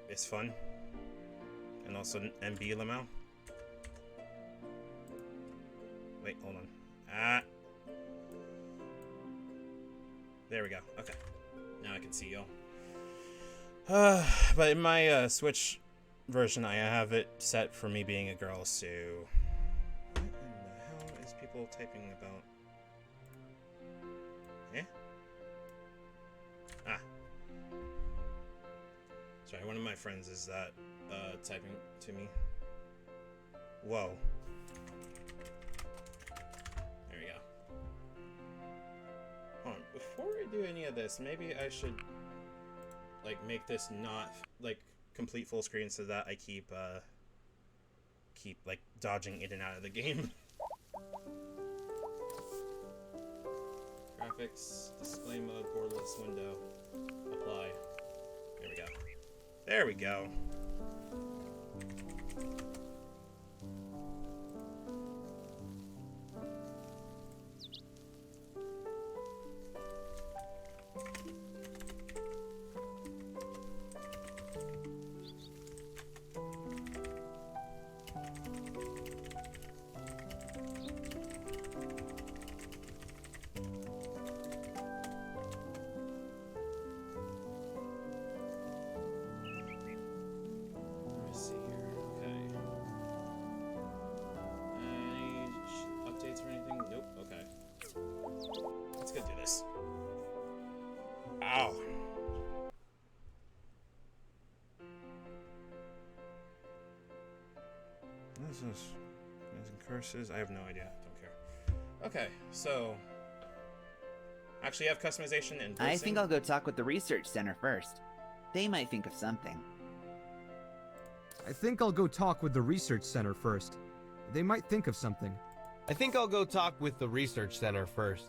is fun. And also MB Lamau. Wait, hold on. Ah! There we go. Okay. Now I can see y'all. But in my Switch version, I have it set for me being a girl, so... What in the hell is people typing about? Eh? Ah. Sorry, one of my friends is typing to me. Whoa. There we go. Hold on, before I do any of this, maybe I should like make this not like complete full screen so that I keep like dodging in and out of the game. Graphics, display mode, borderless window, apply. There we go. There we go. Ow. This is curses. I have no idea. Don't care. Okay, so actually have customization and I think I'll go talk with the research center first. They might think of something. I think I'll go talk with the research center first. They might think of something. I think I'll go talk with the research center first.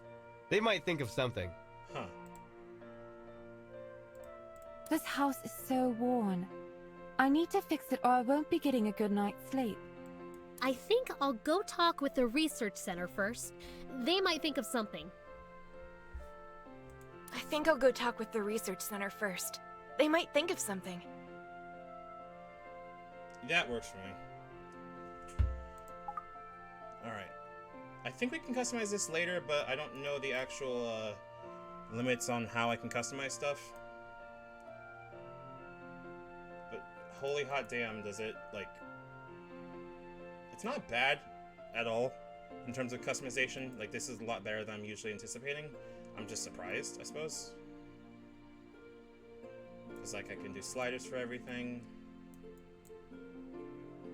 They might think of something. Huh. This house is so worn. I need to fix it or I won't be getting a good night's sleep. I think I'll go talk with the research center first. They might think of something. I think I'll go talk with the research center first. They might think of something. That works for me. Alright. I think we can customize this later, but I don't know the actual limits on how I can customize stuff. But holy hot damn, does it, like... It's not bad at all in terms of customization. Like, this is a lot better than I'm usually anticipating. I'm just surprised, I suppose. Because, like, I can do sliders for everything.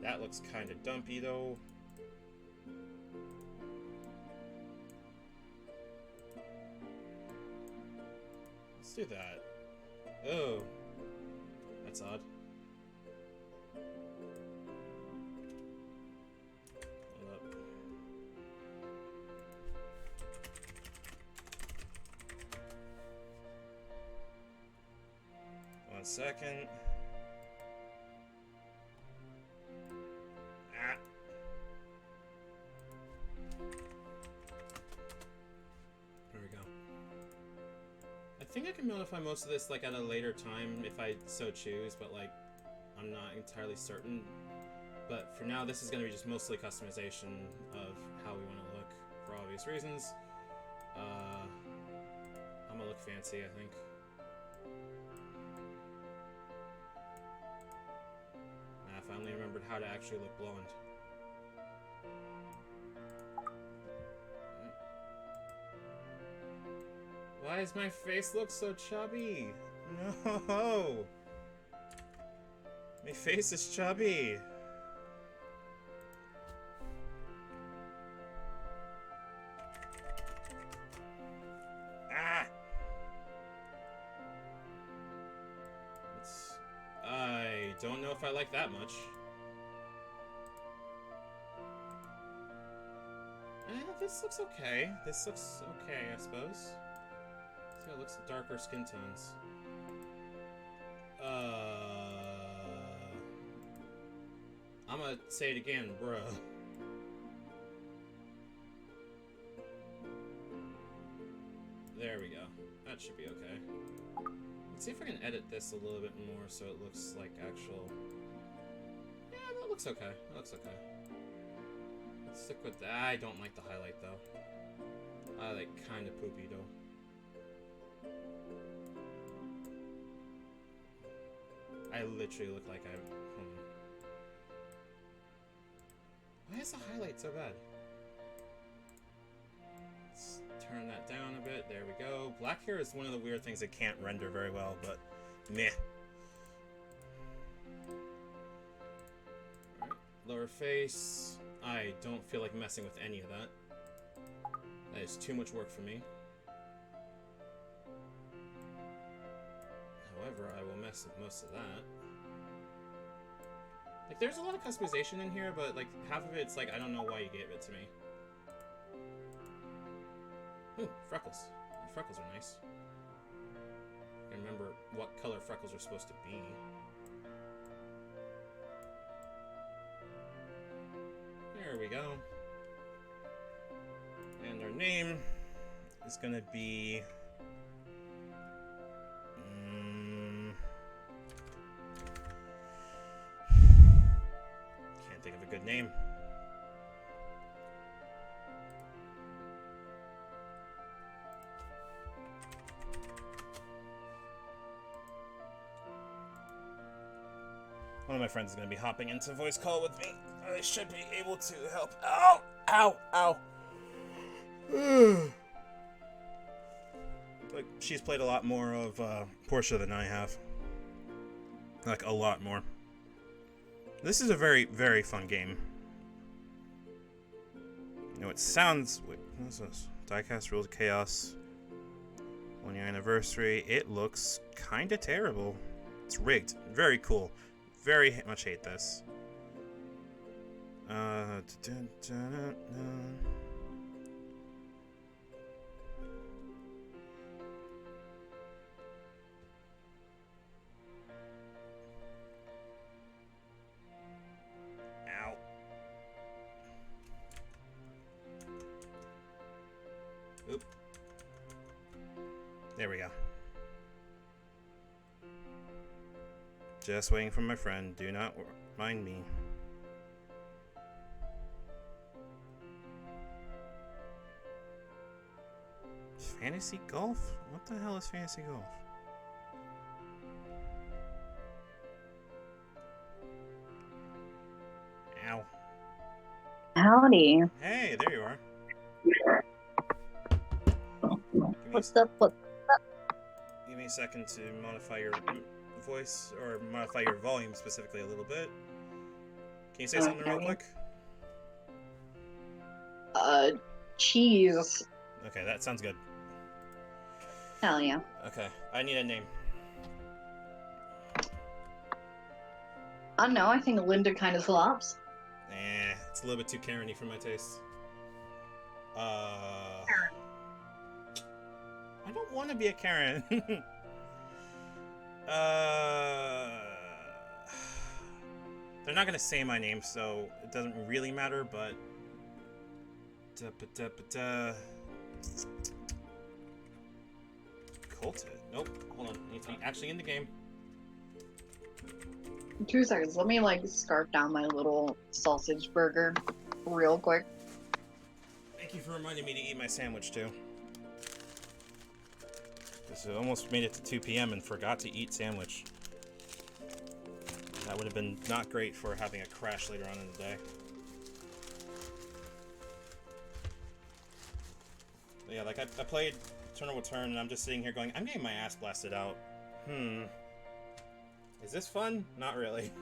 That looks kind of dumpy, though. Let's do that. Oh. That's odd. Hold up. One second. Ah. There we go. I think I can modify most of this like at a later time if I so choose, but like I'm not entirely certain. But for now, this is going to be just mostly customization of how we want to look for obvious reasons. I'm gonna look fancy, I think. I finally remembered how to actually look blonde. Why does my face look so chubby? No! My face is chubby! Ah! I don't know if I like that much. This looks okay. This looks okay, I suppose. See how it looks darker skin tones. I'm gonna say it again, bruh. There we go. That should be okay. see if I can edit this a little bit more so it looks like actual... Yeah, that looks okay. That looks okay. Let's stick with that. I don't like the highlight, though. I like kind of poopy, though. I literally look like I'm... Why is the highlight so bad? Let's turn that down a bit. There we go. Black hair is one of the weird things that can't render very well, but meh. Alright. Lower face. I don't feel like messing with any of that. That is too much work for me. However, I will mess with most of that. Like, there's a lot of customization in here, but, like, half of it's like, I don't know why you gave it to me. Ooh, freckles. The freckles are nice. I remember what color freckles are supposed to be. There we go. And our name is gonna be... Can't think of a good name. One of my friends is going to be hopping into voice call with me. I should be able to help. Ow! Ow! Ow! Like, she's played a lot more of Portia than I have. Like, a lot more. This is a very, very fun game. You know, it sounds... Wait, what is this? Diecast Rules of Chaos. 1 year anniversary. It looks kind of terrible. It's rigged. Very cool. Very much hate this. Ow. Oop. There we go. Just waiting for my friend. Do not mind me. Fantasy golf? What the hell is fantasy golf? Ow. Howdy. Hey, there you are. What's up? Give me a second to modify your voice, or modify your volume specifically a little bit. Can you say something real quick? Cheese. Okay, that sounds good. Hell yeah. Okay, I need a name. I don't know, I think Linda kind of slaps. It's a little bit too Karen-y for my taste. I don't want to be a Karen. They're not gonna say my name, so it doesn't really matter, but... Colted? Nope. Hold on. I need to be actually in the game. 2 seconds, let me scarf down my little sausage burger real quick. Thank you for reminding me to eat my sandwich, too. Because I almost made it to 2 p.m. and forgot to eat sandwich. That would have been not great for having a crash later on in the day. But yeah, like I played Turn Will Turn, and I'm just sitting here going, I'm getting my ass blasted out. Is this fun? Not really.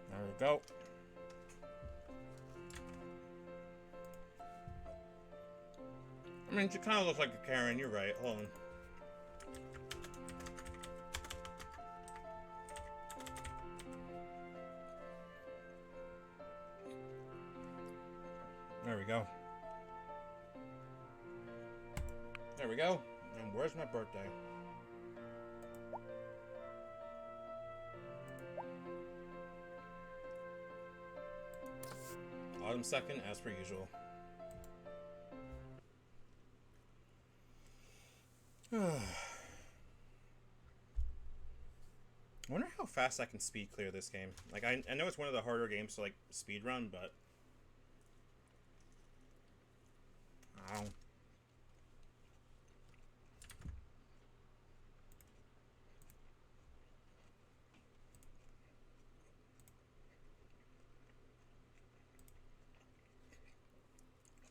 There we go. I mean, she kind of looks like a Karen, you're right. Hold on. There we go. There we go. And where's my birthday? Autumn 2nd, as per usual. how fast I can speed clear this game. Like, I know it's one of the harder games to, like, speed run, but... Ow.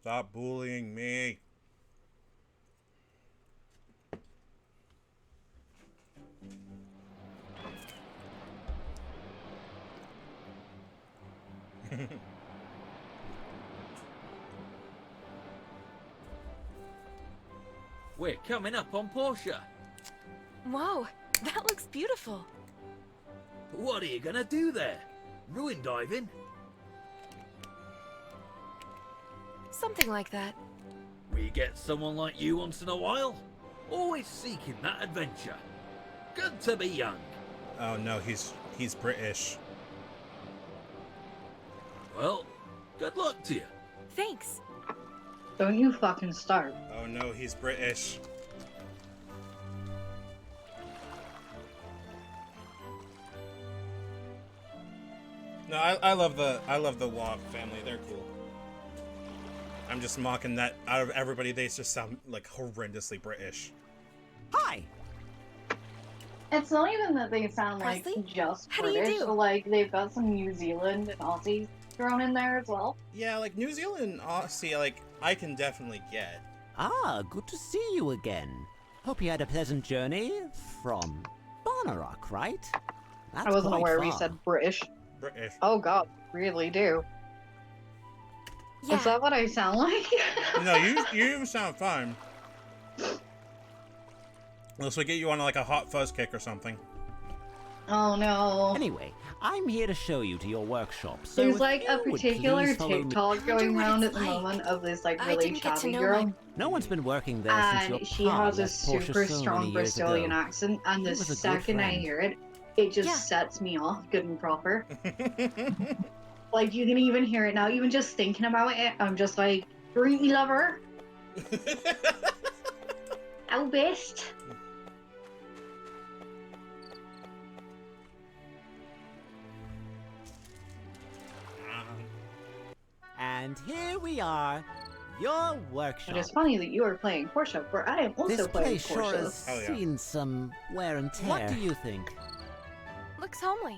Stop bullying me. We're coming up on Portia. Whoa, that looks beautiful. What are you gonna do there? Ruin diving? Something like that. We get someone like you once in a while. Always seeking that adventure. Good to be young. Oh no, he's British. Well, good luck to you. Thanks. Don't you fucking start. Oh no, he's British. No, I love the Waugh family. They're cool. I'm just mocking that out of everybody. They just sound like horrendously British. Hi! It's not even that they sound like Presley? just How do you British, do? but like they've got some New Zealand and Aussie thrown in there as well. Yeah, like New Zealand, Aussie, like I can definitely get. Ah, good to see you again. Hope you had a pleasant journey from Barnarock, right? That's I wasn't quite aware we far. said British. British. Oh god, really do. Yeah. Is that what I sound like? No, you sound fine. Unless we get you on like a hot fuzz kick or something. Oh no. Anyway, I'm here to show you to your workshop. So There's if like a you would particular please follow me- TikTok wonder going what around it's at the like. moment of this like I really didn't get to chatty know girl. my- No one's been working there since your And she pa has a left Portia super so strong many years Bristolian ago. accent, and the He was a good second I friend. hear it, it just Yeah. sets me off good and proper. Like you can even hear it now, even just thinking about it, I'm just like, Greedy lover, how best? And here we are, your workshop. It is funny that you are playing Portia, where I am also This playing place sure Portia. has Hell yeah. seen some wear and tear. What do you think? Looks homely.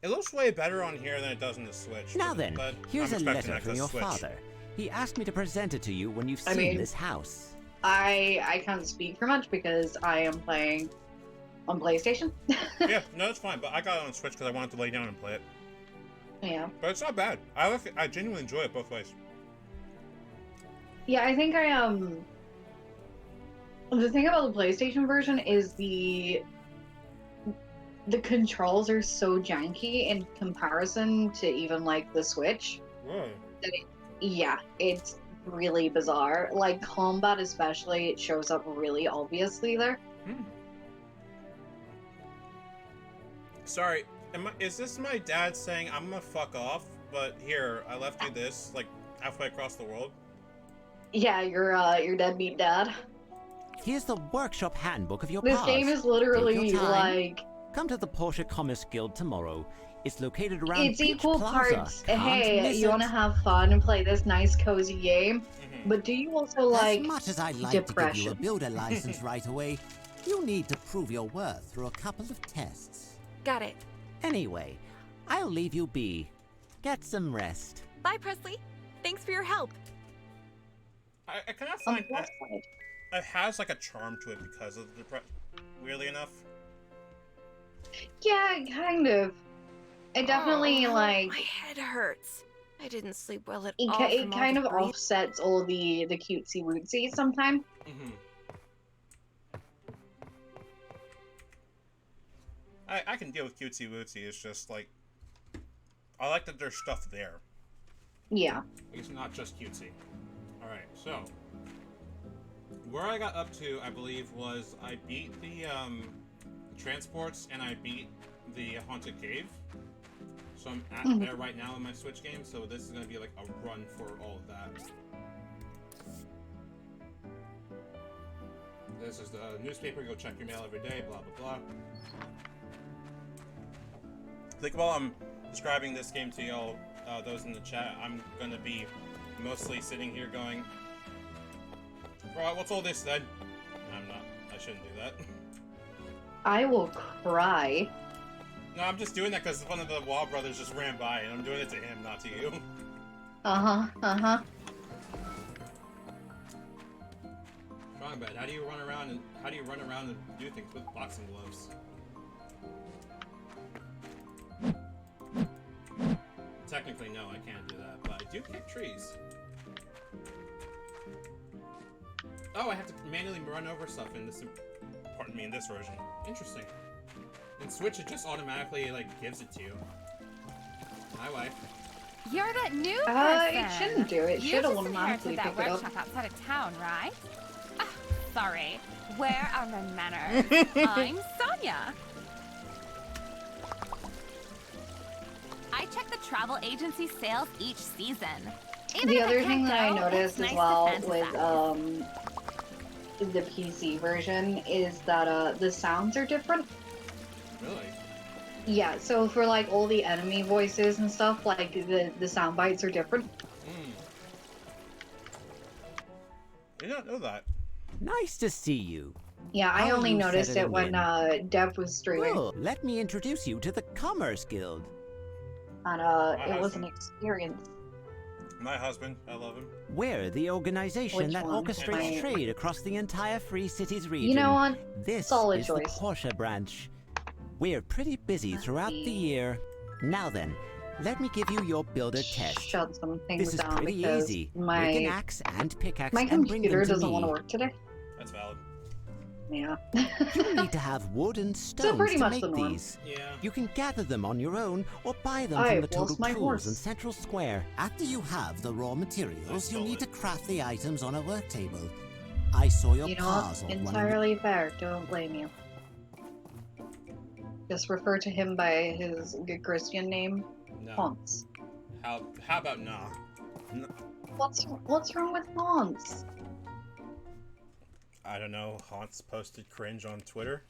It looks way better on here than it does on the Switch. Now then, but here's I'm a expecting letter that from 'cause your Switch. father. He asked me to present it to you when you've I seen mean- this house. I can't speak for much because I am playing on PlayStation. Yeah, no, it's fine. But I got it on Switch because I wanted to lay down and play it. Yeah. But it's not bad. I genuinely enjoy it both ways. Yeah, I think the thing about the PlayStation version is the controls are so janky in comparison to even like the Switch. Whoa. Yeah, it's really bizarre. Like combat especially, it shows up really obviously there. Sorry, is this my dad saying I'm gonna fuck off? But here, I left you this, like halfway across the world. Yeah, your deadbeat dad. Here's the workshop handbook of your This past. game is Take literally your time. like Come to the Portia Commerce Guild tomorrow. It's located around it's Beach equal Plaza. parts. Can't Hey, miss you it. want to have fun and play this nice cozy game, but do you also like As much as I'd like to give you depression? a builder license right away, you need to prove your worth through a couple of tests. Got it. Anyway, I'll leave you be. Get some rest. Bye, Presley. Thanks for your help. I kind of On find the plus side. it has like a charm to it because of the weirdly enough. Yeah, kind of. It definitely Oh, like my head hurts. I didn't sleep well at it, all. it from all kind the of breathing. offsets all the cutesy wootsy sometimes. I can deal with cutesy wootsy. It's just like I like that there's stuff there. Yeah. It's not just cutesy. All right, so where I got up to, I believe, was I beat the transports and I beat the haunted cave. So I'm at there right now in my Switch game. So this is gonna be like a run for all of that. This is the newspaper. Go check your mail every day. Blah blah blah. Think while I'm describing this game to y'all, those in the chat, I'm gonna be mostly sitting here going, right, what's all this then? I'm not. I shouldn't do that. I will cry. No, I'm just doing that because one of the Wall brothers just ran by, and I'm doing it to him, not to you. Uh-huh. Wrong bed. How do you run around and do things with boxing gloves? Technically, no, I can't do that, but I do kick trees. Oh, I have to manually run over stuff in this. Pardon me, in this version. Interesting. In Switch, it just automatically like gives it to you. My wife. You're that new person. It shouldn't do. It You should just automatically inherited pick that it up. workshop outside of town, right? Ah, sorry. Where are my manners? I'm Sonia. I check the travel agency sales each season. Even The if other I thing can't that I go, noticed it's as nice well to with fantasize. the PC version is that the sounds are different. Really? Yeah, so for like all the enemy voices and stuff, like the sound bites are different. I did not know that. Nice to see you. Yeah, I How are only you noticed it settling when in? Dev was streaming, Oh, let me introduce you to the Commerce Guild. and it was an husband. experience. My husband, I love him. We're the organization Which that one? orchestrates Right. trade across the entire Free Cities region. You know what? This Solid is choice. the Portia branch. We're pretty busy throughout the year. Now then, let me give you your builder test. Shut some things This is down pretty because easy. my Make an axe and pickaxe my and bring them computer to doesn't me. want to work today. That's valid. Yeah. You need to have wood and stones pretty to much make the norm. these. Yeah. You can gather them on your own or buy them I from the lost Total my Tools horse. in Central Square. After you have the raw materials, you'll need to craft the items on a work table. I saw your You know paws what? on one of Entirely fair. Don't blame you. Just refer to him by his good Christian name, No. Hans. How about nah? No. What's wrong with Hans? I don't know. Hans posted cringe on Twitter.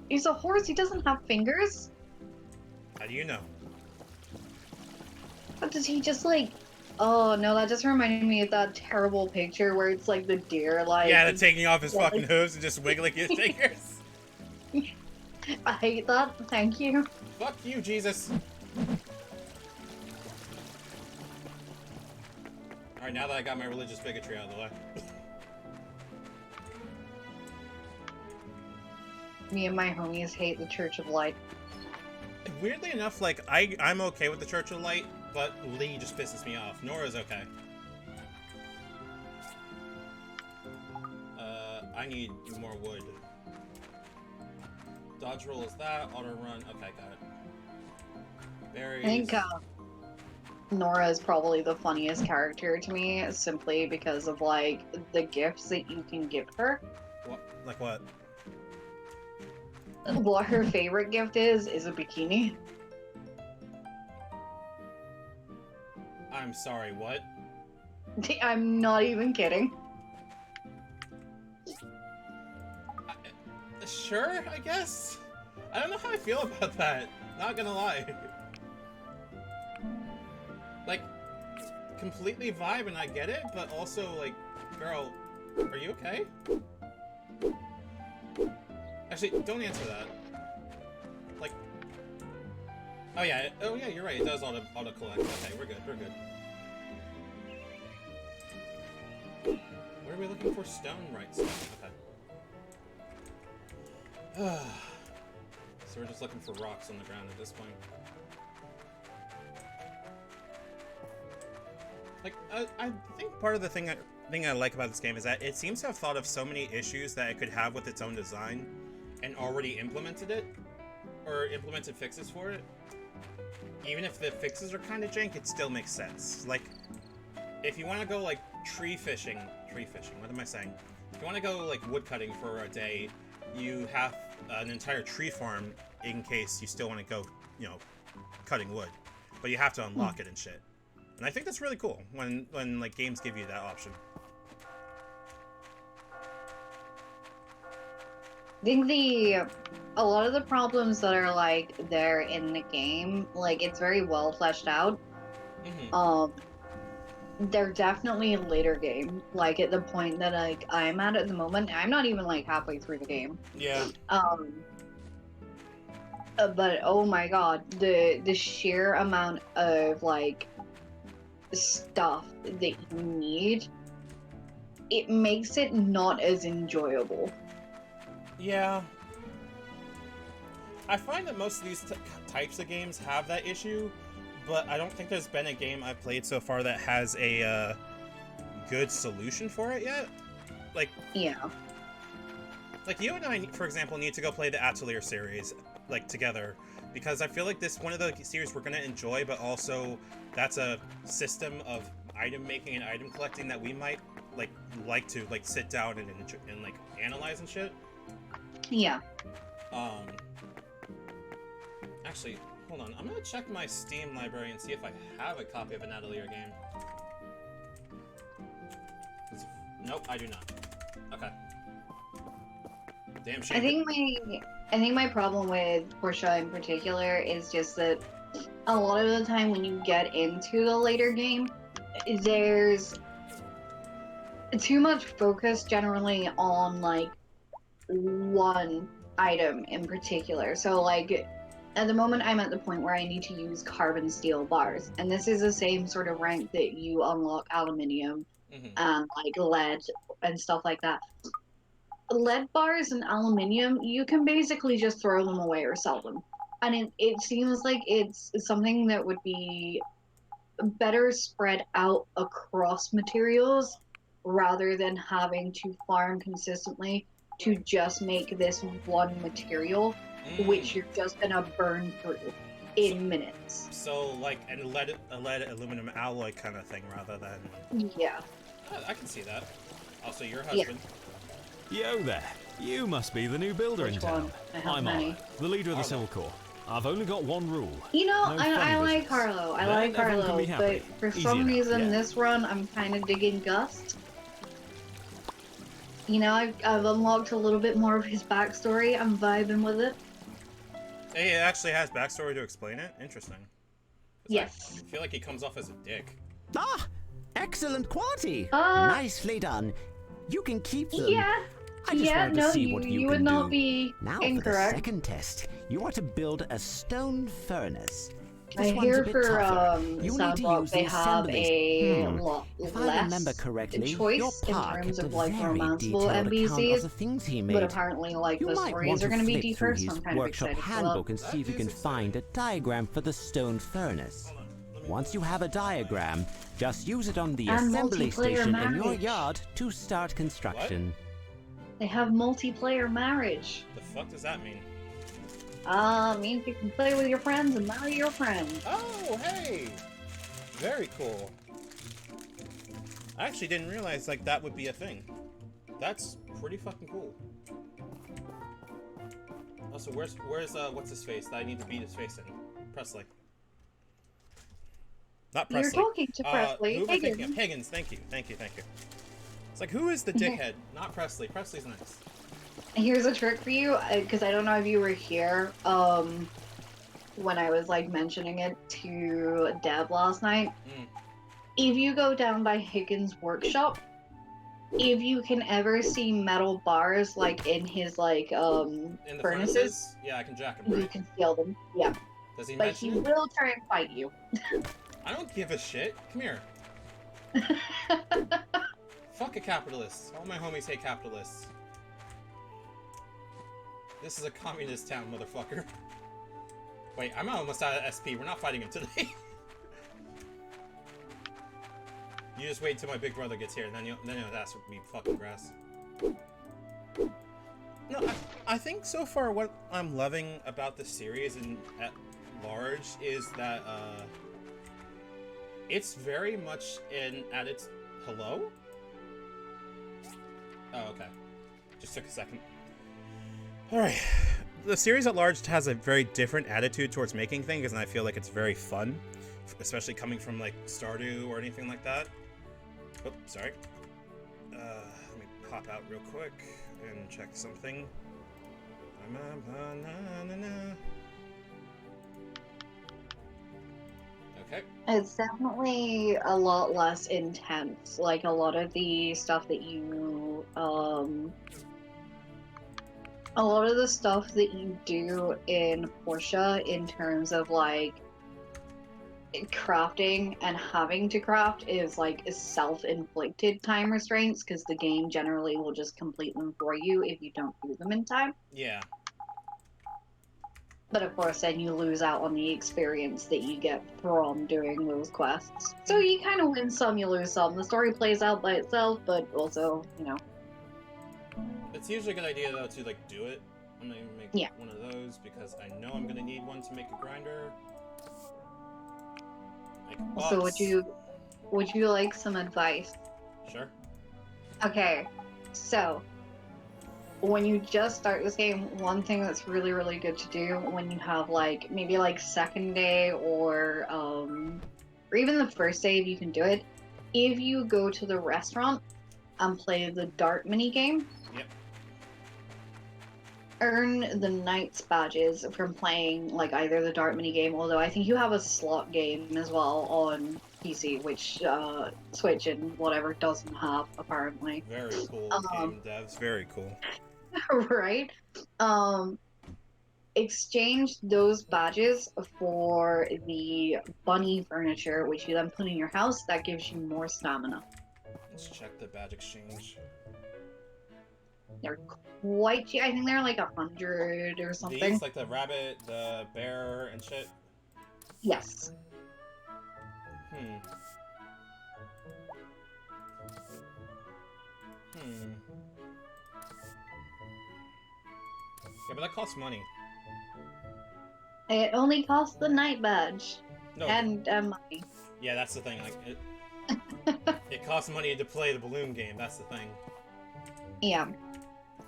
He's a horse. He doesn't have fingers. How do you know? But does he just like? Oh no, that just reminded me of that terrible picture where it's like the deer like. Yeah, they're taking off his yeah, fucking like- hooves and just wiggling his fingers. I hate that. Thank you. Fuck you, Jesus. Alright, now that I got my religious bigotry out of the way. Me and my homies hate the Church of Light. Weirdly enough, like, I'm okay with the Church of Light, but Lee just pisses me off. Nora's okay. I need more wood. Dodge roll is that, auto run, okay, got it. Berries. I think Nora is probably the funniest character to me, simply because of like the gifts that you can give her. What? Like what? What her favorite gift is a bikini. I'm sorry, what? I'm not even kidding. Sure, I guess? I don't know how I feel about that. Not gonna lie. Like, completely vibe and I get it, but also, like, girl, are you okay? Actually, don't answer that. Like, oh yeah, you're right, it does auto collect. Okay, we're good, we're good. What are we looking for? Stone? Right, stone, okay. So we're just looking for rocks on the ground at this point. Like, I think part of the thing I like about this game is that it seems to have thought of so many issues that it could have with its own design and already implemented it, or implemented fixes for it. Even if the fixes are kind of jank, it still makes sense. Like, if you want to go, like, tree fishing, what am I saying? If you want to go, like, wood cutting for a day, you have an entire tree farm in case you still want to go, you know, cutting wood. But you have to unlock it and shit. And I think that's really cool when like games give you that option. I think a lot of the problems that are like there in the game, like it's very well fleshed out. Mm-hmm. They're definitely in later game. Like at the point that like I'm at the moment, I'm not even like halfway through the game. Yeah. But oh my god, the sheer amount of like stuff that you need, it makes it not as enjoyable. Yeah. I find that most of these types of games have that issue, but I don't think there's been a game I've played so far that has a good solution for it yet. Like, Yeah. like you and I, for example, need to go play the Atelier series, like, together, because I feel like this one of the series we're gonna enjoy, but also that's a system of item making and item collecting that we might like to sit down and like analyze and shit. Yeah. Actually, hold on. I'm gonna check my Steam library and see if I have a copy of an Atelier game. Nope, I do not. Okay. Damn shame. I think my problem with Portia in particular is just that a lot of the time when you get into the later game, there's too much focus generally on like one item in particular. So like at the moment I'm at the point where I need to use carbon steel bars, and this is the same sort of rank that you unlock aluminium and like lead and stuff like that. Lead bars and aluminium, you can basically just throw them away or sell them. And it seems like it's something that would be better spread out across materials rather than having to farm consistently to just make this one material, which you're just gonna burn through in minutes. So like a lead aluminum alloy kind of thing rather than... Yeah. I can see that. Also, your husband. Yo there, you must be the new builder in town. I'm Arlo, the leader of the Civil Corps. I've only got one rule. You know, No I funny like business. Carlo. I Then like everyone can Carlo, be happy. but for Easy some enough, reason yeah. this run I'm kind of digging Gust. You know, I've unlocked a little bit more of his backstory. I'm vibing with it. Hey, it actually has backstory to explain it? Interesting. Yes. I feel like he comes off as a dick. Ah, excellent quality. Nicely done. You can keep them. Yeah. I just wanted to see what you would can not do. be Now incorrect. for the second test, you are to build a stone furnace. I This one's hear a bit for tougher. You need to Soundblock use they the have assemblies. a lot If less I remember correctly, your choice in park terms kept of a like very romanceable detailed account of NPCs, the things he made. but apparently like You the might stories want are to going to be flip deeper, through so his I'm kind of workshop excited for that. handbook and see if you can find a diagram for the stone furnace. Once you have a diagram, just use it on the And assembly multiplayer station in your marriage. yard to start construction. They have multiplayer marriage. The fuck does that mean? Means you can play with your friends and marry your friends. Oh, hey! Very cool. I actually didn't realize like that would be a thing. That's pretty fucking cool. Also, where's what's his face that I need to beat his face in? Presley. Not Presley. You're talking to Presley. Who am I thinking of? Higgins. Higgins. Thank you. It's like, who is the dickhead? Not Presley. Presley's nice. Here's a trick for you, because I don't know if you were here, when I was, like, mentioning it to Deb last night. If you go down by Higgins' workshop, if you can ever see metal bars, like, in his, like, In the furnaces, yeah, I can jack him, right? you can steal them. Yeah. Does he But mention he it? will try and fight you. I don't give a shit. Come here. Fuck a capitalist. All my homies hate capitalists. This is a communist town, motherfucker. Wait, I'm almost out of SP. We're not fighting him today. You just wait until my big brother gets here, and then you'll ask me fucking grass. No, I think so far what I'm loving about the series and at large is that it's very much at its hello. Oh, okay. Just took a second. Alright. The series at large has a very different attitude towards making things, and I feel like it's very fun. Especially coming from, like, Stardew or anything like that. Oh, sorry. Let me pop out real quick and check something. Okay. It's definitely a lot less intense. Like a lot of the stuff that you a lot of the stuff that you do in Portia in terms of like crafting and having to craft is like self-inflicted time restraints because the game generally will just complete them for you if you don't do them in time. Yeah. But of course, then you lose out on the experience that you get from doing those quests. So you kind of win some, you lose some. The story plays out by itself, but also, you know. It's usually a good idea though to like do it. I'm gonna make one of those because I know I'm gonna need one to make a grinder. So would you like some advice? Sure. Okay, so when you just start this game, one thing that's really, really good to do when you have like maybe like second day or even the first day if you can do it, if you go to the restaurant and play the dart mini game. Yep. Earn the Knights badges from playing like either the dart mini game, although I think you have a slot game as well on PC, which Switch and whatever doesn't have apparently. Very cool game devs. Very cool. Right? Exchange those badges for the bunny furniture, which you then put in your house. That gives you more stamina. Let's check the badge exchange. They're quite cheap. I think they're like 100 or something. These, like the rabbit, the bear, and shit? Yes. Yeah, but that costs money. It only costs the night badge. No. And money. Yeah, that's the thing. Like, it costs money to play the balloon game. That's the thing. Yeah.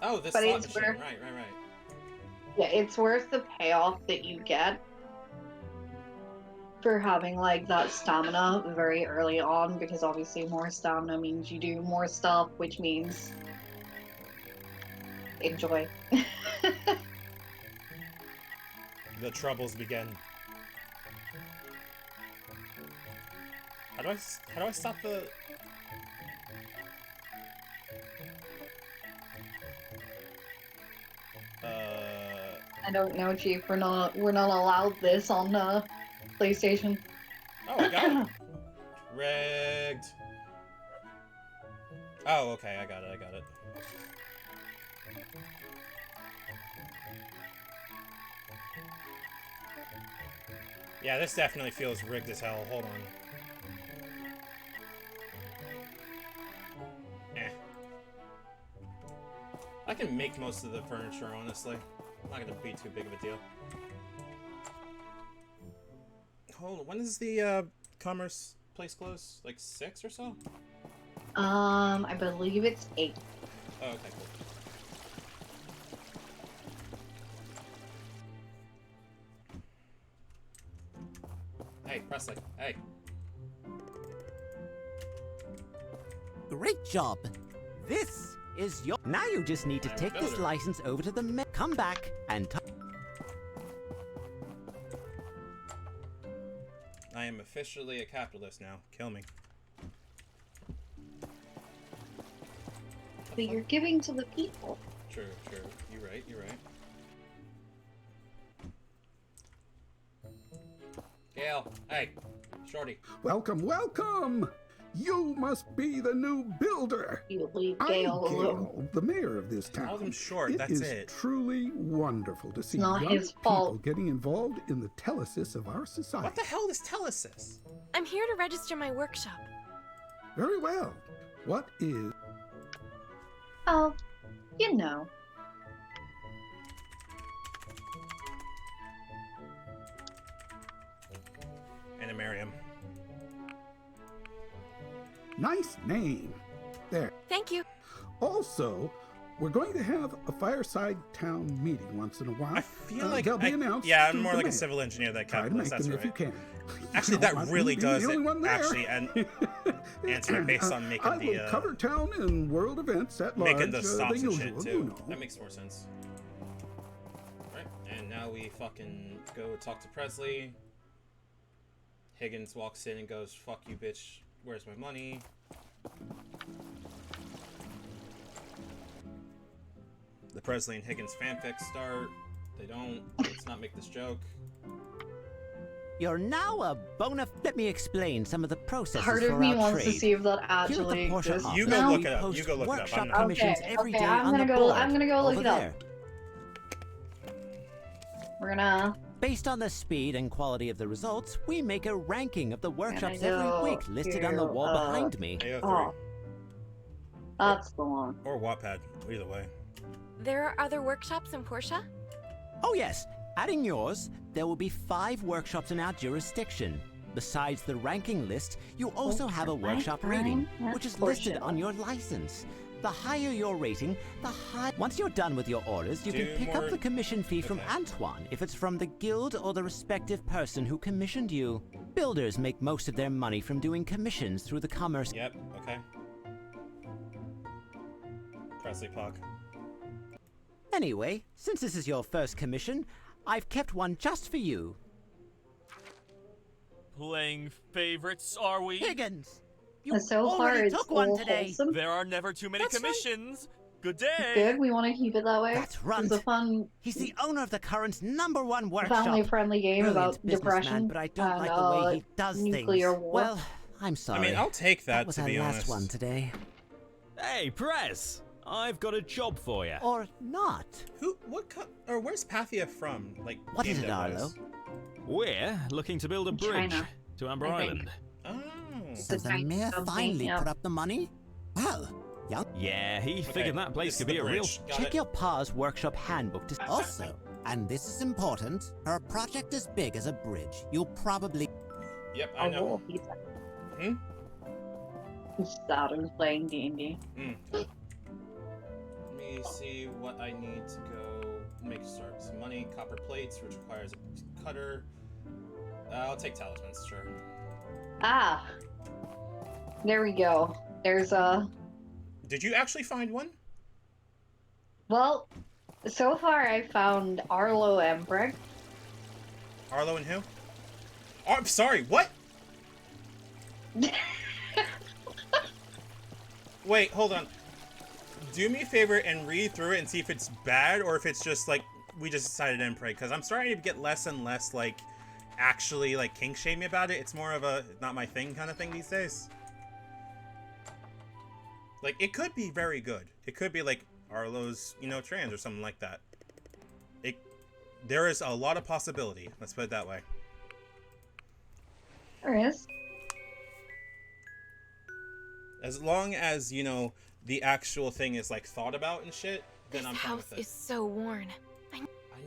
Oh, this but slot it's machine. Worth, right. Yeah, it's worth the payoff that you get for having like that stamina very early on, because obviously more stamina means you do more stuff, which means enjoy. The troubles begin. How do I stop the? I don't know, Chief. We're not allowed this on PlayStation. Oh, I got it. Rigged. Oh, okay, I got it. Yeah, this definitely feels rigged as hell. Hold on. I can make most of the furniture, honestly. Not gonna be too big of a deal. Hold on, when does the commerce place close? Like 6 or so? I believe it's 8. Oh, okay, cool. Hey, Presley, hey. Great job. This is your... Now you just need to take this license over to the... Come back and... I am officially a capitalist now. Kill me. But you're giving to the people. True. You're right. Gail, hey, Shorty. Welcome! You must be the new builder. You leave I'm Gail alone. the mayor of this town. Call them short, that's it. Truly wonderful to see not young his people fault. getting involved in the telesis of our society. What the hell is telesis? I'm here to register my workshop. Very well. What is... Oh, you know. Anna Miriam. Nice name. There. Thank you. Also, we're going to have a fireside town meeting once in a while. I feel like they'll be announced. Yeah, I'm to more the like a mayor. civil engineer that Try to make capitalist. That's them right. if you can. Actually, You don't that want really me to be the does only one there. actually answer it based on making I will cover town and world events at large. making the stops the and usual, shit you too. know. That makes more sense. now we fucking go talk to Presley. Higgins walks in and goes, "Fuck you, bitch. Where's my money?" The Presley and Higgins fanfics start. They don't. Let's not make this joke. You're now a let me explain some of the processes Part for of me our wants trade. to see if that Here at the actually Portia exists. office, You go now. look it up. post You go look it up. workshop I'm not. commissions Okay, every okay, day I'm on gonna the go- board I'm gonna go look over it up. there. We're gonna. Based on the speed and quality of the results, we make a ranking of the workshops go every week listed on the to, wall behind me. AO3. Oh, that's the one. Or Wattpad. Either way. There are other workshops in Portia? Oh yes, adding yours, there will be 5 workshops in our jurisdiction. Besides the ranking list, you also have a workshop rating, which is listed on your license. The higher your rating, the higher. Once you're done with your orders, you can pick up the commission fee from Antoine if it's from the guild or the respective person who commissioned you. Builders make most of their money from doing commissions through the commerce. Yep, okay. Presley Puck. Anyway, since this is your first commission, I've kept one just for you. Playing favorites, are we? Higgins! You So far, already it's took one all today. wholesome. There are never too many commissions. Good day. Good. We want to keep it that way. That's right. It's a fun, He's the owner of the current's #1 workshop. family-friendly game Brilliant about businessman, depression but I don't and like the way he does nuclear things. war. Well, I'm sorry. I mean, I'll take that, was to our be last honest. one today. Hey, Prez! I've got a job for you. Or not. Or where's Pathia from? Like, What game is it, dev-wise? Arlo? We're looking to build a bridge China, to Amber I think. Island. Oh. So the tiny mayor something, finally yeah. put up the money? Well, young. Yeah, he figured that place this could is be the a real. bridge. Got Check it. your pa's workshop handbook to. Also, and this is important, her project is big as a bridge. You'll probably. Yep, I know. Hmm? Started playing D&D. Let me see what I need to go start some money. Copper plates, which requires a cutter. I'll take talismans, sure. Ah, there we go. There's a. Did you actually find one? Well, so far I found Arlo Embrek. Arlo and who? Oh, I'm sorry, what? Wait, hold on. Do me a favor and read through it and see if it's bad or if it's just like we just decided to pray, because I'm starting to get less and less like actually like kink shamey about it. It's more of a not my thing kind of thing these days. Like, it could be very good. It could be like Arlo's, trans or something like that. There is a lot of possibility. Let's put it that way. There is. As long as, the actual thing is like thought about and shit, then This I'm fine house with it. is so worn. I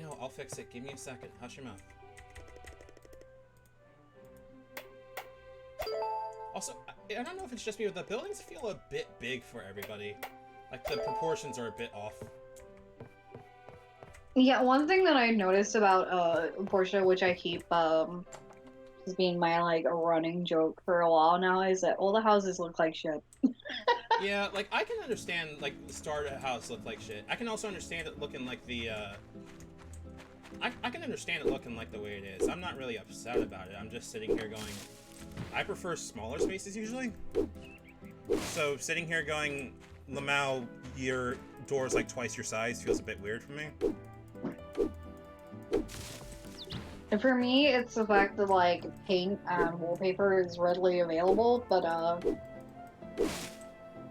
know, I'll fix it. Give me a second. Hush your mouth. Also, I don't know if it's just me, but the buildings feel a bit big for everybody. Like, the proportions are a bit off. Yeah, one thing that I noticed about Portia, which I keep as being my like a running joke for a while now, is that all the houses look like shit. Yeah, like, I can understand, like, the starter house look like shit. I can also understand it looking like the, I can understand it looking like the way it is. I'm not really upset about it. I'm just sitting here going, I prefer smaller spaces usually. So sitting here going, Lamau, your door's like twice your size feels a bit weird for me. And for me, it's the fact that like paint and wallpaper is readily available, but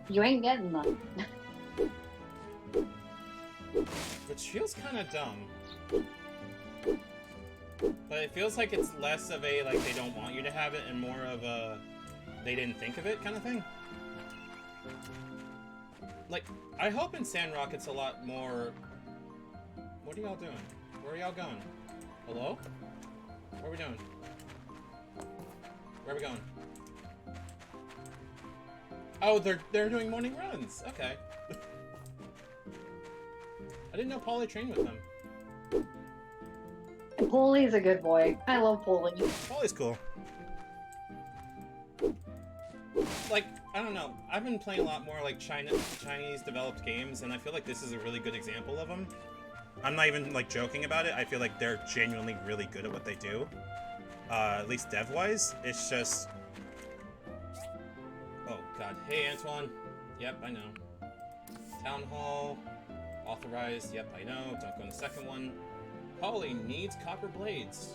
you ain't getting them. Which feels kind of dumb. But it feels like it's less of a, like, they don't want you to have it, and more of a, they didn't think of it kind of thing. Like, I hope in Sandrock it's a lot more... What are y'all doing? Where are y'all going? Hello? What are we doing? Where are we going? Oh, they're doing morning runs. Okay. I didn't know Polly trained with them. Polly's a good boy. I love Polly. Polly's cool. Like, I don't know. I've been playing a lot more like Chinese developed games, and I feel like this is a really good example of them. I'm not even like joking about it. I feel like they're genuinely really good at what they do. At least dev-wise. It's just... Oh god. Hey Antoine. Yep, I know. Town Hall. Authorized. Yep, I know. Don't go in the second one. Holly needs copper blades.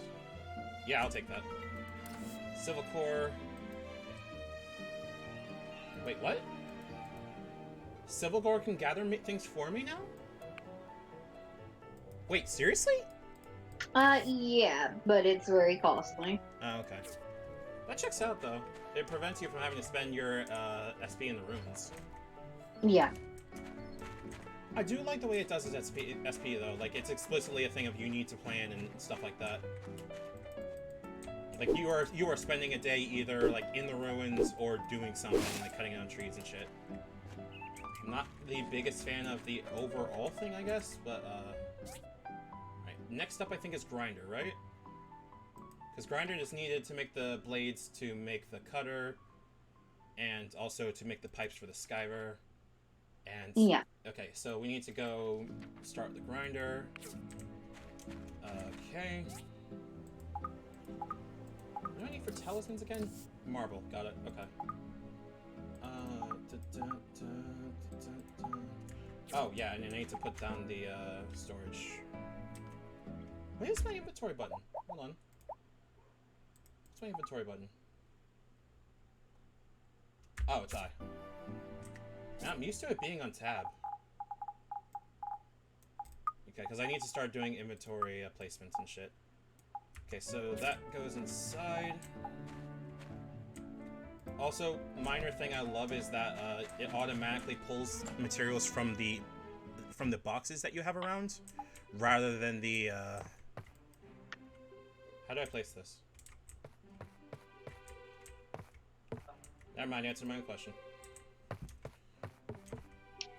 Yeah, I'll take that. Civil Corps. Wait, what? Civil Corps can gather things for me now? Wait, seriously? Yeah, but it's very costly. Oh, okay. That checks out, though. It prevents you from having to spend your SP in the ruins. Yeah. I do like the way it does its SP, though. Like, it's explicitly a thing of you need to plan and stuff like that. Like, you are spending a day either, like, in the ruins or doing something, like cutting down trees and shit. I'm not the biggest fan of the overall thing, I guess, but, Right, next up I think is Grinder, right? Because Grinder is needed to make the blades to make the cutter, and also to make the pipes for the skiver. And yeah. Okay, so we need to go start the grinder. Okay. What do I need for talismans again? Marble, got it. Okay. Oh yeah, and I need to put down the storage. Where's my inventory button? Hold on. What's my inventory button? Oh, it's I. Now, I'm used to it being on tab. Okay, because I need to start doing inventory placements and shit. Okay, so that goes inside. Also, minor thing I love is that it automatically pulls materials from the boxes that you have around, rather than the. How do I place this? Never mind. Answer my own question.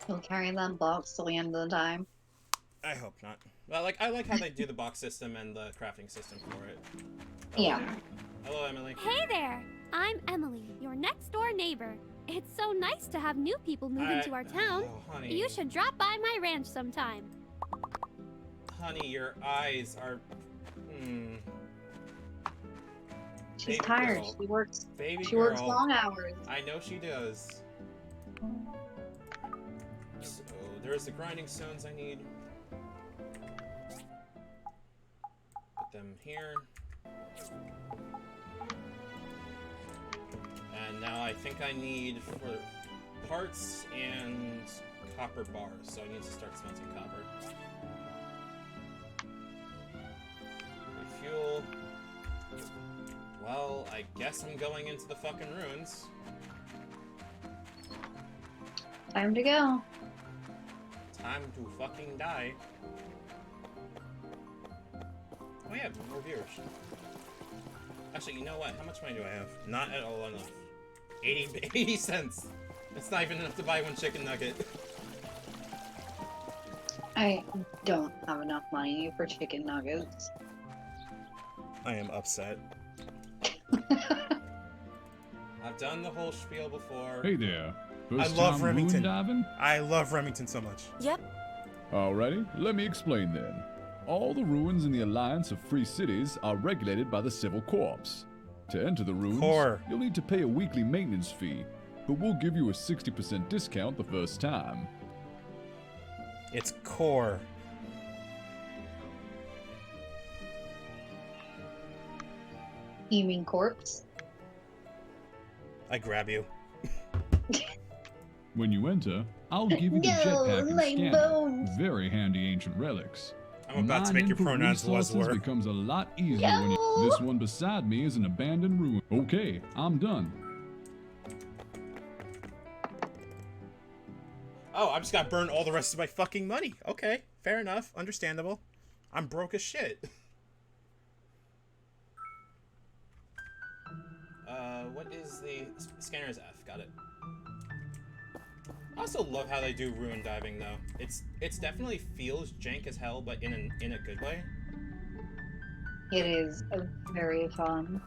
You'll carry that box till the end of the time. I hope not. Well, I like how they do the box system and the crafting system for it. Yeah. Hello, Emily. Hey there! I'm Emily, your next door neighbor. It's so nice to have new people move into our town. Oh, honey. You should drop by my ranch sometime. Honey, your eyes are... She's Baby tired. girl. She works. Baby she girl. works long hours. I know she does. So, there's the grinding stones I need. Put them here. And now I think I need for parts and copper bars, so I need to start smelting copper. Refuel. Well, I guess I'm going into the fucking ruins. Time to go. Time to fucking die. Oh yeah, more viewers. Actually, you know what? How much money do I have? Not at all enough. 80 cents. It's not even enough to buy one chicken nugget. I don't have enough money for chicken nuggets. I am upset. I've done the whole spiel before. Hey there. I First love time Remington. ruin diving? I love Remington so much. Yep. Alrighty, let me explain then. All the ruins in the Alliance of Free Cities are regulated by the Civil Corps. To enter the ruins, you'll need to pay a weekly maintenance fee, but we'll give you a 60% discount the first time. It's core. You mean corpse? I grab you. When you enter, I'll give you the No, jetpack and my scanner. bones. Very handy ancient relics. I'm about to make your Mining for pronouns resources Wuzzler. becomes a lot easier when you... This one beside me is an abandoned ruin. Okay, I'm done. Oh, I'm just gonna burn all the rest of my fucking money. Okay, fair enough. Understandable. I'm broke as shit. What is the... Scanner is F. Got it. I also love how they do ruin diving, though. It's definitely feels jank as hell, but in a good way. It is very fun.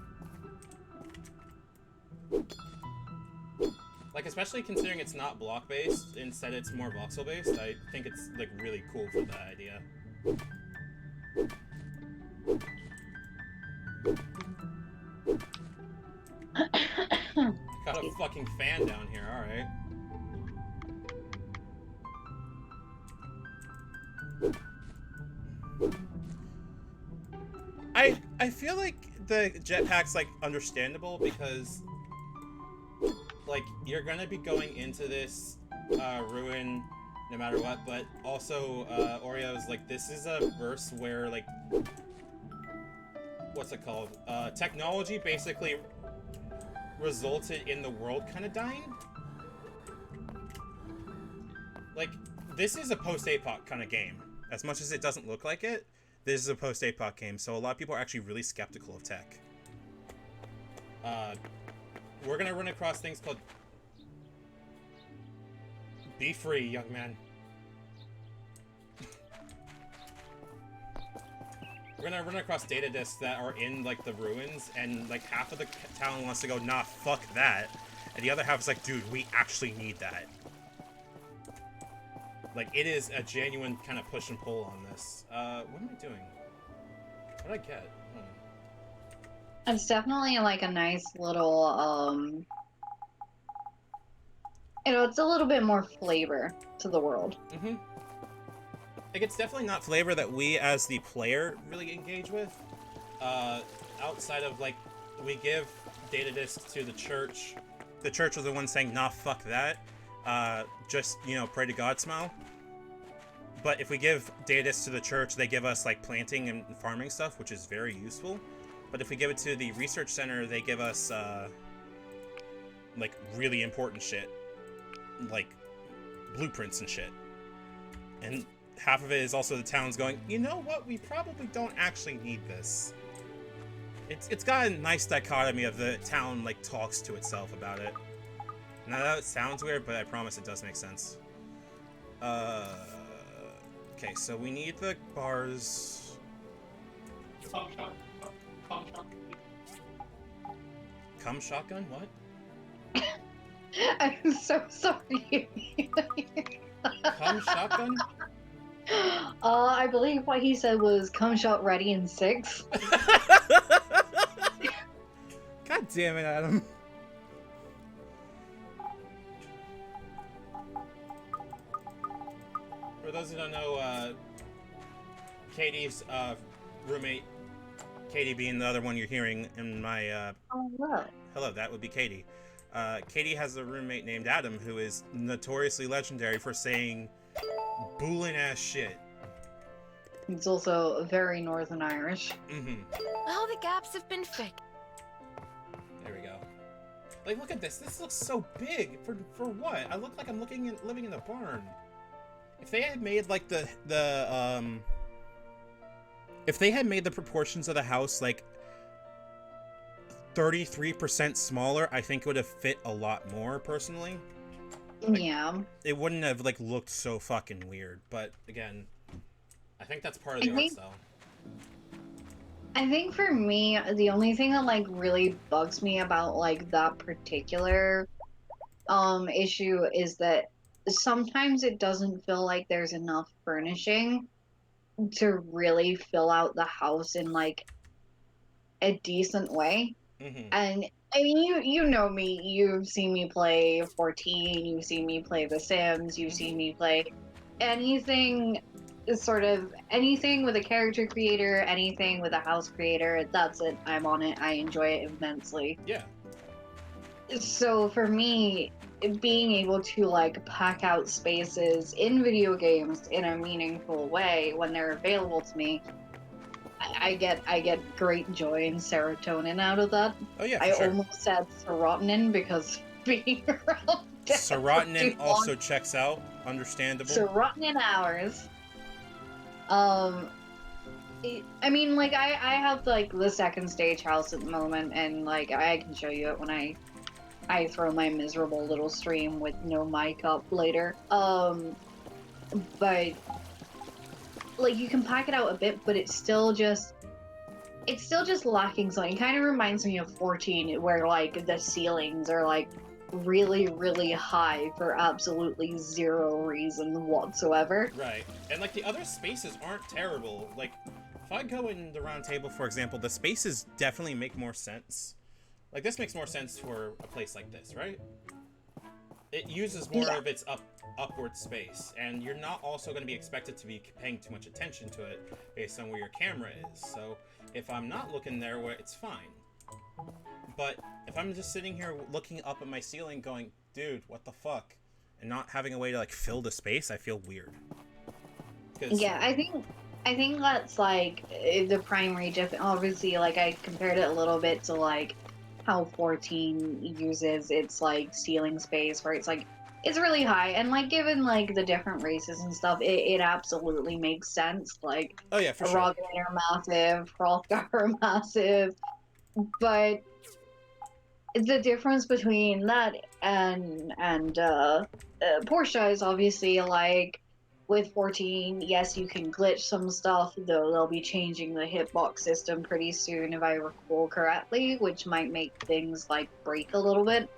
Like, especially considering it's not block-based, instead it's more voxel-based, I think it's, like, really cool for that idea. Got a fucking fan down here, alright. I feel like the jetpack's like understandable because like you're gonna be going into this ruin no matter what, but also Oreo's like this is a verse where like what's it called? Technology basically resulted in the world kind of dying. Like this is a post-APOC kind of game. As much as it doesn't look like it, this is a post-APOC game, so a lot of people are actually really skeptical of tech. We're gonna run across things called... Be free, young man. We're gonna run across data disks that are in, like, the ruins, and, like, half of the town wants to go, nah, fuck that. And the other half is like, dude, we actually need that. Like, it is a genuine kind of push and pull on this. What am I doing? What did I get? It's definitely like a nice little, you know, it's a little bit more flavor to the world. Mm-hmm. Like, it's definitely not flavor that we, as the player, really engage with. Outside of, like, we give data discs to the church. The church was the one saying, nah, fuck that. Just, you know, pray to God smile. But if we give data discs to the church, they give us, like, planting and farming stuff, which is very useful. But if we give it to the research center, they give us, like, really important shit. Like, blueprints and shit. And half of it is also the town's going, you know what, we probably don't actually need this. It's got a nice dichotomy of the town, like, talks to itself about it. Now that sounds weird, but I promise it does make sense. Okay, so we need the bars. Cum shotgun? What? I'm so sorry. Cum shotgun? I believe what he said was cum shot ready in 6. God damn it, Adam. For those who don't know, Katie's roommate, Katie being the other one you're hearing in my... hello. Hello, that would be Katie. Katie has a roommate named Adam who is notoriously legendary for saying boolin' ass shit. He's also very Northern Irish. Mm-hmm. All the gaps have been fixed. There we go. Like, look at this. This looks so big. For what? I look like I'm living in a barn. If they had made, like, if they had made the proportions of the house, like, 33% smaller, I think it would have fit a lot more, personally. Like, yeah. It wouldn't have, like, looked so fucking weird. But, again, I think that's part of the art style. I think for me, the only thing that, like, really bugs me about, like, that particular issue is that sometimes it doesn't feel like there's enough furnishing to really fill out the house in, like, a decent way. Mm-hmm. And I mean, you know me. You've seen me play 14. You've seen me play The Sims. You've seen me play anything with a character creator, anything with a house creator. That's it. I'm on it. I enjoy it immensely. Yeah. So for me, being able to, like, pack out spaces in video games in a meaningful way when they're available to me, I get great joy and serotonin out of that. Oh yeah, I sure. almost said serotonin because being around serotonin also checks out. Understandable. Serotonin hours. I mean, like, I have, like, the second stage house at the moment, and, like, I can show you it when I throw my miserable little stream with no mic up later. But, like, you can pack it out a bit, but it's still just lacking something. It kind of reminds me of 14, where, like, the ceilings are, like, really, really high for absolutely zero reason whatsoever. Right. And like the other spaces aren't terrible. Like if I go in the round table, for example, the spaces definitely make more sense. Like this makes more sense for a place like this, right? It uses more of its upward space, and you're not also going to be expected to be paying too much attention to it based on where your camera is. So if I'm not looking there, it's fine. But if I'm just sitting here looking up at my ceiling going, dude, what the fuck? And not having a way to like fill the space, I feel weird. Yeah, I think that's like the primary difference. Obviously, like I compared it a little bit to like how 14 uses its like ceiling space, where it's like it's really high, and like given like the different races and stuff, it absolutely makes sense. Like, oh yeah, for sure. Rogan are massive, Hrothgar are massive, but the difference between that and Portia is obviously like with 14, yes, you can glitch some stuff, though they'll be changing the hitbox system pretty soon, if I recall correctly, which might make things like break a little bit.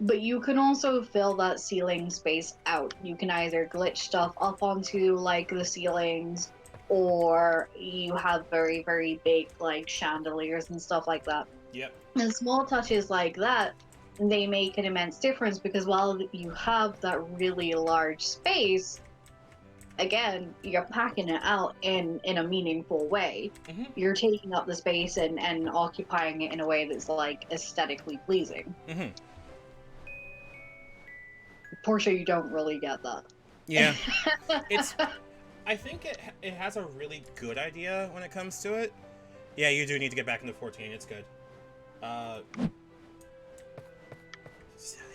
But you can also fill that ceiling space out. You can either glitch stuff up onto like the ceilings, or you have very, very big like chandeliers and stuff like that. Yep. And small touches like that, they make an immense difference, because while you have that really large space, again, you're packing it out in a meaningful way. You're taking up the space and occupying it in a way that's like aesthetically pleasing. Portia, you don't really get that. Yeah. I think it has a really good idea when it comes to it. Yeah, you do need to get back into 14. It's good.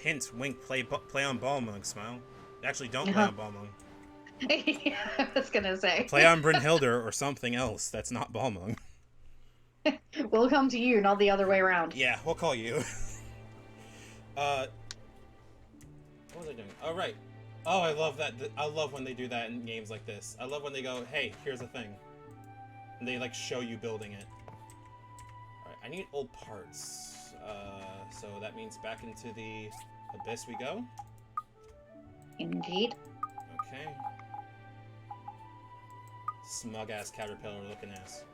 Hint, wink, play on Balmung, smile. Actually, don't play on Balmung. Yeah, I was gonna say. Play on Brynhildr or something else that's not Balmung. We'll come to you, not the other way around. Yeah, we'll call you. What was I doing? Oh, right. Oh, I love that. I love when they do that in games like this. I love when they go, hey, here's a thing. And they, like, show you building it. Alright, I need old parts. So that means back into the abyss we go. Indeed. Okay. Smug-ass caterpillar looking ass.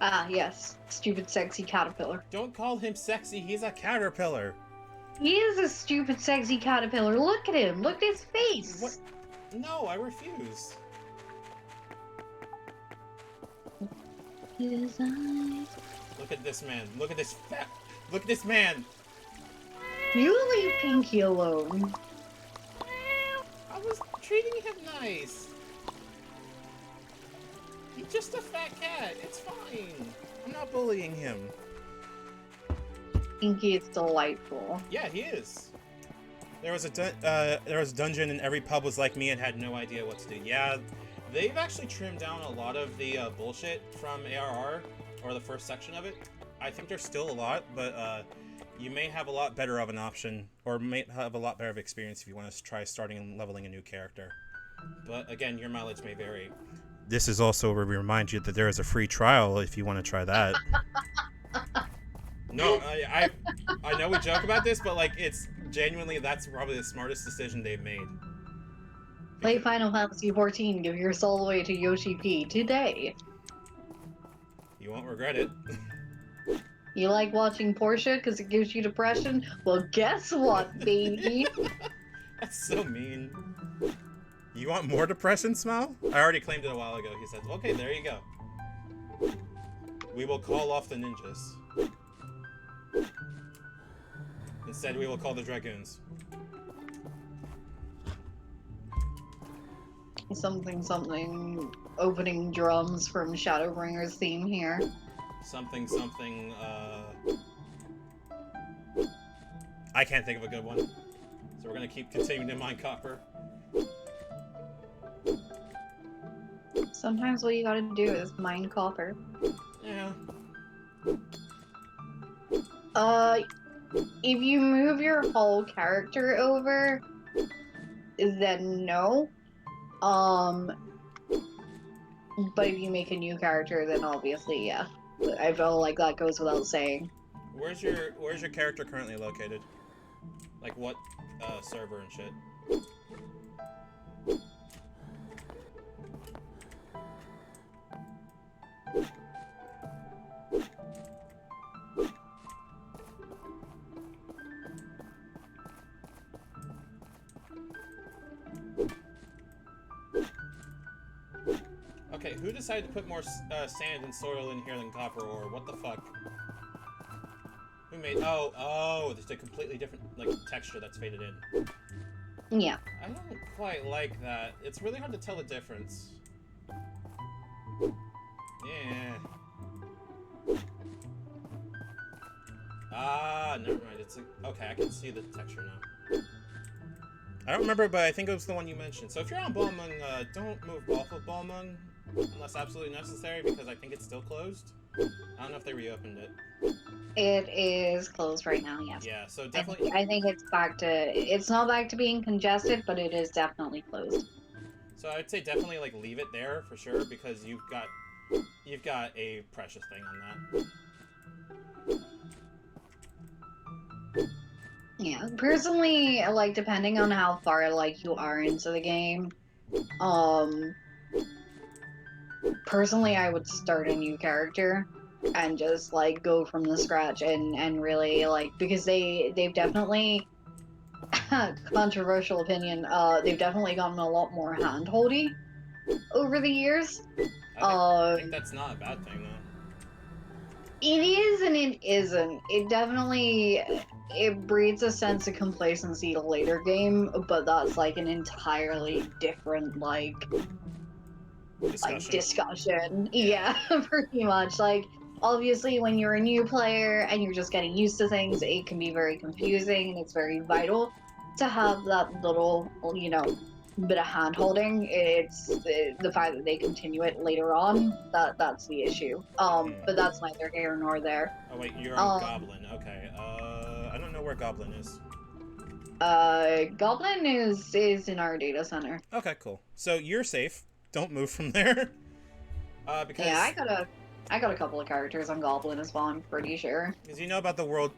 Ah, yes. Stupid, sexy caterpillar. Don't call him sexy, he's a caterpillar. He is a stupid, sexy caterpillar. Look at him. Look at his face. What? No, I refuse. His eyes. Look at this man. Look at this fat... Look at this man. You leave Pinky alone. I was treating him nice. He's just a fat cat. It's fine. I'm not bullying him. Pinky is delightful. Yeah, he is. There was a dungeon and every pub was like me and had no idea what to do. Yeah, they've actually trimmed down a lot of the bullshit from ARR, or the first section of it. I think there's still a lot, but you may have a lot better of an option, or may have a lot better of experience if you want to try starting and leveling a new character. But again, your mileage may vary. This is also where we remind you that there is a free trial if you want to try that. No, I know we joke about this, but like it's genuinely, that's probably the smartest decision they've made. Play Final Fantasy XIV, give your soul away to Yoshi P today. You won't regret it. You like watching Portia because it gives you depression? Well, guess what, baby? That's so mean. You want more depression, Smile? I already claimed it a while ago. He said, okay, there you go. We will call off the ninjas. Instead, we will call the dragoons. Something, opening drums from Shadowbringer's theme here. Something, I can't think of a good one. So we're gonna keep continuing to mine copper. Sometimes what you gotta do is mine copper. Yeah. If you move your whole character over, then no. But if you make a new character, then obviously, yeah. I feel like that goes without saying. Where's your character currently located? Like what server and shit? Okay, who decided to put more sand and soil in here than copper ore? What the fuck? Who made? Oh, there's a completely different like texture that's faded in. Yeah. I don't quite like that. It's really hard to tell the difference. Yeah. Ah, never mind. It's okay. I can see the texture now. I don't remember, but I think it was the one you mentioned. So if you're on Balmung, don't move off of Balmung unless absolutely necessary, because I think it's still closed. I don't know if they reopened it. It is closed right now, yes. Yeah, so definitely. I think it's back to. It's not back to being congested, but it is definitely closed. So I'd say definitely like leave it there for sure, because you've got a precious thing on that. Yeah, personally, like depending on how far like you are into the game, personally I would start a new character and just like go from the scratch and really like, because they've definitely controversial opinion, they've definitely gotten a lot more hand-holdy over the years. I think that's not a bad thing though. It is and it isn't. It definitely breeds a sense of complacency to later game, but that's like an entirely different discussion. Yeah, pretty much. Like obviously when you're a new player and you're just getting used to things, it can be very confusing, and it's very vital to have that little, you know, bit of hand holding. It's the fact that they continue it later on that's the issue. But that's neither here nor there. Oh wait, you're on Goblin. Okay. I don't know where Goblin is. Goblin is in our data center. Okay, cool. So you're safe. Don't move from there. Because yeah, I got a couple of characters on Goblin as well, I'm pretty sure. Because you know about the world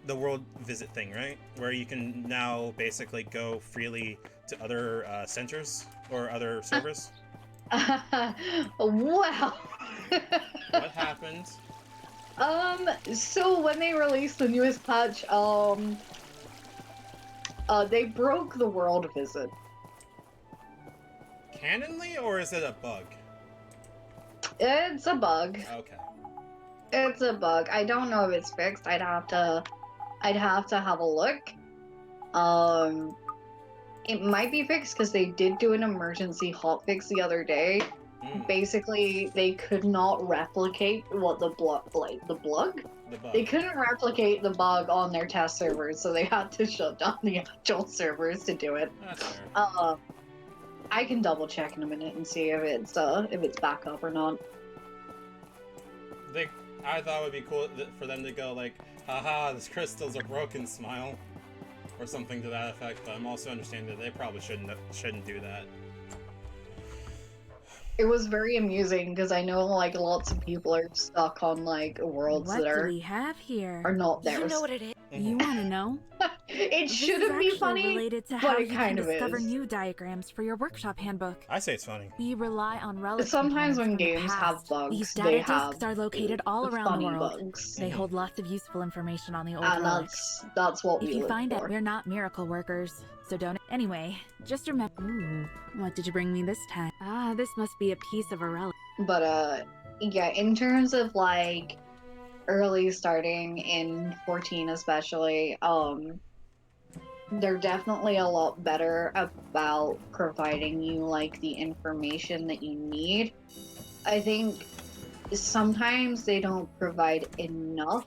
visit thing, right? Where you can now basically go freely to other centers or other servers. Wow. What happened? So when they released the newest patch, they broke the world visit. Canonly, or is it a bug? It's a bug. Okay. It's a bug. I don't know if it's fixed. I'd have to have a look. It might be fixed because they did do an emergency hotfix the other day. Basically, they could not replicate what the bug. They couldn't replicate the bug on their test servers, so they had to shut down the actual servers to do it. That's fair. I can double check in a minute and see if it's back up or not. I thought it would be cool for them to go like, haha, this crystals are broken, smile. Or something to that effect, but I'm also understanding that they probably shouldn't do that. It was very amusing because I know like lots of people are stuck on like worlds that What do we have here? are not theirs. You know what it is? You want to know? It shouldn't be funny, related to but how it you kind can of discover is. new diagrams for your workshop handbook. I say it's funny. We rely on relic Sometimes when components from the games past. have bugs, These they data have disks are located all around the funny world. bugs. They hold lots of useful information on the old And relics. that's what we If you look find for. it, we're not miracle workers, so don't. Anyway, just remember. Ooh, what did you bring me this time? Ah, this must be a piece of a relic. But yeah, in terms of like early starting in 14 especially, they're definitely a lot better about providing you like the information that you need. I think sometimes they don't provide enough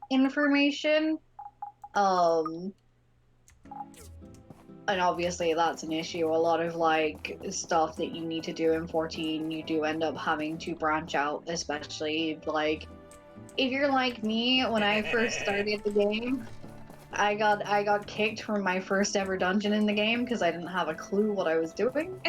information, and obviously that's an issue. A lot of like stuff that you need to do in 14, you do end up having to branch out, especially like if you're like me. When I first started the game, I got kicked from my first ever dungeon in the game because I didn't have a clue what I was doing.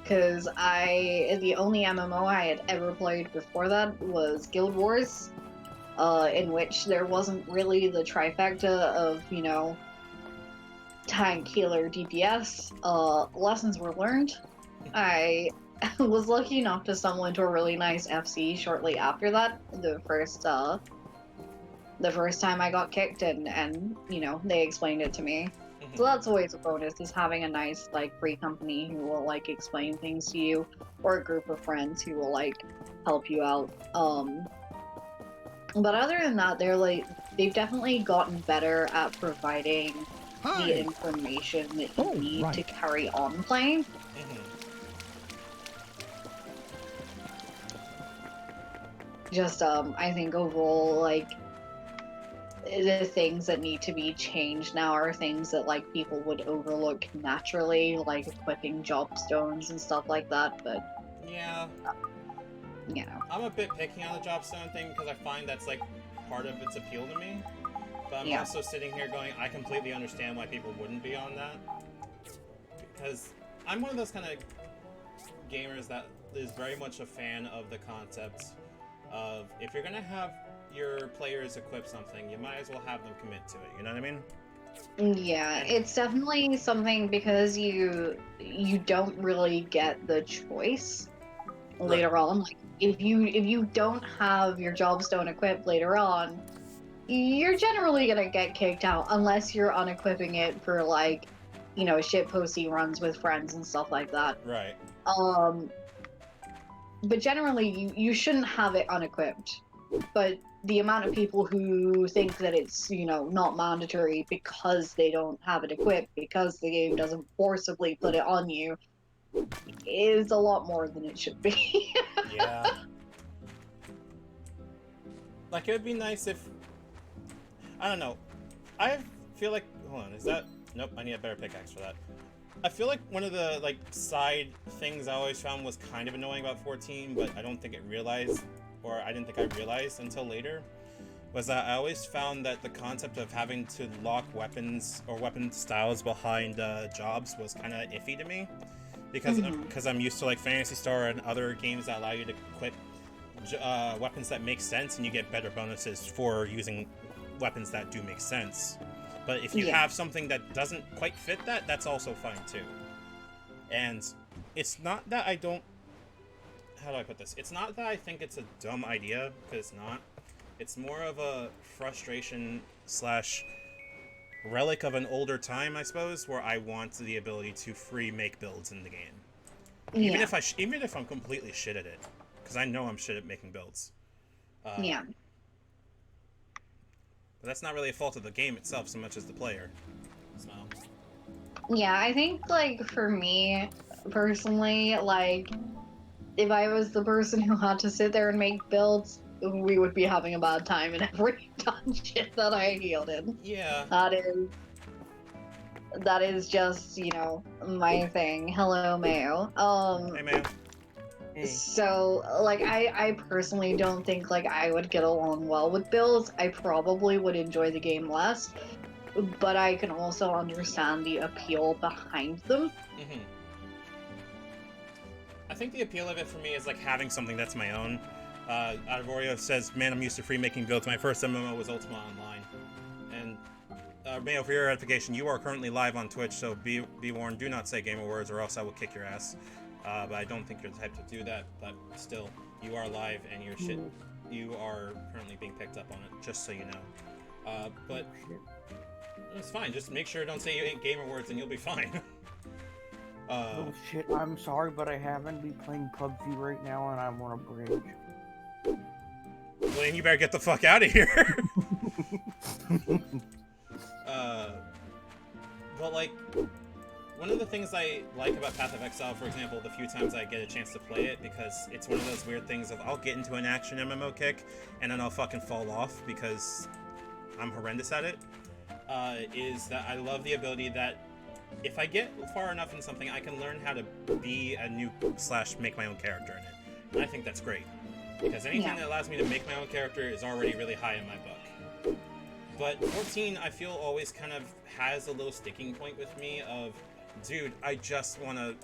because the only MMO I had ever played before that was Guild Wars, in which there wasn't really the trifecta of, you know, tank, healer, DPS. Lessons were learned. I was lucky enough to stumble into a really nice FC shortly after that. The first time I got kicked, and you know, they explained it to me. So that's always a bonus, is having a nice, like, free company who will, like, explain things to you, or a group of friends who will, like, help you out. But other than that, they've definitely gotten better at providing the information that you need to carry on playing. Just, I think overall, like, the things that need to be changed now are things that, like, people would overlook naturally, like equipping job stones and stuff like that, but... Yeah. You know. I'm a bit picky on the job stone thing because I find that's, like, part of its appeal to me. But I'm also sitting here going, I completely understand why people wouldn't be on that. Because I'm one of those kind of gamers that is very much a fan of the concept of, if you're going to have your players equip something, you might as well have them commit to it, you know what I mean? Yeah, it's definitely something, because you don't really get the choice later on. Like, if you don't have your jobstone equipped later on, you're generally gonna get kicked out unless you're unequipping it for, like, you know, shitposty runs with friends and stuff like that. Right. But generally you shouldn't have it unequipped. But the amount of people who think that it's, you know, not mandatory because they don't have it equipped, because the game doesn't forcibly put it on you, is a lot more than it should be. Yeah. Like, it would be nice if... I don't know. I feel like... Hold on, is that... Nope, I need a better pickaxe for that. I feel like one of the, like, side things I always found was kind of annoying about 14, but I don't think it realized... or I didn't think I realized until later, was that I always found that the concept of having to lock weapons or weapon styles behind jobs was kind of iffy to me, because I'm used to, like, Phantasy Star and other games that allow you to equip weapons that make sense, and you get better bonuses for using weapons that do make sense. But if you have something that doesn't quite fit that, that's also fine too. And it's not that I don't... How do I put this? It's not that I think it's a dumb idea, because it's not. It's more of a frustration slash relic of an older time, I suppose, where I want the ability to free make builds in the game. Even if I'm completely shit at it, because I know I'm shit at making builds. Yeah. But that's not really a fault of the game itself so much as the player. So. Yeah, I think, like, for me, personally, like, if I was the person who had to sit there and make builds, we would be having a bad time in every dungeon that I healed in. Yeah. That is just, you know, my thing. Hello, Mayo. Hey, Mayo. So, like, I personally don't think, like, I would get along well with builds. I probably would enjoy the game less, but I can also understand the appeal behind them. I think the appeal of it for me is, like, having something that's my own. Arvorio says, man, I'm used to free making builds. My first MMO was Ultima Online. And, Mayo, for your edification, you are currently live on Twitch, so be warned, do not say gamer words or else I will kick your ass. But I don't think you're the type to do that, but still, you are live and you are currently being picked up on it, just so you know. But it's fine, just make sure don't say you ain't gamer words and you'll be fine. Oh shit, I'm sorry, but I haven't been playing PUBG right now and I'm on a bridge. Well, then you better get the fuck out of here. But, like, one of the things I like about Path of Exile, for example, the few times I get a chance to play it, because it's one of those weird things of I'll get into an action MMO kick, and then I'll fucking fall off because I'm horrendous at it, is that I love the ability that if I get far enough in something, I can learn how to be a new / make my own character in it. And I think that's great. Because anything that allows me to make my own character is already really high in my book. But 14, I feel, always kind of has a little sticking point with me of, dude, I just want to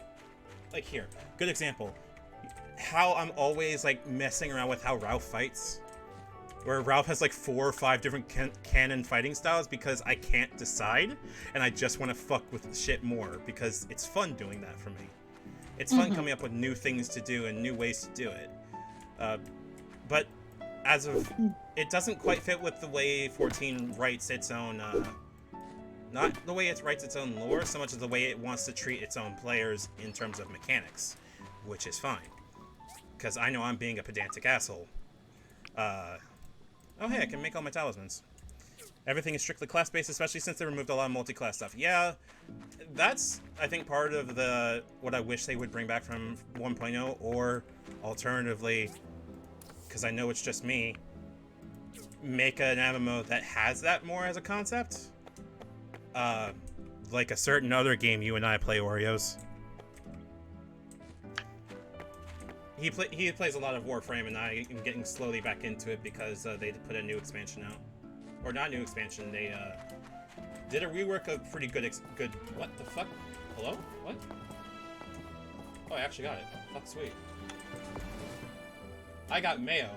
like here, good example. How I'm always like messing around with how Ralph fights. Where Ralph has like 4 or 5 different canon fighting styles because I can't decide, and I just want to fuck with shit more because it's fun doing that for me. It's fun coming up with new things to do and new ways to do it. But as of, it doesn't quite fit with the way 14 writes its own, not the way it writes its own lore, so much as the way it wants to treat its own players in terms of mechanics, which is fine. Because I know I'm being a pedantic asshole. Oh hey, I can make all my talismans. Everything is strictly class-based, especially since they removed a lot of multi-class stuff. Yeah, that's, I think, part of what I wish they would bring back from 1.0, or alternatively, because I know it's just me, make an MMO that has that more as a concept. Like a certain other game you and I play, Oreos. He plays a lot of Warframe, and I am getting slowly back into it because they put a new expansion out. Or not new expansion, they did a rework of pretty good what the fuck? Hello? What? Oh, I actually got it. Fuck, sweet. I got mayo.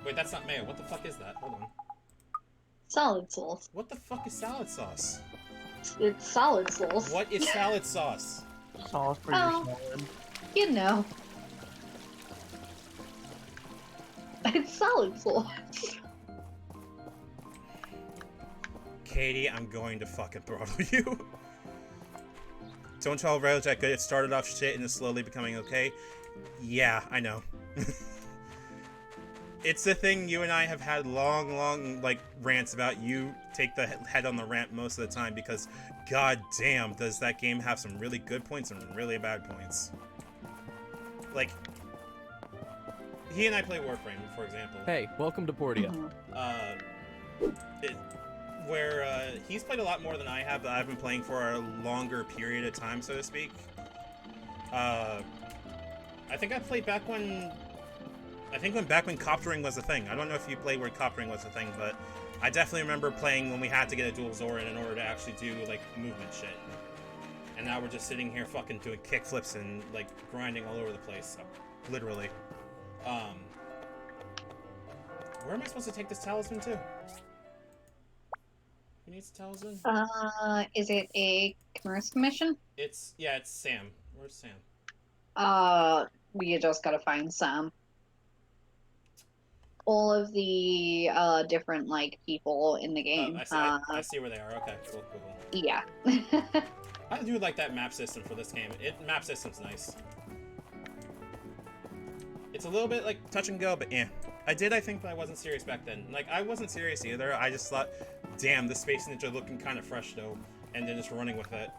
Wait, that's not mayo. What the fuck is that? Hold on. Salad sauce. What the fuck is salad sauce? It's salad sauce. What is salad sauce? Sauce for your salad. You know. It's salad sauce. Katie, I'm going to fucking throttle you. Don't tell Rails that good. It started off shit and is slowly becoming okay. Yeah, I know. It's the thing you and I have had long, like, rants about. You take the head on the rant most of the time because, god damn, does that game have some really good points and really bad points. Like, he and I play Warframe, for example. Hey, welcome to Portia. Where he's played a lot more than I have, but I've been playing for a longer period of time, so to speak. I think I played back when coptering was a thing. I don't know if you played where coptering was a thing, but I definitely remember playing when we had to get a dual Zoran in order to actually do, like, movement shit. And now we're just sitting here fucking doing kickflips and, like, grinding all over the place. Literally. Where am I supposed to take this talisman to? Who needs a talisman? Is it a commerce mission? It's Sam. Where's Sam? We just gotta find Sam. All of the, different, like, people in the game. I see where they are. Okay, cool. Yeah. I do like that map system for this game. Map system's nice. It's a little bit, like, touch and go, but yeah. I think, but I wasn't serious back then. Like, I wasn't serious either. I just thought, damn, the Space Ninja looking kind of fresh, though. And then just running with it.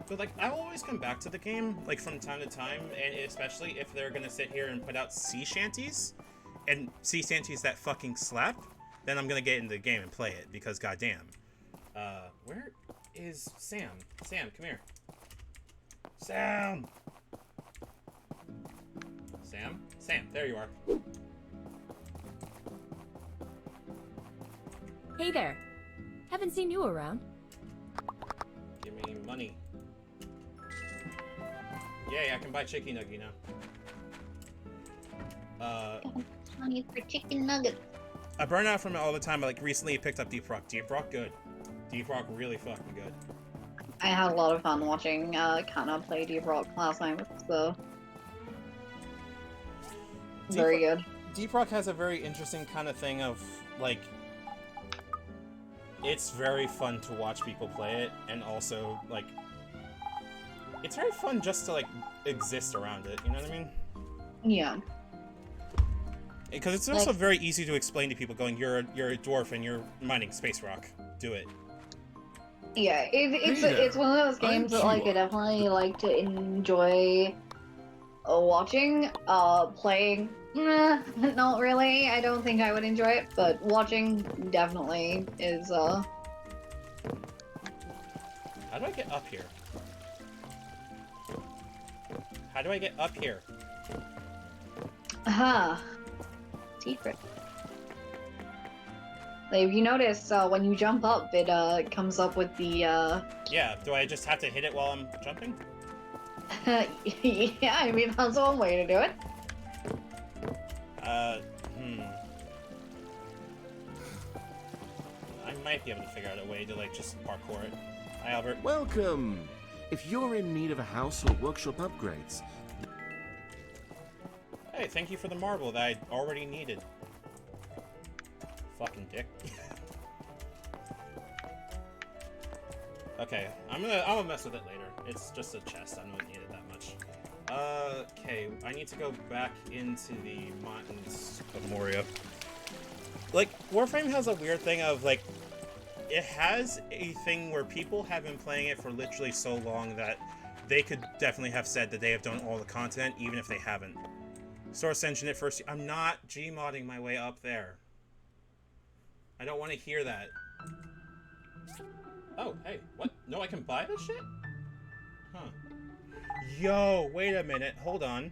But, like, I'll always come back to the game, like, from time to time. And especially if they're gonna sit here and put out sea shanties. And sea shanties that fucking slap. Then I'm gonna get into the game and play it, because goddamn. Where is Sam? Sam, come here. Sam! Sam, there you are. Hey there. Haven't seen you around. Give me money. Yay, I can buy Chicky Nugget now. Money for chicken nuggets. I burn out from it all the time, but, like, recently I picked up Deep Rock. Deep Rock, good. Deep Rock, really fucking good. I had a lot of fun watching Kana play Deep Rock last night, so... Very good. Deep Rock has a very interesting kind of thing of, like... It's very fun to watch people play it, and also, like... It's very fun just to, like, exist around it, you know what I mean? Yeah. Because it's also very easy to explain to people going, you're a dwarf and you're mining space rock. Do it. Yeah, it's one of those games that, like, I definitely like to enjoy watching. Playing, not really. I don't think I would enjoy it, but watching definitely is, How do I get up here? How do I get up here? Aha. Secret. Like, if you notice, when you jump up, it comes up with the Yeah. Do I just have to hit it while I'm jumping? yeah, I mean that's one way to do it. I might be able to figure out a way to like just parkour it. Hi, Albert. Welcome. If you're in need of a house or workshop upgrades. Hey, thank you for the marble that I already needed. Fucking dick. Okay, I'm gonna mess with it later. It's just a chest. I don't need it that much. Okay, I need to go back into the mountains of Moria. Like, Warframe has a weird thing of, like, it has a thing where people have been playing it for literally so long that they could definitely have said that they have done all the content, even if they haven't. Source Engine at first. I'm not Gmodding my way up there. I don't want to hear that. Oh, hey, what? No, I can buy this shit? Huh. Yo, wait a minute. Hold on.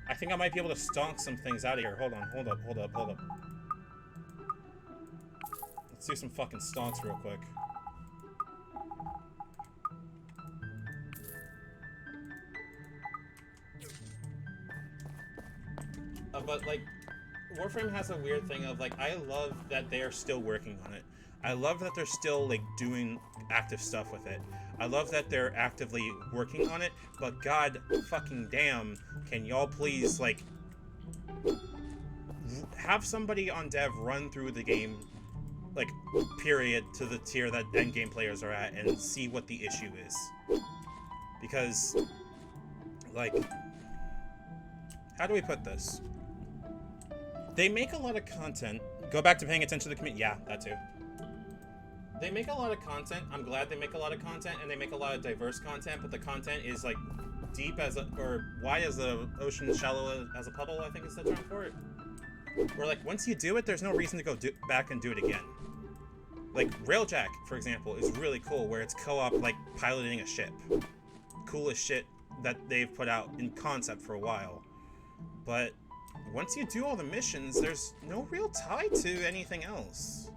I think I might be able to stonk some things out of here. Hold on, hold up. Let's do some fucking stonks real quick. But, like, Warframe has a weird thing of, like, I love that they are still working on it. I love that they're still, like, doing active stuff with it. I love that they're actively working on it, but god fucking damn, can y'all please, like, have somebody on dev run through the game, like, period, to the tier that endgame players are at and see what the issue is. Because, like, how do we put this? They make a lot of content. Go back to paying attention to the community. Yeah, that too. They make a lot of content. I'm glad they make a lot of content, and they make a lot of diverse content, but the content is, like, deep as a, or wide as the ocean, shallow as a puddle, I think is the term for it. Where, like, once you do it, there's no reason to go back and do it again. Like, Railjack, for example, is really cool, where it's co-op, like, piloting a ship. Coolest shit that they've put out in concept for a while. But once you do all the missions, there's no real tie to anything else.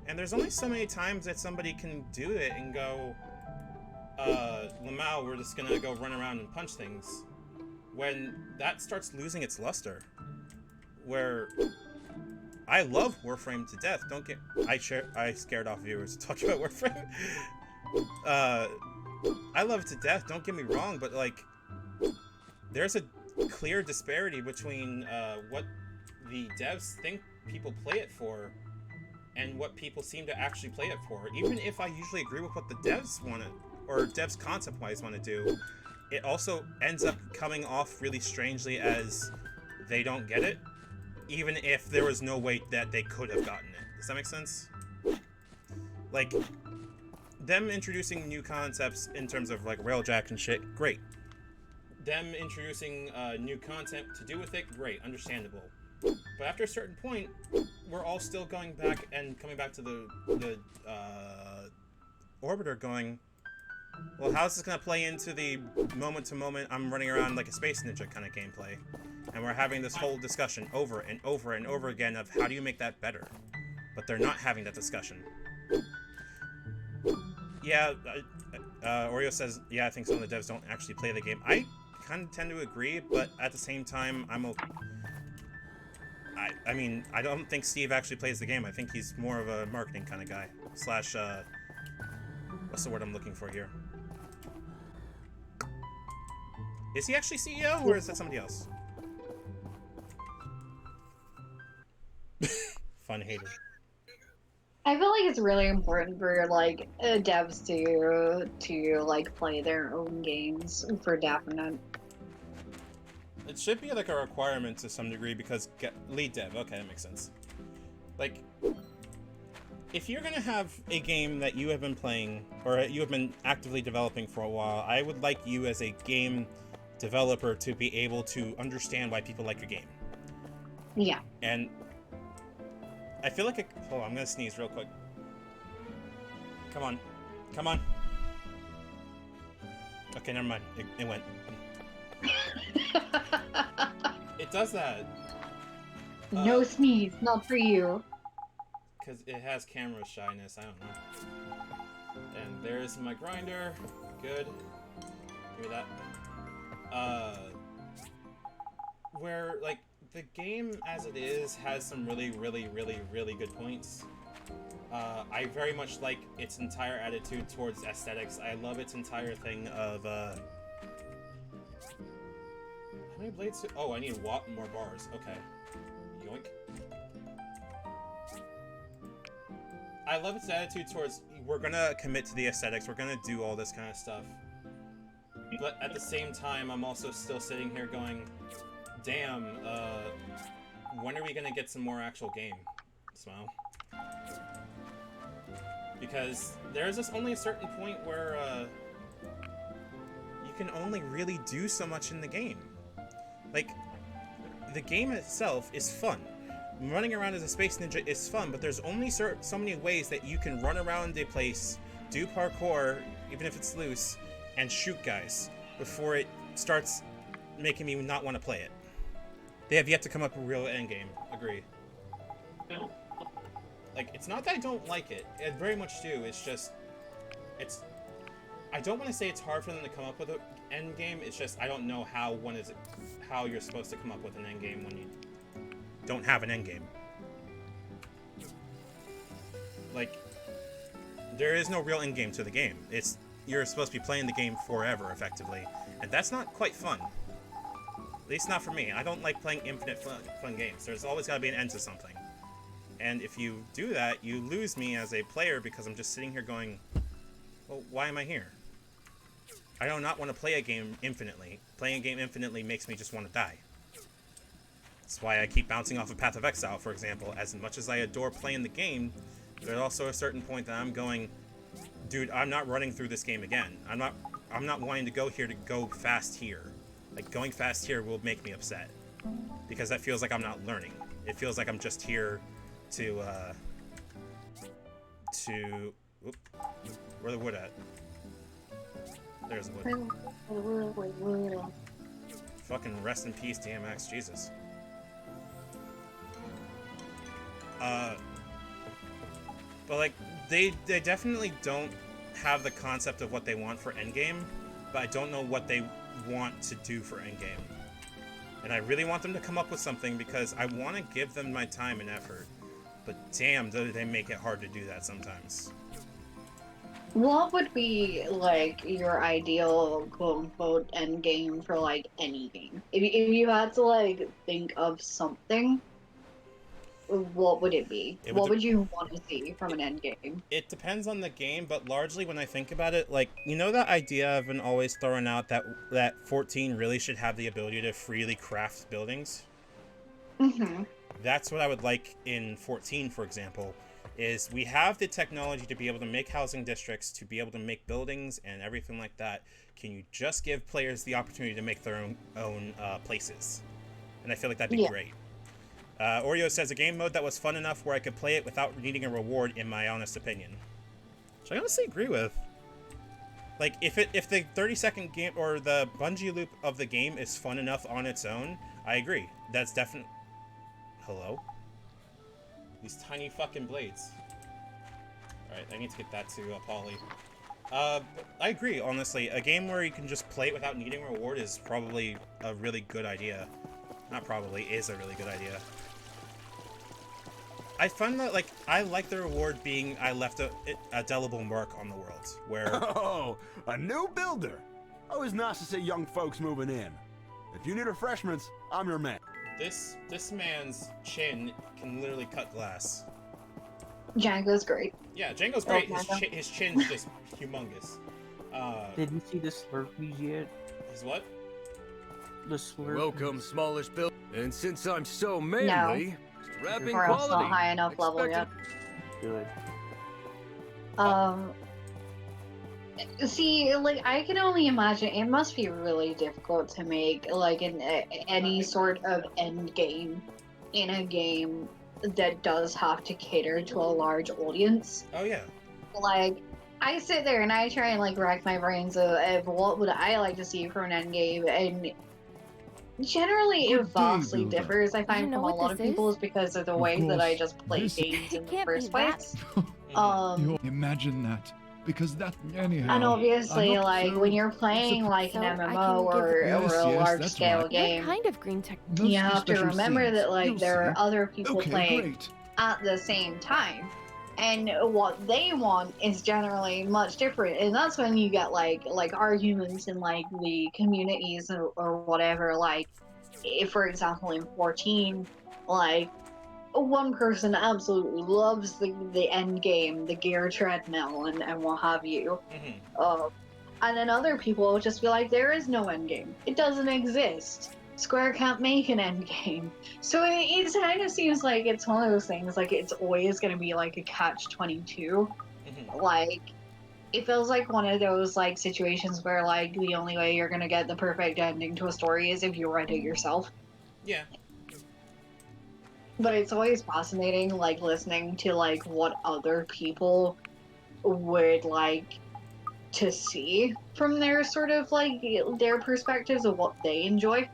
And there's only so many times that somebody can do it and go, Lamau, we're just gonna go run around and punch things. When that starts losing its luster. Where I love Warframe to death. Don't get I scared off viewers talking about Warframe. I love it to death, don't get me wrong, but like there's a clear disparity between what the devs think people play it for and what people seem to actually play it for. Even if I usually agree with what the devs want to, or devs concept-wise want to do, it also ends up coming off really strangely as they don't get it, even if there was no way that they could have gotten it. Does that make sense? Like, them introducing new concepts in terms of, like, Railjack and shit, great. Them introducing new content to do with it, great, understandable. But after a certain point, we're all still going back and coming back to the Orbiter going, well, how's this going to play into the moment-to-moment I'm running around like a space ninja kind of gameplay? And we're having this whole discussion over and over and over again of how do you make that better? But they're not having that discussion. Yeah, Oreo says, yeah, I think some of the devs don't actually play the game. I kind of tend to agree, but at the same time, I'm okay. I mean, I don't think Steve actually plays the game. I think he's more of a marketing kind of guy. Slash, what's the word I'm looking for here? Is he actually CEO, or is that somebody else? Fun hater. I feel like it's really important for like devs to like play their own games for definite. It should be like a requirement to some degree because lead dev. Okay, that makes sense. Like, if you're gonna have a game that you have been playing or you have been actively developing for a while, I would like you as a game developer to be able to understand why people like your game. Yeah. And I feel like hold on, I'm gonna sneeze real quick. Come on. Come on. Okay, never mind. It went. It does that. No sneeze, not for you. Because it has camera shyness, I don't know. And there's my grinder. Good. Give me that. Where, like, the game as it is has some really good points. I very much like its entire attitude towards aesthetics. I love its entire thing of, how many blades? Oh, I need more bars. Okay. Yoink. I love its attitude towards, we're gonna commit to the aesthetics, we're gonna do all this kind of stuff. But at the same time, I'm also still sitting here going, damn, when are we gonna get some more actual game? Smile. Because there's just only a certain point where, you can only really do so much in the game. Like, the game itself is fun. Running around as a space ninja is fun, but there's only so many ways that you can run around a place, do parkour, even if it's loose, and shoot guys before it starts making me not want to play it. They have yet to come up with a real endgame. Agree. Like, it's not that I don't like it. I very much do. It's just, I don't want to say it's hard for them to come up with an endgame. It's just I don't know how you're supposed to come up with an endgame when you don't have an endgame. Like, there is no real endgame to the game. You're supposed to be playing the game forever, effectively, and that's not quite fun. At least not for me. I don't like playing infinite fun games. There's always got to be an end to something. And if you do that, you lose me as a player because I'm just sitting here going, well, why am I here? I do not want to play a game infinitely. Playing a game infinitely makes me just want to die. That's why I keep bouncing off of Path of Exile, for example. As much as I adore playing the game, there's also a certain point that I'm going, dude, I'm not running through this game again. I'm not wanting to go here to go fast here. Like, going fast here will make me upset. Because that feels like I'm not learning. It feels like I'm just here to oop, where the wood at? There's the wood. Fucking rest in peace, DMX, Jesus. But like, they definitely don't have the concept of what they want for endgame, but I don't know what they want to do for endgame. And I really want them to come up with something because I want to give them my time and effort. But damn, do they make it hard to do that sometimes. What would be, like, your ideal quote-unquote end game for, like, any game? If you had to, like, think of something, what would it be? What would you want to see from an end game? It depends on the game, but largely when I think about it, like, you know that idea I've been always throwing out that 14 really should have the ability to freely craft buildings? Mm-hmm. That's what I would like in 14, for example, is we have the technology to be able to make housing districts, to be able to make buildings and everything like that. Can you just give players the opportunity to make their own places? And I feel like that'd be great. Oreo says a game mode that was fun enough where I could play it without needing a reward, in my honest opinion. Which I honestly agree with. Like, if the 30-second game or the bungee loop of the game is fun enough on its own, I agree. That's definitely... Hello? These tiny fucking blades. Alright, I need to get that to Polly. I agree, honestly. A game where you can just play it without needing a reward is probably a really good idea. Not probably, is a really good idea. I find that, like, I like the reward being I left a indelible mark on the world, where... Oh, a new builder! Always nice to see young folks moving in. If you need refreshments, I'm your man. This man's chin can literally cut glass. Django's great. Yeah, Django's great. His chin's just humongous. Did you see the Slurpees yet? His what? The Slurpees. Welcome, smallish build. And since I'm so manly, strapping We're also quality. not high enough level yet. Good. See, like, I can only imagine it must be really difficult to make, like, any sort of end game in a game that does have to cater to a large audience. Oh, yeah. Like, I sit there and I try and, like, rack my brains of what would I like to see from an end game, and Generally, it Good day, vastly Builder. differs, I find, from a lot of people, is because of the way that I course, just play this- games in the Can't be first that. place. Imagine that. Because that, anyhow. And I obviously, hope like, so. when you're playing, like, an So, I MMO can give or a Yes, large-scale that's right. game, What kind of green tech? Most you of the have to special remember scenes, that, like, you'll there are see. other people Okay, playing great. at the same time. And what they want is generally much different, and that's when you get like arguments in like the communities or whatever. Like, if for example in 14, like one person absolutely loves the end game, the gear treadmill, and what have you. And then other people will just be like, there is no end game. It doesn't exist. Square can't make an end game. So it kind of seems like it's one of those things, like it's always going to be like a catch-22. Like, it feels like one of those like situations where like the only way you're going to get the perfect ending to a story is if you write it yourself. Yeah. But it's always fascinating, like, listening to like what other people would like to see from their sort of like their perspectives of what they enjoy.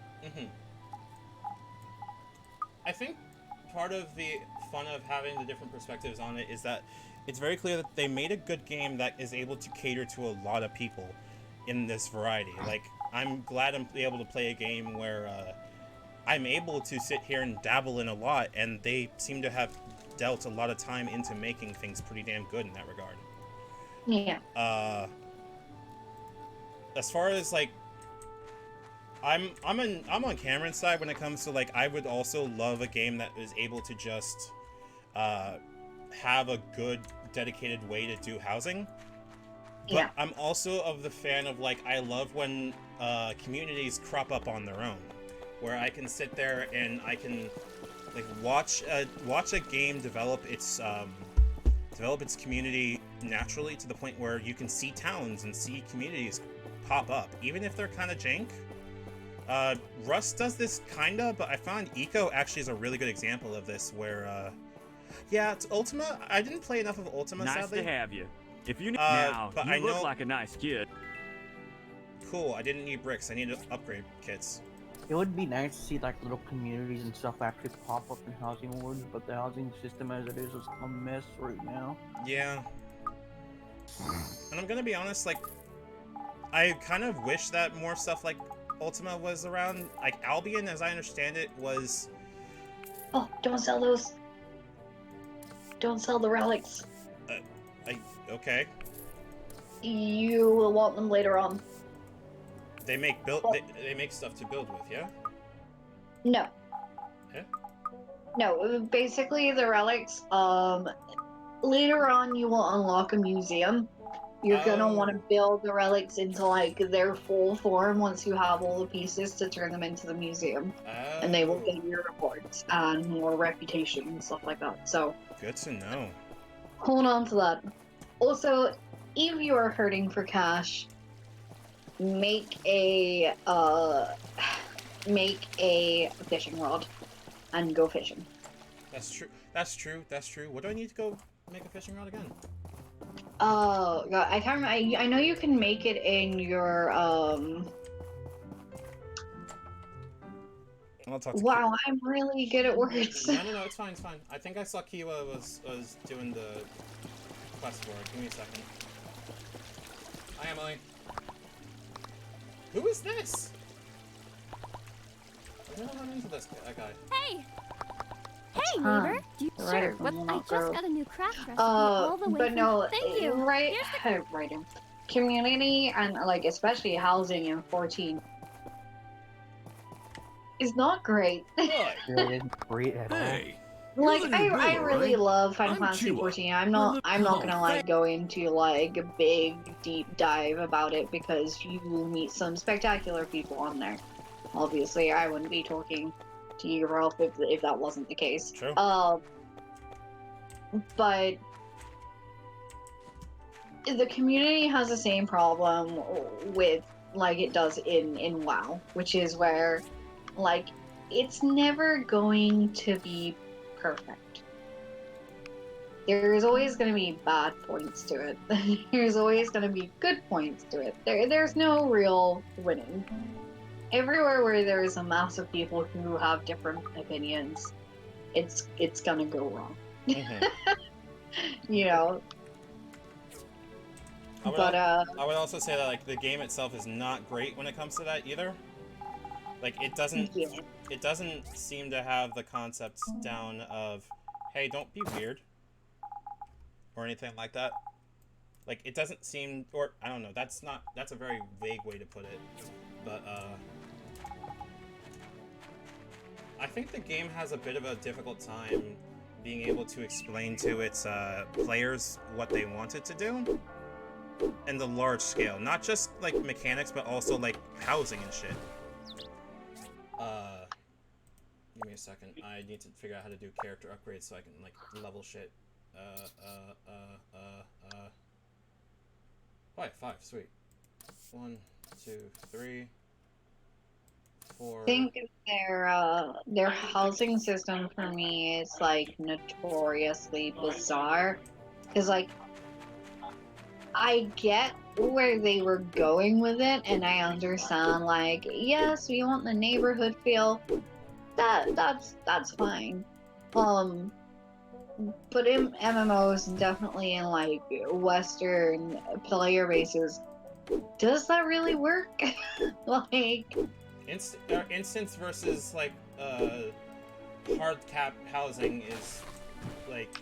I think part of the fun of having the different perspectives on it is that it's very clear that they made a good game that is able to cater to a lot of people in this variety. Like, I'm glad I'm able to play a game where I'm able to sit here and dabble in a lot, and they seem to have dealt a lot of time into making things pretty damn good in that regard. Yeah. As far as like, I'm on Cameron's side when it comes to like, I would also love a game that is able to just have a good dedicated way to do housing. But yeah. I'm also of the fan of like, I love when communities crop up on their own, where I can sit there and I can like watch a game develop its community naturally to the point where you can see towns and see communities pop up, even if they're kind of jank. Rust does this kinda, but I found Eco actually is a really good example of this, where yeah, it's Ultima. I didn't play enough of Ultima, Nice sadly. to have you. If you need but you I look know... like a nice kid. Cool, I didn't need bricks, I needed upgrade kits. It would be nice to see like little communities and stuff actually pop up in housing awards, but the housing system as it is a mess right now. Yeah. And I'm gonna be honest, like, I kind of wish that more stuff like Ultima was around. Like, Albion, as I understand it, was... Oh, don't sell those. Don't sell the relics. Okay. You will want them later on. They make they make stuff to build with, yeah? No. Yeah? No, basically the relics, later on you will unlock a museum. You're gonna want to build the relics into like their full form once you have all the pieces to turn them into the museum. And they will get your rewards and more reputation and stuff like that. So good to know. Hold on to that. Also, if you are hurting for cash, make a fishing rod and go fishing. That's true. That's true. That's true. What do I need to go make a fishing rod again? Oh god, I can't remember. I know you can make it in your I'll talk to Wow, I'm really good at words. No, it's fine, it's fine. I think I saw Kiwa was doing the quest for it. Give me a second. Hi, Emily. Who is this? I don't run into this guy. Hey! Hey, neighbor! Sure, What? I just got a new craft recipe all the way but from... no, Thank you! right, community and, like, especially housing in 14 is not great. It isn't great at all. Like, I really love Final Fantasy 14. I'm not gonna, like, go into, like, a big, deep dive about it because you will meet some spectacular people on there. Obviously, I wouldn't be talking to you, Ralph, if that wasn't the case. True. But the community has the same problem with, like, it does in WoW, which is where, like, it's never going to be perfect. There's always going to be bad points to it. There's always going to be good points to it. There's no real winning. everywhere where there is a mass of people who have different opinions, it's gonna go wrong. You know. I would also say that like the game itself is not great when it comes to that either. Like it doesn't seem to have the concepts down of, hey, don't be weird or anything like that. Like it doesn't seem, or I don't know, that's a very vague way to put it, but I think the game has a bit of a difficult time being able to explain to its players what they want it to do. And the large scale, not just like mechanics, but also like housing and shit. Give me a second. I need to figure out how to do character upgrades so I can like level shit. Five, sweet. 1, 2, 3, 4. I think their housing system for me is like notoriously bizarre, because like I get where they were going with it, and I understand like, yes, we want the neighborhood feel. That's fine. But in MMOs, definitely in like Western player bases, does that really work? Like Instance versus like hard cap housing is like,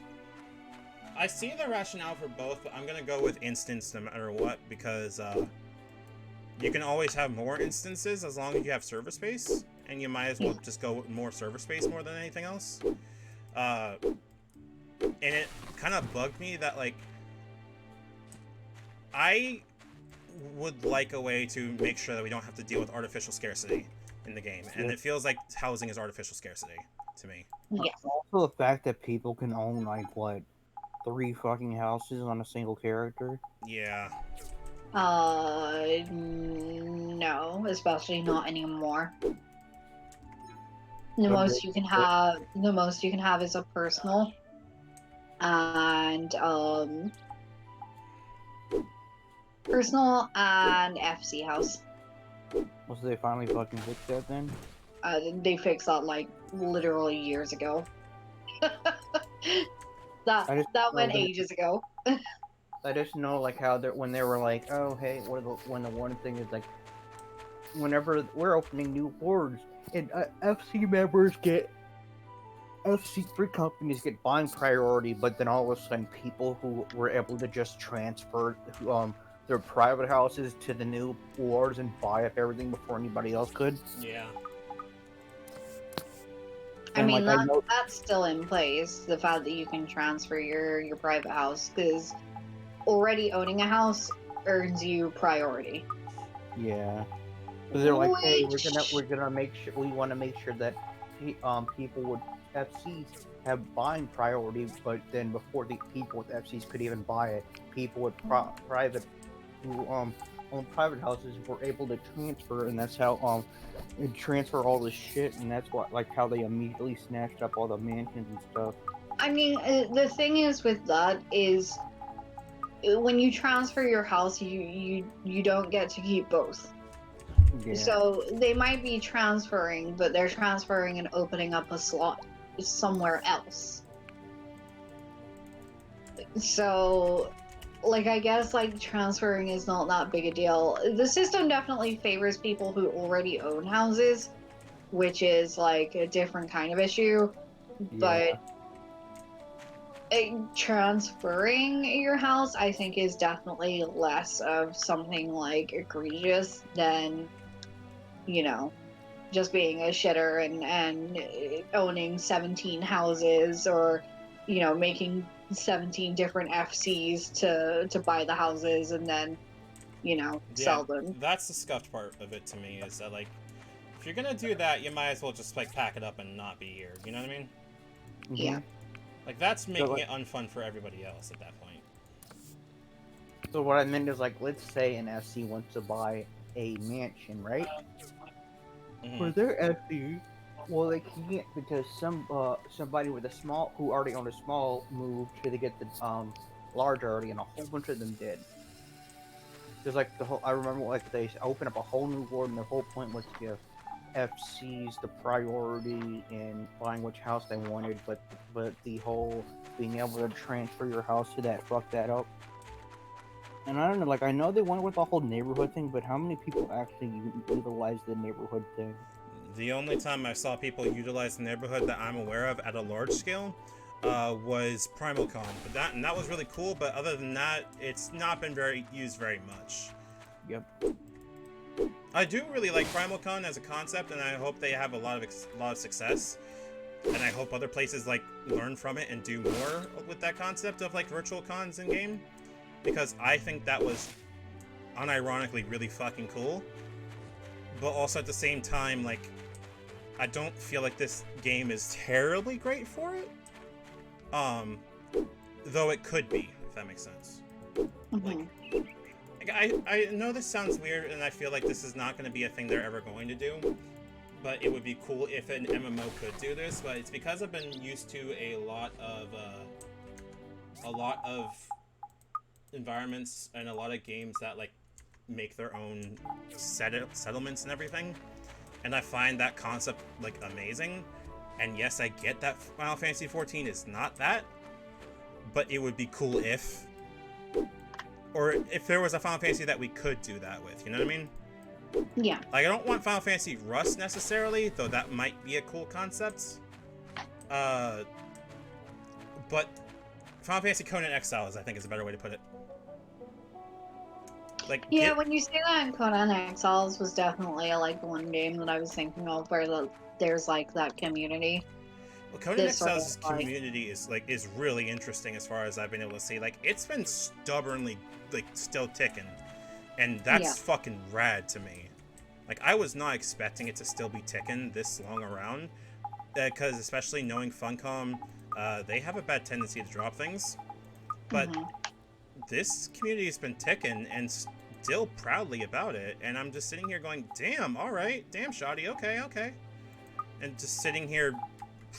I see the rationale for both, but I'm gonna go with instance no matter what, because you can always have more instances as long as you have server space, and you might as well just go with more server space more than anything else. And it kind of bugged me that like I would like a way to make sure that we don't have to deal with artificial scarcity in the game, and it feels like housing is artificial scarcity to me. Yeah. Also the fact that people can own like what, 3 fucking houses on a single character. Yeah. No, especially not anymore. The most you can have is a personal, and personal and FC house. Was they finally fucking fixed that then? They fixed that like literally years ago. that went ages ago. I just know like how when they were like, oh hey, when the one thing is like, whenever we're opening new boards and FC members get FC3 companies get buying priority, but then all of a sudden people who were able to just transfer their private houses to the new boards and buy up everything before anybody else could. Yeah. I mean, that's still in place, the fact that you can transfer your private house, because already owning a house earns you priority. Yeah. Because they're like, hey, we're gonna make sure, we want to make sure that people with FCs have buying priority, but then before the people with FCs could even buy it, people with private who own private houses were able to transfer, and that's how transfer all this shit, and that's what like how they immediately snatched up all the mansions and stuff. I mean, the thing is with that is when you transfer your house, you don't get to keep both. Yeah. So they might be transferring, but they're transferring and opening up a slot somewhere else. So, like, I guess like transferring is not that big a deal. The system definitely favors people who already own houses, which is like a different kind of issue. Yeah. But transferring your house, I think, is definitely less of something like egregious than, you know, just being a shitter and owning 17 houses, or, you know, making 17 different FCs to buy the houses and then, you know, sell them. That's the scuffed part of it to me, is that like, if you're gonna do that, you might as well just like pack it up and not be here. You know what I mean? Yeah. Like, that's making it unfun for everybody else at that point. So what I meant is, like, let's say an FC wants to buy a mansion, right? For their FC, well, they can't because somebody with a small, who already owned a small, moved to get the large already, and a whole bunch of them did. There's like the whole. I remember like they opened up a whole new world, and the whole point was to give FCs the priority in buying which house they wanted, but the whole being able to transfer your house to that fucked that up. And I don't know, like I know they went with the whole neighborhood thing, but how many people actually utilize the neighborhood thing? The only time I saw people utilize the neighborhood that I'm aware of at a large scale was PrimalCon, but that was really cool. But other than that, it's not been used very much. Yep. I do really like PrimalCon as a concept, and I hope they have a lot of success. And I hope other places like learn from it and do more with that concept of like virtual cons in game, because I think that was unironically really fucking cool. But also at the same time, like, I don't feel like this game is terribly great for it. Though it could be, if that makes sense. Like, I know this sounds weird, and I feel like this is not going to be a thing they're ever going to do. But it would be cool if an MMO could do this. But it's because I've been used to a lot of environments and a lot of games that like make their own settlements and everything, and I find that concept like amazing. And yes, I get that Final Fantasy XIV is not that, but it would be cool if there was a Final Fantasy that we could do that with, you know what I mean? Yeah. Like, I don't want Final Fantasy Rust necessarily, though that might be a cool concept. But Final Fantasy Conan Exiles, I think, is a better way to put it. Like, yeah, when you say that, Conan Exiles was definitely like the one game that I was thinking of where there's like that community. Well, Conan Exiles' community is really interesting as far as I've been able to see. Like, it's been stubbornly like still ticking, and that's fucking rad to me. Like, I was not expecting it to still be ticking this long around, because especially knowing Funcom, they have a bad tendency to drop things, but this community has been ticking and still proudly about it, and I'm just sitting here going, damn, alright, damn shoddy, okay. And just sitting here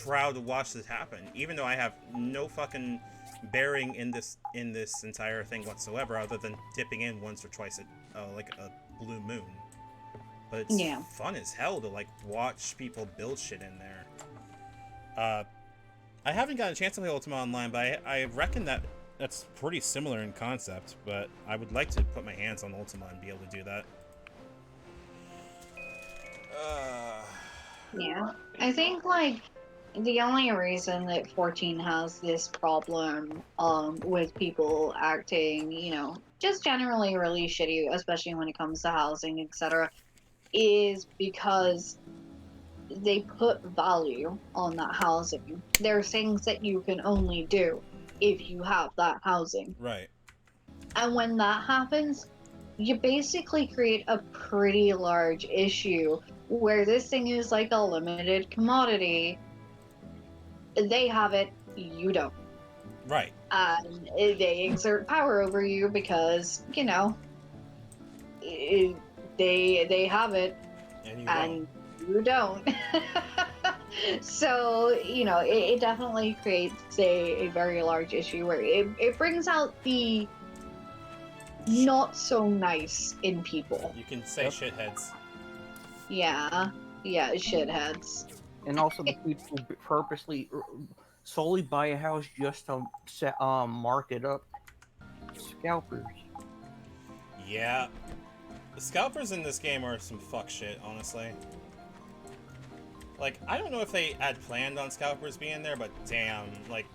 proud to watch this happen, even though I have no fucking bearing in this entire thing whatsoever, other than dipping in once or twice at like a blue moon. But it's fun as hell to like watch people build shit in there. I haven't gotten a chance to play Ultima Online, but I reckon that's pretty similar in concept, but I would like to put my hands on Ultima and be able to do that. Yeah, I think like the only reason that 14 has this problem with people acting, you know, just generally really shitty, especially when it comes to housing, etc., is because they put value on that housing. There are things that you can only do if you have that housing. Right. And when that happens, you basically create a pretty large issue where this thing is like a limited commodity. They have it, you don't. Right. And they exert power over you because, you know, they have it and you don't. So, you know, it definitely creates a very large issue where it brings out the not so nice in people. You can say shitheads. Yeah, shitheads. And also the people who purposely solely buy a house just to mark it up. Scalpers. Yeah. The scalpers in this game are some fuck shit, honestly. Like, I don't know if they had planned on scalpers being there, but damn, like,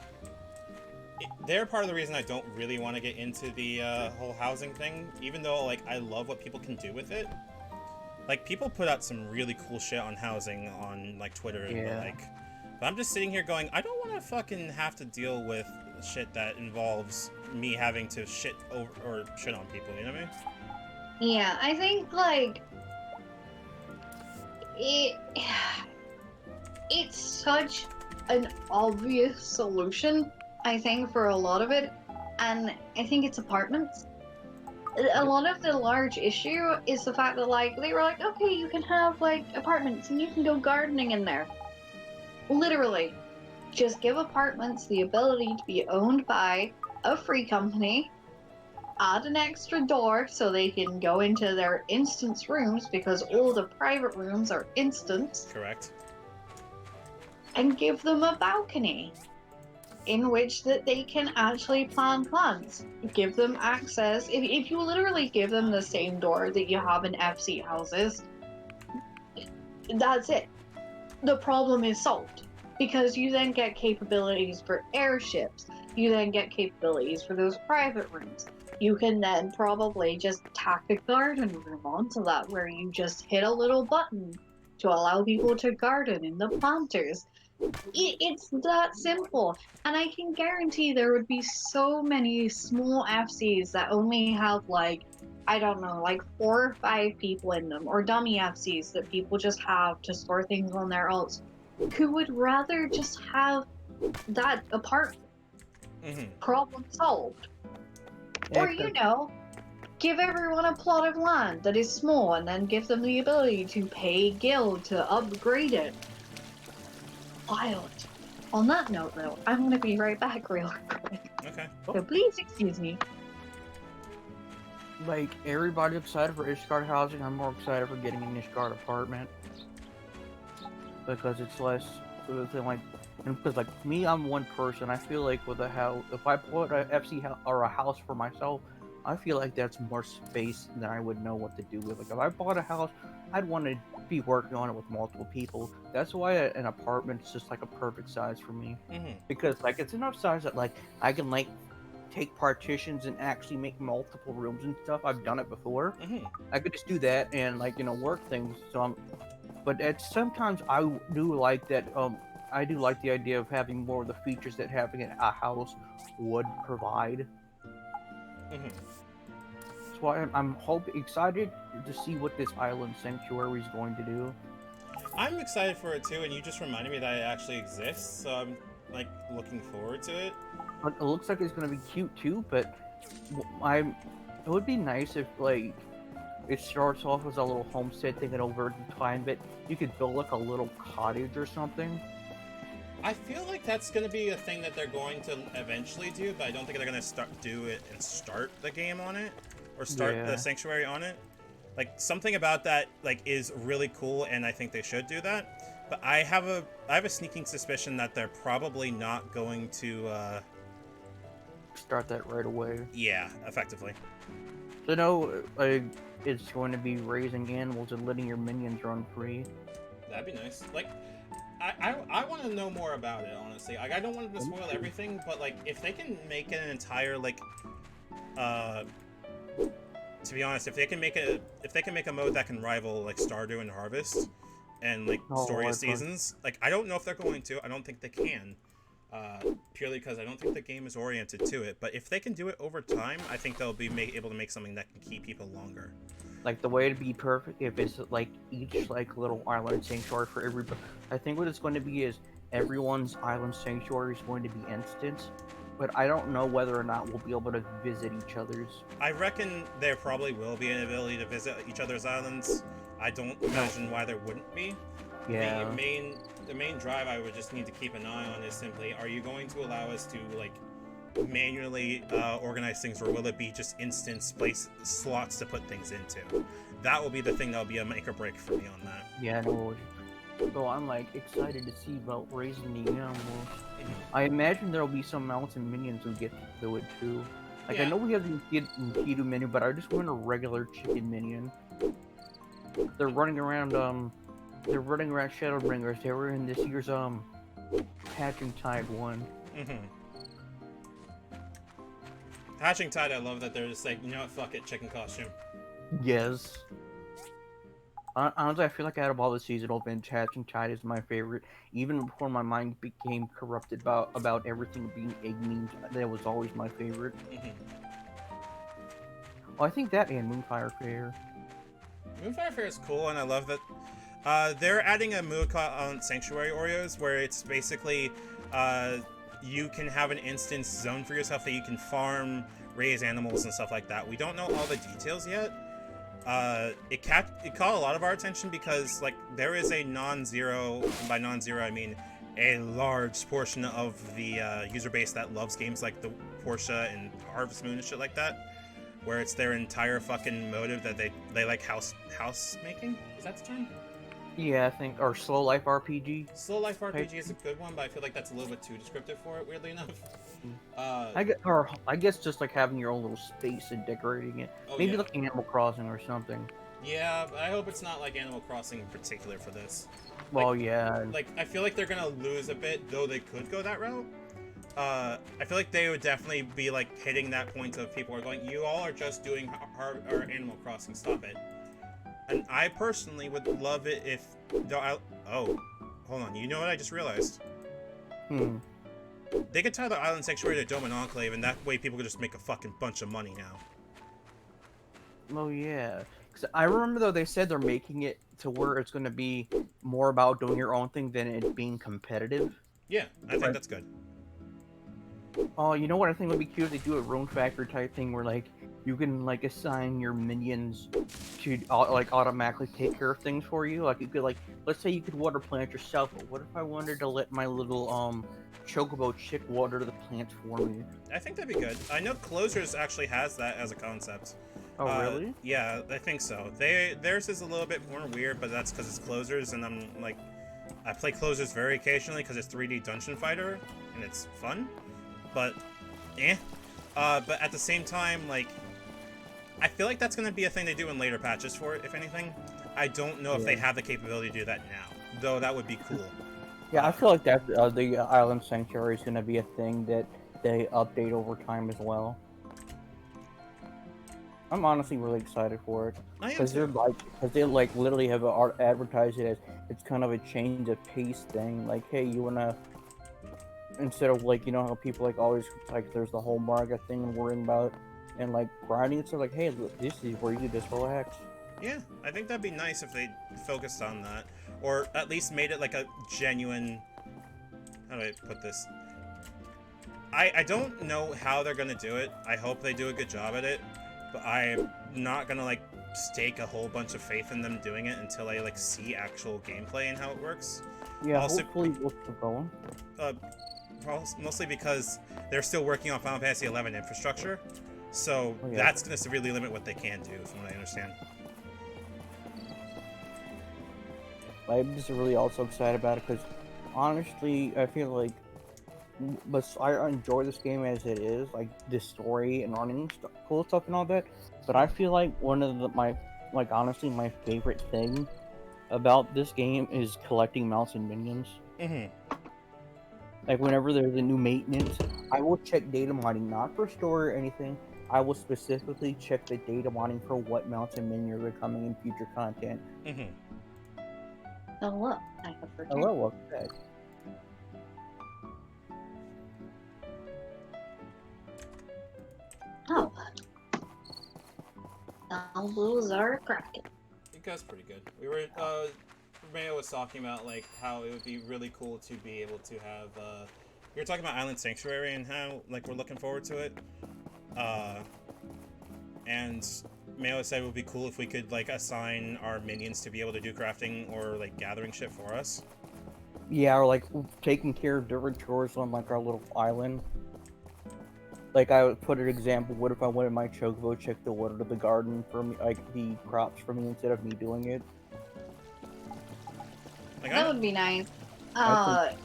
they're part of the reason I don't really want to get into the whole housing thing, even though, like, I love what people can do with it. Like, people put out some really cool shit on housing on, like, Twitter and the like. But I'm just sitting here going, I don't want to fucking have to deal with shit that involves me having to shit over or shit on people, you know what I mean? Yeah, I think, like, it's such an obvious solution, I think, for a lot of it, and I think it's apartments. A lot of the large issue is the fact that, like, they were like, okay, you can have, like, apartments and you can go gardening in there. Literally, just give apartments the ability to be owned by a free company, add an extra door so they can go into their instance rooms, because all the private rooms are instance. Correct. And give them a balcony in which that they can actually plant plants. Give them access. If you literally give them the same door that you have in FC houses, that's it. The problem is solved. Because you then get capabilities for airships. You then get capabilities for those private rooms. You can then probably just tack a garden room onto that, where you just hit a little button to allow people to garden in the planters. It's that simple. And I can guarantee there would be so many small FCs that only have, like, I don't know, like 4 or 5 people in them, or dummy FCs that people just have to store things on their alts, who would rather just have that apartment. Problem solved. Or, you know, give everyone a plot of land that is small and then give them the ability to pay guild to upgrade it. Wild. On that note, though, I'm going to be right back real quick. Okay. So please excuse me. Like, everybody's excited for Ishgard housing. I'm more excited for getting an Ishgard apartment. Because it's less, like, because, like, me, I'm one person. I feel like with a house, if I put a FC or a house for myself, I feel like that's more space than I would know what to do with. Like, if I bought a house, I'd want to be working on it with multiple people. That's why an apartment is just, like, a perfect size for me. Because, like, it's enough size that, like, I can, like, take partitions and actually make multiple rooms and stuff. I've done it before. I could just do that and, like, you know, work things. So but sometimes I do like that. I do like the idea of having more of the features that having a house would provide. That's why I'm excited to see what this island sanctuary is going to do. I'm excited for it too, and you just reminded me that it actually exists, so I'm like looking forward to it. But it looks like it's going to be cute too. But it would be nice if, like, it starts off as a little homestead thing, and over time, but you could build like a little cottage or something. I feel like that's going to be a thing that they're going to eventually do, but I don't think they're going to do it and start the game on it, or start the sanctuary on it. Like, something about that, like, is really cool, and I think they should do that. But I have a sneaking suspicion that they're probably not going to start that right away. Yeah, effectively. So no, it's going to be raising animals and letting your minions run free. That'd be nice. Like, I want to know more about it, honestly. Like, I don't want them to spoil everything, but, like, if they can make an entire, like, to be honest, if they can make a mode that can rival, like, Stardew and Harvest and, like, Story of Seasons, like, I don't know if they're going to. I don't think they can. Purely because I don't think the game is oriented to it. But if they can do it over time, I think they'll be able to make something that can keep people longer. Like, the way to be perfect, if it's like each like little island sanctuary for everybody. I think what it's going to be is everyone's island sanctuary is going to be instance. But I don't know whether or not we'll be able to visit each other's. I reckon there probably will be an ability to visit each other's islands. I don't imagine why there wouldn't be. Yeah. The main drive I would just need to keep an eye on is simply, are you going to allow us to, like, manually organize things, or will it be just instance place slots to put things into? That will be the thing that'll be a make or break for me on that. Yeah, no. So I'm, like, excited to see about raising the animals. I imagine there'll be some mountain minions who get to do it too. Like, I know we have the Enkidu minion, but I just want a regular chicken minion. They're running around Shadowbringers. They were in this year's Hatching Tide one. Hatching Tide, I love that they're just like, you know what, fuck it, chicken costume. Yes. Honestly, I feel like out of all the seasonal events, Hatching Tide is my favorite. Even before my mind became corrupted about everything being egg memes, that was always my favorite. Well, I think that and Moonfire Fair. Moonfire Fair is cool, and I love that they're adding a move on Sanctuary Oreos, where it's basically you can have an instance zone for yourself that you can farm, raise animals, and stuff like that. We don't know all the details yet. It caught a lot of our attention because, like, there is a non-zero, by non-zero I mean a large portion of the user base that loves games like the Portia and Harvest Moon and shit like that. where it's their entire fucking motive that they like house making. Is that the term? Yeah, I think, or slow life RPG. Slow life RPG is a good one, but I feel like that's a little bit too descriptive for it, weirdly enough. I guess just like having your own little space and decorating it. Maybe like Animal Crossing or something. Yeah, but I hope it's not like Animal Crossing in particular for this. Well, yeah. Like, I feel like they're gonna lose a bit, though they could go that route. I feel like they would definitely be like hitting that point of people are going, you all are just doing our Animal Crossing, stop it. And I personally would love it if oh, hold on, you know what I just realized? They could tie the Island Sanctuary to Dome and Enclave, and that way people could just make a fucking bunch of money now. Oh yeah, because I remember though they said they're making it to where it's going to be more about doing your own thing than it being competitive. Yeah, I think that's good. Oh, you know what I think would be cute? They do a Rune Factory type thing where like you can like assign your minions to like automatically take care of things for you. Like you could like, let's say you could water plant yourself, but what if I wanted to let my little chocobo chick water the plants for me? I think that'd be good. I know Closers actually has that as a concept. Oh really? Yeah, I think so. Theirs is a little bit more weird, but that's because it's Closers, and I'm like, I play Closers very occasionally because it's 3D Dungeon Fighter and it's fun. But, but at the same time, like, I feel like that's going to be a thing they do in later patches for it, if anything. I don't know if they have the capability to do that now, though that would be cool. Yeah, I feel like that the Island Sanctuary is going to be a thing that they update over time as well. I'm honestly really excited for it because they literally have advertised it as it's kind of a change of pace thing. Like, hey, you wanna, instead of like, you know how people like always like there's the whole Marga thing and worrying about and like grinding, it's like, hey, look, this is where you just relax. Yeah, I think that'd be nice if they focused on that, or at least made it like a genuine. How do I put this? I don't know how they're gonna do it. I hope they do a good job at it, but I'm not gonna like stake a whole bunch of faith in them doing it until I like see actual gameplay and how it works. Yeah, also, hopefully we'll keep going. Mostly because they're still working on Final Fantasy XI infrastructure, so that's gonna severely limit what they can do, from what I understand. I'm just really also excited about it because honestly, I feel like, but I enjoy this game as it is, like the story and running cool stuff and all that. But I feel like one of my honestly my favorite thing about this game is collecting mounts and minions. Like whenever there's a new maintenance, I will check data mining, not for store or anything. I will specifically check the data mining for what mounts and minions are coming in future content. Oh look, I have returned. Hello, what's that? Oh. Elbows are cracking. It goes pretty good. We were, Mayo was talking about, like, how it would be really cool to be able to have, we were talking about Island Sanctuary and how, like, we're looking forward to it. And Mayo said it would be cool if we could, like, assign our minions to be able to do crafting or, like, gathering shit for us. Yeah, or, like, taking care of different chores on, like, our little island. Like, I would put an example, what if I wanted my chocobo chick to water the garden for me, like, the crops for me instead of me doing it? Like, that would be nice. I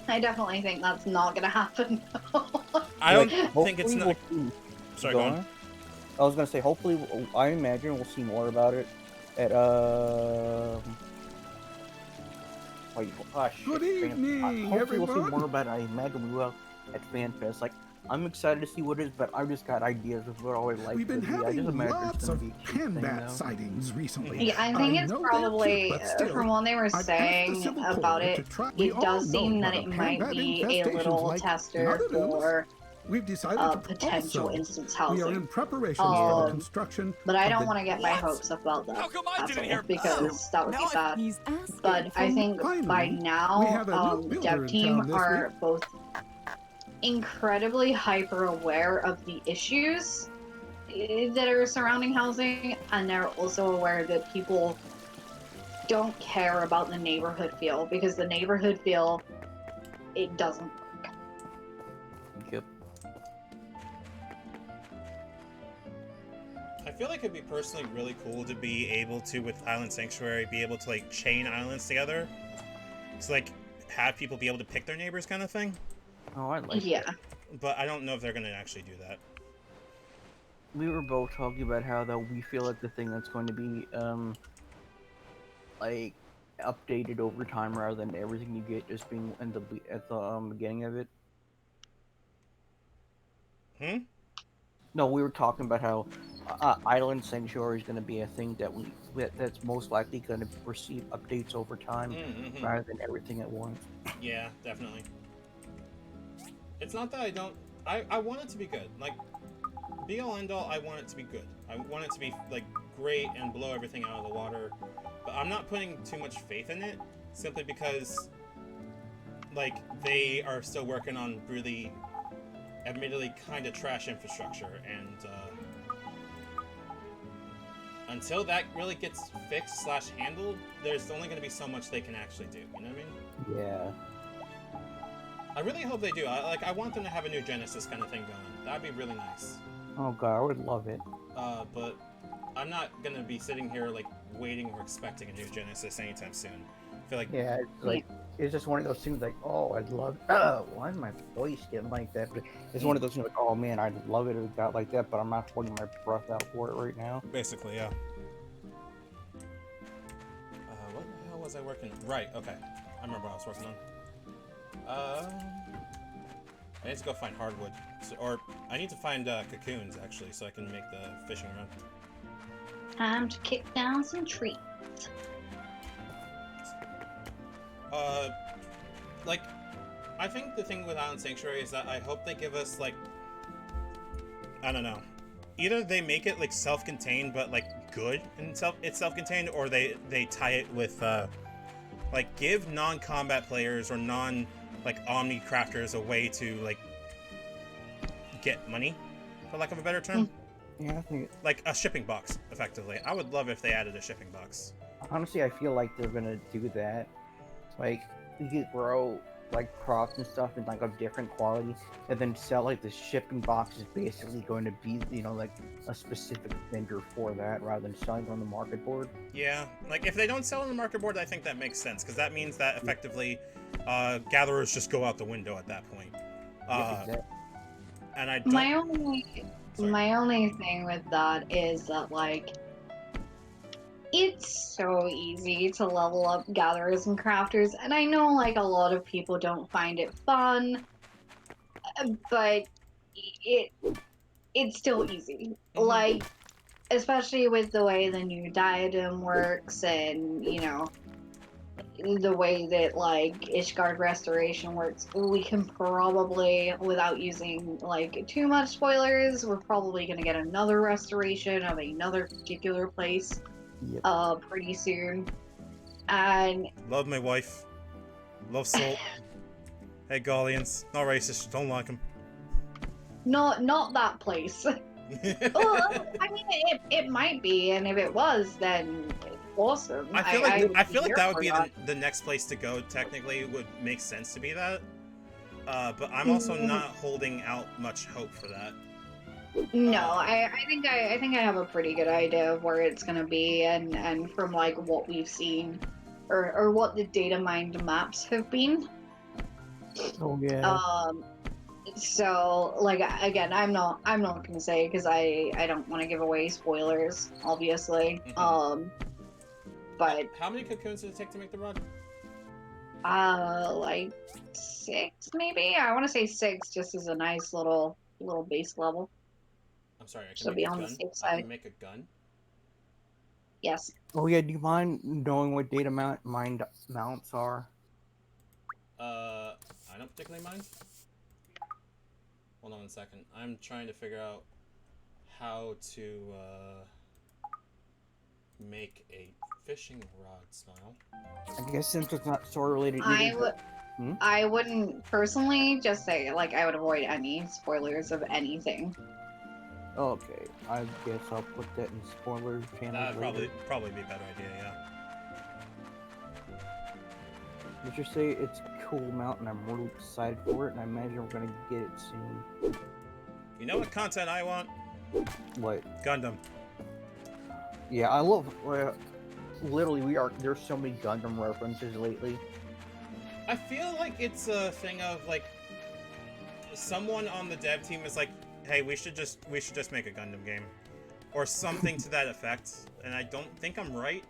definitely think that's not gonna happen. I don't think it's not. Sorry, go on. I was gonna say, hopefully, I imagine we'll see more about it at, wait, Good evening, hopefully we'll see everyone. more about it. I imagine we will at FanFest. Like, I'm excited to see what it is, but I've just got ideas of what I would like. We've been to be. I having just imagine it's lots gonna of be a cute thing, Panbat though. sightings recently. Yeah, I think it's know they're probably, cute, but still, from what they were I've asked the saying Civil about Corps it, to try- we it all does seem know that what it a might Panbat be a infestation's little like in tester other news. for We've decided to potential also, instance we are housing. in preparations for the construction. But I of don't the- want to get my hopes up about that. How come I didn't all, hear- because that would be bad. He's asking. But I think by Finally, we now, have a new the builder dev in team town this are week. both incredibly hyper aware of the issues that are surrounding housing, and they're also aware that people don't care about the neighborhood feel, because the neighborhood feel, it doesn't work. Yep. I feel like it'd be personally really cool to be able to, with Island Sanctuary, be able to like chain islands together. So like have people be able to pick their neighbors kind of thing. Oh, I like that. But I don't know if they're gonna actually do that. We were both talking about how that we feel like the thing that's going to be like updated over time rather than everything you get just being at the beginning of it. No, we were talking about how Island Sanctuary is going to be a thing that's most likely going to receive updates over time rather than everything at once. Yeah, definitely. It's not that I don't... I want it to be good. Like, be all end all, I want it to be good. I want it to be, like, great and blow everything out of the water. But I'm not putting too much faith in it, simply because, like, they are still working on really, admittedly, kind of trash infrastructure, and, until that really gets fixed / handled, there's only going to be so much they can actually do, you know what I mean? Yeah. I really hope they do. I want them to have a new Genesis kind of thing going. That'd be really nice. Oh god, I would love it. But I'm not gonna be sitting here like waiting or expecting a new Genesis anytime soon. I feel like it's just one of those things like, oh, I'd love. Why is my voice getting like that? But it's one of those things like, oh man, I'd love it if it got like that, but I'm not holding my breath out for it right now. Basically, yeah. What the hell was I working on? Right. Okay, I remember what I was working on. I need to go find hardwood, or I need to find cocoons actually, so I can make the fishing run. Time to kick down some trees. Like, I think the thing with Island Sanctuary is that I hope they give us like, I don't know, either they make it like self-contained but like good in it's self-contained, or they tie it with like give non-combat players or like Omni crafters a way to like get money, for lack of a better term. Yeah, I think like a shipping box, effectively. I would love if they added a shipping box. Honestly, I feel like they're gonna do that. Like, you could grow like crops and stuff in like of different quality, and then sell like the shipping box is basically going to be, you know, like a specific vendor for that rather than selling on the market board. Yeah, like if they don't sell on the market board, I think that makes sense, because that means that effectively gatherers just go out the window at that point. And I don't... My only thing with that is that like it's so easy to level up gatherers and crafters, and I know like a lot of people don't find it fun, but it's still easy. Like, especially with the way the new diadem works, and you know, the way that like Ishgard Restoration works, we can probably, without using like too much spoilers, we're probably gonna get another restoration of another particular place pretty soon. And love my wife, love Salt. Hey Gallians, not racist, don't like him. Not that place. Well, I mean, it might be, and if it was, then awesome. I feel like that would be the next place to go. Technically, it would make sense to be that. But I'm also not holding out much hope for that. No, I think I have a pretty good idea of where it's gonna be, and from like what we've seen, or what the data mined maps have been. Oh yeah. So like again, I'm not gonna say, because I don't want to give away spoilers, obviously. But how many cocoons does it take to make the rod? Like 6 maybe. I want to say 6, just as a nice little base level. I'm sorry, I So can be make a on the gun. safe I side. can make a gun. Yes. Oh yeah, do you mind knowing what data mined mounts are? I don't particularly mind. Hold on 1 second. I'm trying to figure out how to make a fishing rod style. I guess since it's not sword related. I wouldn't personally just say, like, I would avoid any spoilers of anything. Okay, I guess I'll put that in spoiler channel. That'd probably be a better idea, yeah. Let's just say it's a cool mount and I'm really excited for it, and I imagine we're gonna get it soon. You know what content I want? What? Gundam. Yeah, I love. Literally, there's so many Gundam references lately. I feel like it's a thing of like someone on the dev team is like, hey, we should just make a Gundam game, or something to that effect. And I don't think I'm right.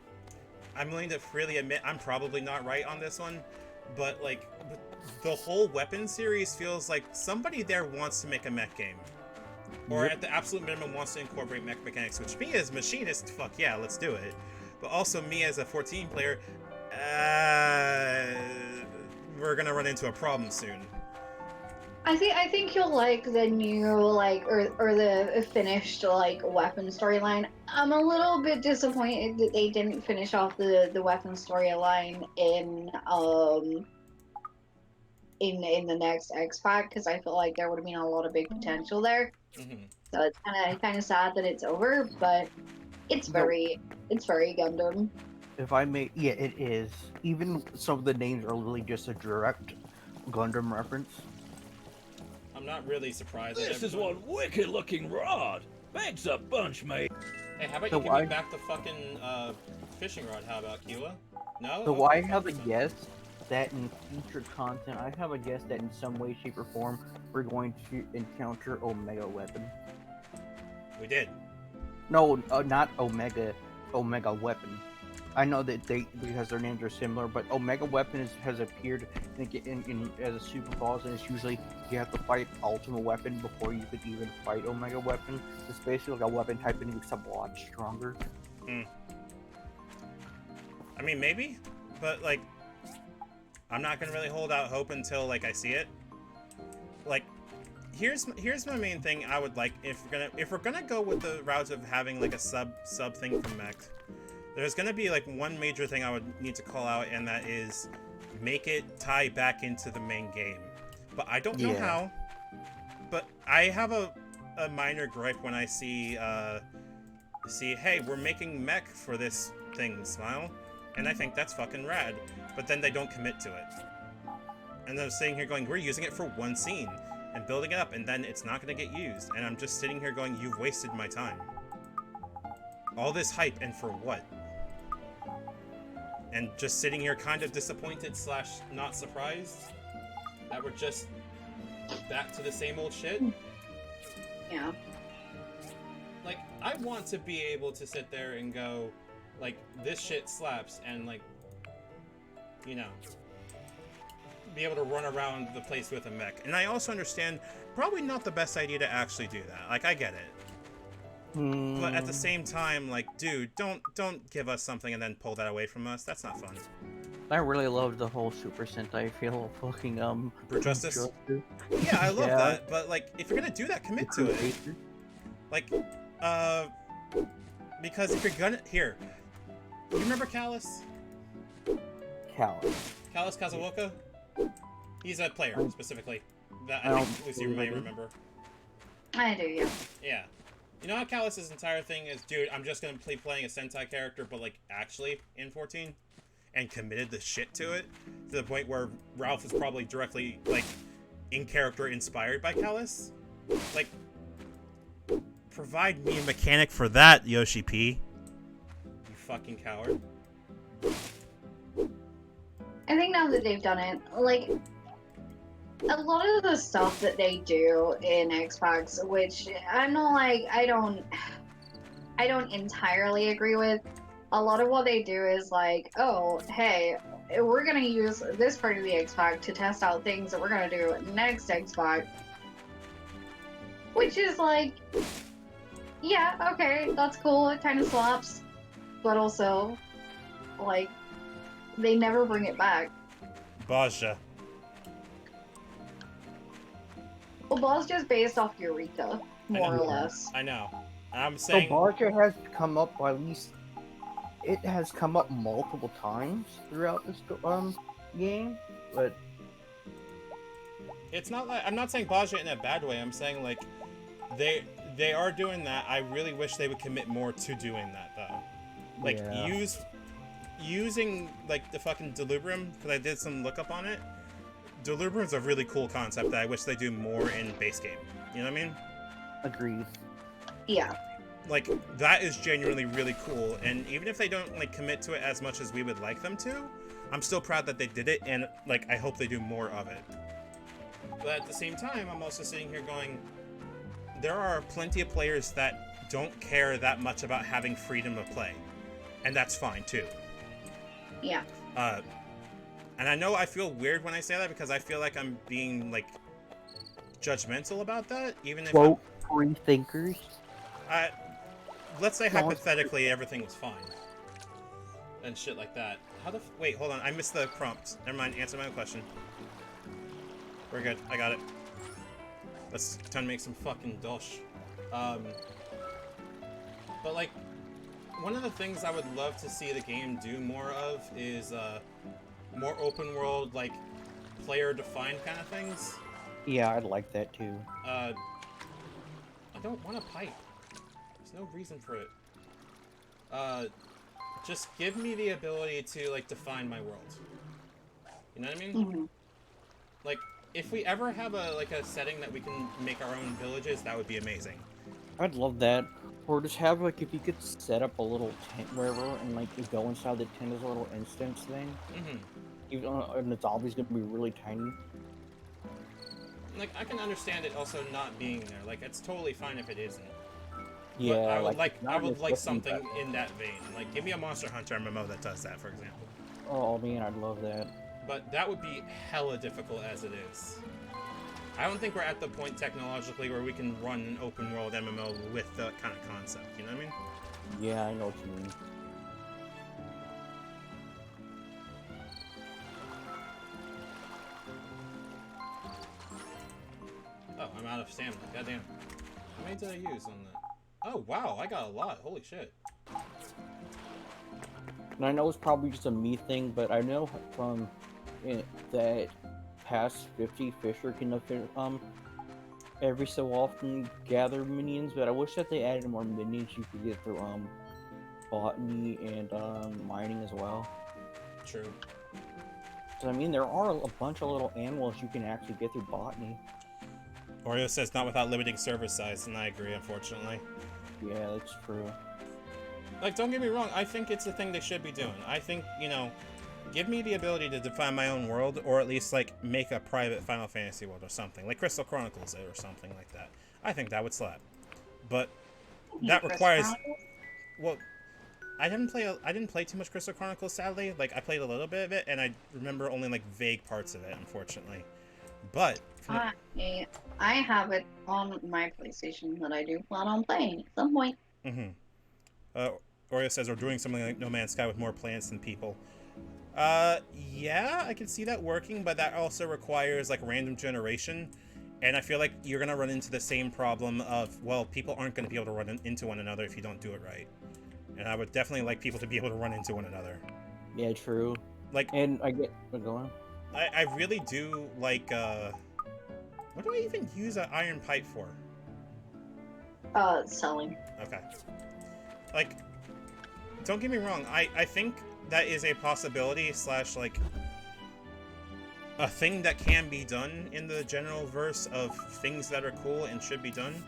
I'm willing to freely admit I'm probably not right on this one, but like the whole weapon series feels like somebody there wants to make a mech game, or at the absolute minimum wants to incorporate mech mechanics. Which me as machinist, fuck yeah, let's do it. But also me as a 14 player, we're gonna run into a problem soon. I think you'll like the new or the finished weapon storyline. I'm a little bit disappointed that they didn't finish off the weapon storyline in the next X Pack, because I feel like there would have been a lot of big potential there. Mm-hmm. So it's kind of sad that it's over, but it's very Gundam. If I may, yeah, it is. Even some of the names are literally just a direct Gundam reference. I'm not really surprised. This is one wicked-looking rod. Thanks a bunch, mate. Hey, how about you give me back the fucking fishing rod? How about Kila? No. So I have a guess that in future content, I have a guess that in some way, shape, or form, we're going to encounter Omega Weapon. We did. No, not Omega. Omega Weapon. I know that because their names are similar, but Omega Weapon has appeared in as a super boss, and it's usually you have to fight Ultimate Weapon before you could even fight Omega Weapon. It's basically like a weapon type and it makes them a lot stronger. I mean, maybe, but like, I'm not gonna really hold out hope until like I see it. Like, here's my main thing. I would like if we're gonna go with the route of having like a sub thing from mech. There's gonna be like one major thing I would need to call out, and that is make it tie back into the main game. But I don't know how. But I have a minor gripe when I see hey, we're making mech for this thing, Smile, and I think that's fucking rad. But then they don't commit to it. And I'm sitting here going, we're using it for one scene and building it up, and then it's not gonna get used. And I'm just sitting here going, you've wasted my time. All this hype, and for what? And just sitting here kind of disappointed / not surprised that we're just back to the same old shit. Yeah. Like, I want to be able to sit there and go, like, this shit slaps, and like, you know, be able to run around the place with a mech. And I also understand, probably not the best idea to actually do that. Like, I get it. But at the same time, like, dude, don't give us something and then pull that away from us. That's not fun. I really loved the whole Super Sentai feel of fucking Brute Justice? Yeah, I love that, but like, if you're gonna do that, commit to it. Like, because if you're gonna you remember Callus? Callus Kazuoka? He's a player specifically. That I think Lucy may remember. I do, yeah. Yeah. You know how Callus's entire thing is, dude, I'm just gonna be playing a Sentai character, but like actually in 14, and committed the shit to it to the point where Ralph is probably directly like in character inspired by Callus. Like, provide me a mechanic for that, Yoshi P. You fucking coward. I think now that they've done it, like, a lot of the stuff that they do in X-Packs, which I'm not like, I don't entirely agree with. A lot of what they do is like, oh, hey, we're gonna use this part of the X-Pack to test out things that we're gonna do next X-Pack. Which is like, yeah, okay, that's cool, it kind of slaps. But also, like, they never bring it back. Portia. Well, Ball's just based off Eureka, more or less. I know. I'm saying... So Portia has come up, or at least it has come up multiple times throughout this game, but... It's not like... I'm not saying Portia in a bad way, I'm saying, like, they are doing that. I really wish they would commit more to doing that, though. Like, using, like, the fucking Delubrium, because I did some lookup on it. Delubrium's a really cool concept that I wish they do more in base game. You know what I mean? Agreed. Yeah. like, that is genuinely really cool, and even if they don't, like, commit to it as much as we would like them to, I'm still proud that they did it, and, like, I hope they do more of it. But at the same time, I'm also sitting here going, there are plenty of players that don't care that much about having freedom of play, and that's fine, too. Yeah. And I know I feel weird when I say that, because I feel like I'm being, like, judgmental about that, even if Quote, free thinkers. Let's say hypothetically everything was fine. And shit like that. Wait, hold on, I missed the prompt. Never mind, answer my own question. We're good, I got it. Let's time to make some fucking dosh. But like, one of the things I would love to see the game do more of is more open world, like, player-defined kind of things. Yeah, I'd like that too. I don't want a pipe. There's no reason for it. Just give me the ability to, like, define my world. You know what I mean? Mm-hmm. Like, if we ever have a setting that we can make our own villages, that would be amazing. I'd love that. Or just have, like, if you could set up a little tent wherever, and, like, you go inside the tent as a little instance thing. Mm-hmm. Even, and it's always gonna be really tiny. Like, I can understand it also not being there. Like, it's totally fine if it isn't. Yeah, but I would just like looking something back. in that vein. Like, give me a Monster Hunter MMO that does that, for example. Oh man, I'd love that. But that would be hella difficult as it is. I don't think we're at the point technologically where we can run an open world MMO with that kind of concept, you know what I mean? Yeah, I know what you mean. Oh, I'm out of stamina. Goddamn. How many did I use on that? Oh, wow, I got a lot. Holy shit. And I know it's probably just a me thing, but I know from that past 50 Fisher can every so often gather minions, but I wish that they added more minions you could get through botany and mining as well. True. So I mean, there are a bunch of little animals you can actually get through botany. Oreo says not without limiting server size, and I agree, unfortunately. Yeah, that's true. Like, don't get me wrong, I think it's the thing they should be doing. I think, you know, give me the ability to define my own world, or at least, like, make a private Final Fantasy world or something. Like Crystal Chronicles or something like that. I think that would slap. But that requires... Well, I didn't play too much Crystal Chronicles, sadly. Like, I played a little bit of it, and I remember only, like, vague parts of it, unfortunately. But... I have it on my PlayStation that I do plan on playing at some point. Mm-hmm. Oreo says we're doing something like No Man's Sky with more plants than people. Yeah, I can see that working, but that also requires, like, random generation. And I feel like you're going to run into the same problem of, well, people aren't going to be able to run into one another if you don't do it right. And I would definitely like people to be able to run into one another. Yeah, true. Like, and I get... Go on. I really do, like, what do I even use an iron pipe for? Selling. Okay. Like, don't get me wrong, I think that is a possibility / like a thing that can be done in the general verse of things that are cool and should be done.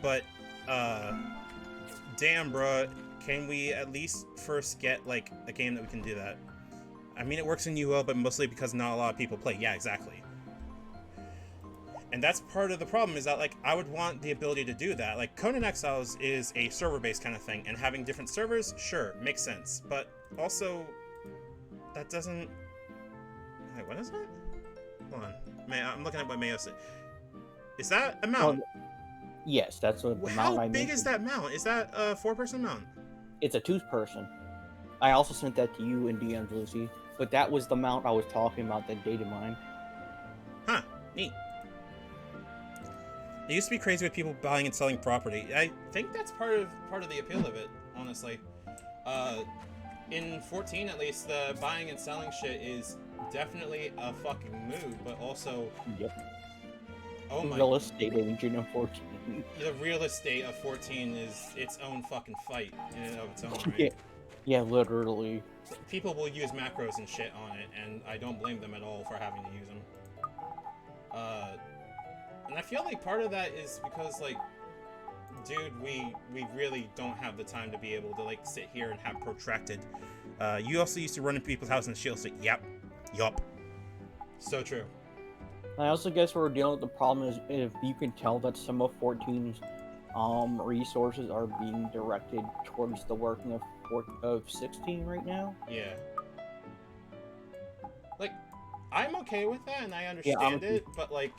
But damn bruh, can we at least first get like a game that we can do that? I mean, it works in UO, but mostly because not a lot of people play. Yeah, exactly. And that's part of the problem, is that, like, I would want the ability to do that. Like, Conan Exiles is a server-based kind of thing, and having different servers, sure, makes sense. But also, that doesn't... Wait, what is that? Hold on. I'm looking at what Mayo said. Is that a mount? Yes, that's what the mount I mentioned. How big is that mount? Is that a 4-person mount? It's a 2-person. I also sent that to you in DMs, Lucy. But that was the mount I was talking about that dated mine. Huh. Neat. It used to be crazy with people buying and selling property. I think that's part of the appeal of it, honestly. In 14, at least, the buying and selling shit is definitely a fucking move, but also... Yep. Oh my... Real estate agent of 14. The real estate of 14 is its own fucking fight in and of its own right. Yeah, literally. People will use macros and shit on it, and I don't blame them at all for having to use them. And I feel like part of that is because, like, dude, we really don't have the time to be able to, like, sit here and have protracted. You also used to run in people's house and she'll say, yep. So true. I also guess we're dealing with the problem is if you can tell that some of 14's resources are being directed towards the working of 16 right now. Yeah. Like, I'm okay with that and I understand it, but like,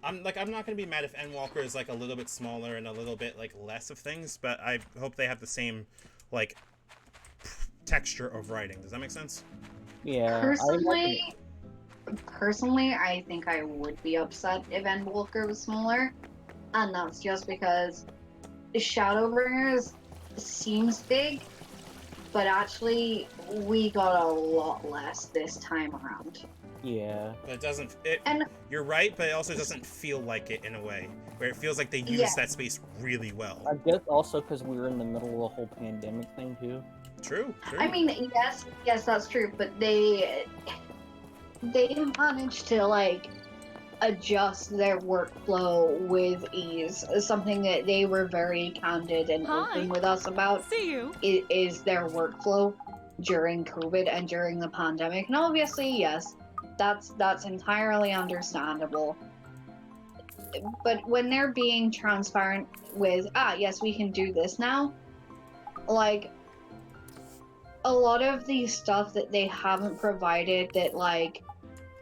I'm not gonna be mad if Endwalker is like a little bit smaller and a little bit like less of things, but I hope they have the same like texture of writing. Does that make sense? Yeah. Personally, I think I would be upset if Endwalker was smaller, and that's just because Shadowbringers seems big, but actually we got a lot less this time around. Yeah. But it doesn't. You're right, but it also doesn't feel like it in a way where it feels like they use that space really well. I guess also because we were in the middle of the whole pandemic thing too. True. I mean, yes, that's true, but they managed to like adjust their workflow with ease. Something that they were very candid and open with us about. Is their workflow during COVID and during the pandemic. And obviously, yes, that's entirely understandable. But when they're being transparent with, yes, we can do this now, like, a lot of the stuff that they haven't provided that, like,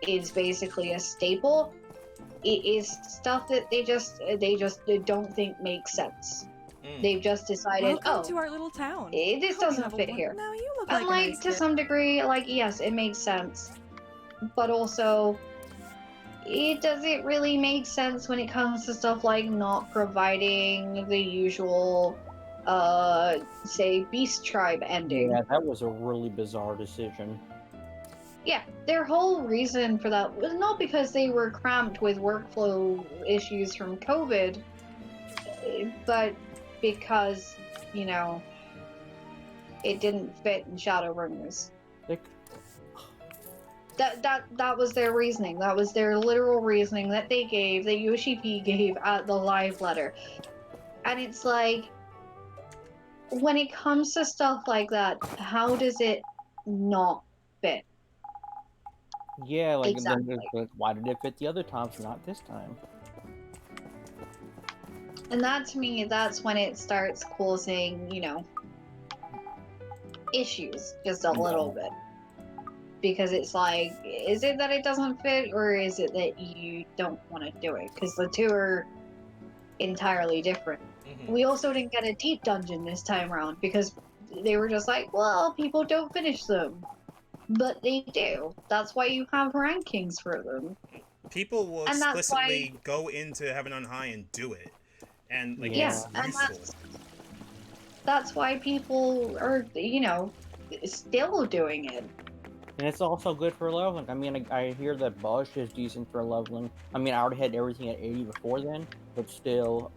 is basically a staple, it is stuff that they just don't think makes sense. They've just decided, Welcome to our little town. This doesn't fit here. Now you look And like a like, nice to some degree, like, yes, it makes sense. But also, does it really make sense when it comes to stuff like not providing the usual, say, Beast Tribe ending? Yeah, that was a really bizarre decision. Yeah, their whole reason for that was not because they were cramped with workflow issues from COVID, but because, you know, it didn't fit in Shadowbringers. That was their reasoning. That was their literal reasoning that they gave, that Yoshi P gave at the live letter. And it's like, when it comes to stuff like that, how does it not fit? Yeah, like, Exactly. then why did it fit the other times, not this time? And that, to me, that's when it starts causing, you know, issues just a little bit. Because it's like, is it that it doesn't fit, or is it that you don't want to do it? Because the two are entirely different. We also didn't get a deep dungeon this time around, because they were just like, well, people don't finish them. But they do. That's why you have rankings for them. People will And that's explicitly go into Heaven on High and do it. And, like, Yeah, it's and useful. that's why people are, you know, still doing it. And it's also good for leveling. I mean, I hear that Bush is decent for leveling. I mean, I already had everything at 80 before then, but still,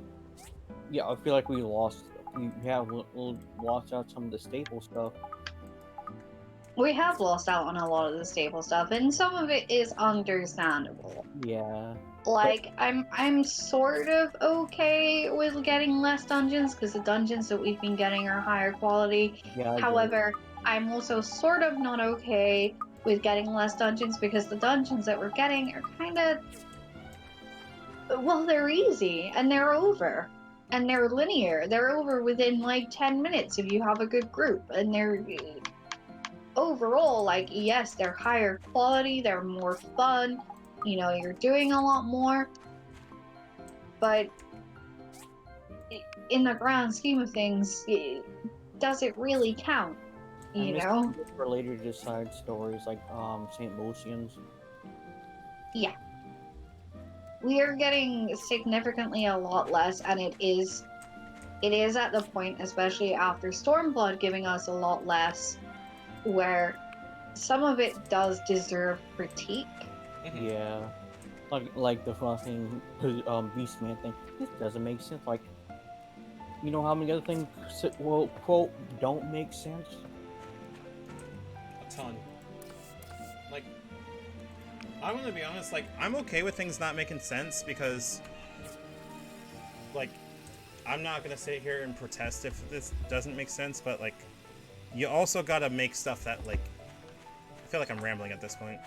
yeah, I feel like we have lost out some of the staple stuff. We have lost out on a lot of the staple stuff, and some of it is understandable. Yeah. Like, I'm sort of okay with getting less dungeons, because the dungeons that we've been getting are higher quality. Yeah, However, I'm also sort of not okay with getting less dungeons, because the dungeons that we're getting are kind of... Well, they're easy, and they're over. And they're linear. They're over within, like, 10 minutes if you have a good group. And they're... Overall, like, yes, they're higher quality, they're more fun, you know, you're doing a lot more. But... in the grand scheme of things, does it really count? You know? It's related to side stories like St. Lucian's. Yeah. We are getting significantly a lot less, and it is at the point, especially after Stormblood giving us a lot less, where some of it does deserve critique. Yeah. Like the fucking Beastman thing. This doesn't make sense. Like, you know how many other things, well, quote, don't make sense? A ton. Like, I want to be honest, like, I'm okay with things not making sense, because like, I'm not gonna sit here and protest if this doesn't make sense, but like, you also gotta make stuff that like, I feel like I'm rambling at this point.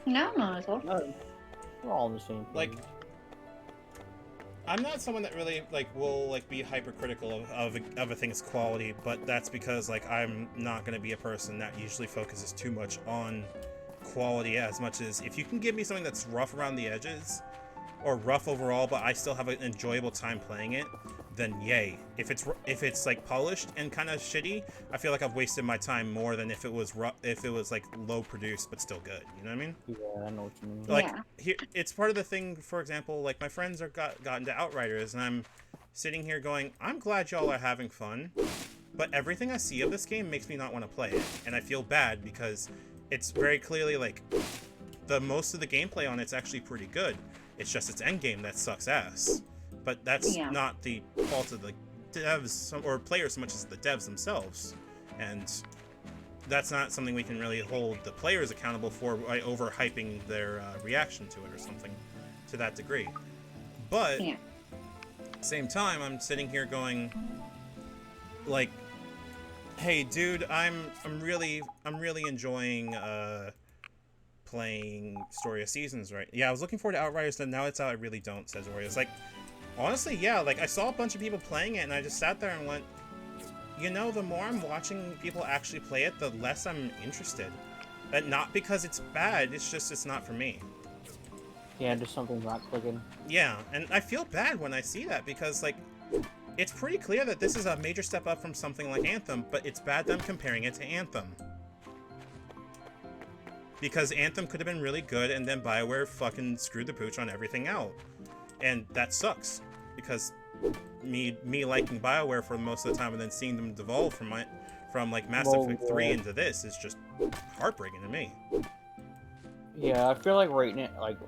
No, not at all. No, we're all the same. Like, I'm not someone that really like will like be hypercritical of a thing's quality, but that's because like I'm not gonna be a person that usually focuses too much on quality as much as if you can give me something that's rough around the edges or rough overall, but I still have an enjoyable time playing it, then yay. If it's like polished and kind of shitty, I feel like I've wasted my time more than if it was like low produced but still good. You know what I mean? Yeah, I know what you mean. Like here, it's part of the thing. For example, like my friends are got into Outriders, and I'm sitting here going, I'm glad y'all are having fun, but everything I see of this game makes me not want to play it, and I feel bad because it's very clearly like the most of the gameplay on it's actually pretty good. It's just its end game that sucks ass. But that's not the fault of the devs or players so much as the devs themselves. And that's not something we can really hold the players accountable for by overhyping their reaction to it or something to that degree. But same time, I'm sitting here going, like, hey, dude, I'm really enjoying playing Story of Seasons, right? Yeah, I was looking forward to Outriders, and now it's out. I really don't, says Oreos. Like, honestly, yeah, like, I saw a bunch of people playing it, and I just sat there and went, you know, the more I'm watching people actually play it, the less I'm interested. And not because it's bad, it's just it's not for me. Yeah, just something not clicking. Yeah, and I feel bad when I see that, because, like, it's pretty clear that this is a major step up from something like Anthem, but it's bad them comparing it to Anthem. Because Anthem could have been really good, and then BioWare fucking screwed the pooch on everything out. And that sucks. Because me liking BioWare for most of the time and then seeing them devolve from like Mass Effect 3 into this is just heartbreaking to me. Yeah, I feel like right now, like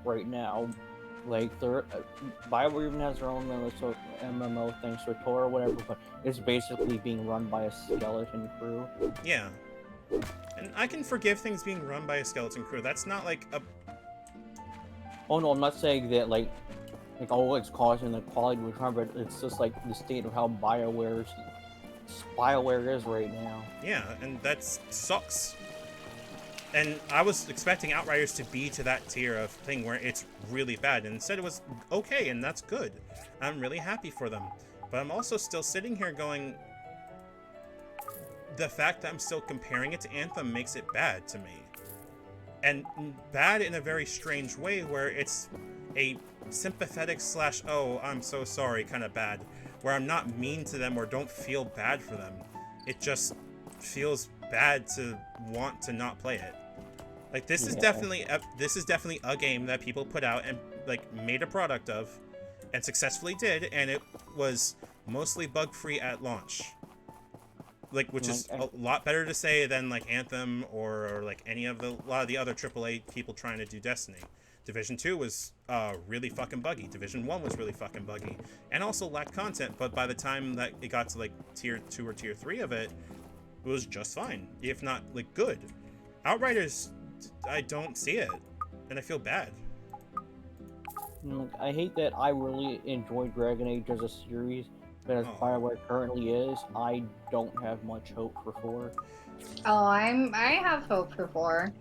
BioWare even has their own MMO thing, SWTOR or whatever, but it's basically being run by a skeleton crew. Yeah. And I can forgive things being run by a skeleton crew. That's not like a... Oh no, I'm not saying that like oh, it's causing the quality to decline, but it's just like the state of how BioWare is right now. Yeah, and that sucks. And I was expecting Outriders to be to that tier of thing where it's really bad, and instead it was okay, and that's good. I'm really happy for them. But I'm also still sitting here going, the fact that I'm still comparing it to Anthem makes it bad to me. And bad in a very strange way, where it's a sympathetic / oh, I'm so sorry kind of bad, where I'm not mean to them or don't feel bad for them. It just feels bad to want to not play it. Like, this is definitely a game that people put out and like made a product of and successfully did, and it was mostly bug-free at launch. Like, which is a lot better to say than like Anthem or like a lot of the other AAA people trying to do Destiny. Division 2 was really fucking buggy. Division 1 was really fucking buggy, and also lacked content. But by the time that it got to like tier 2 or tier 3 of it, it was just fine, if not like good. Outriders, I don't see it, and I feel bad. I hate that I really enjoyed Dragon Age as a series, but as BioWare currently is, I don't have much hope for 4. Oh, I have hope for 4.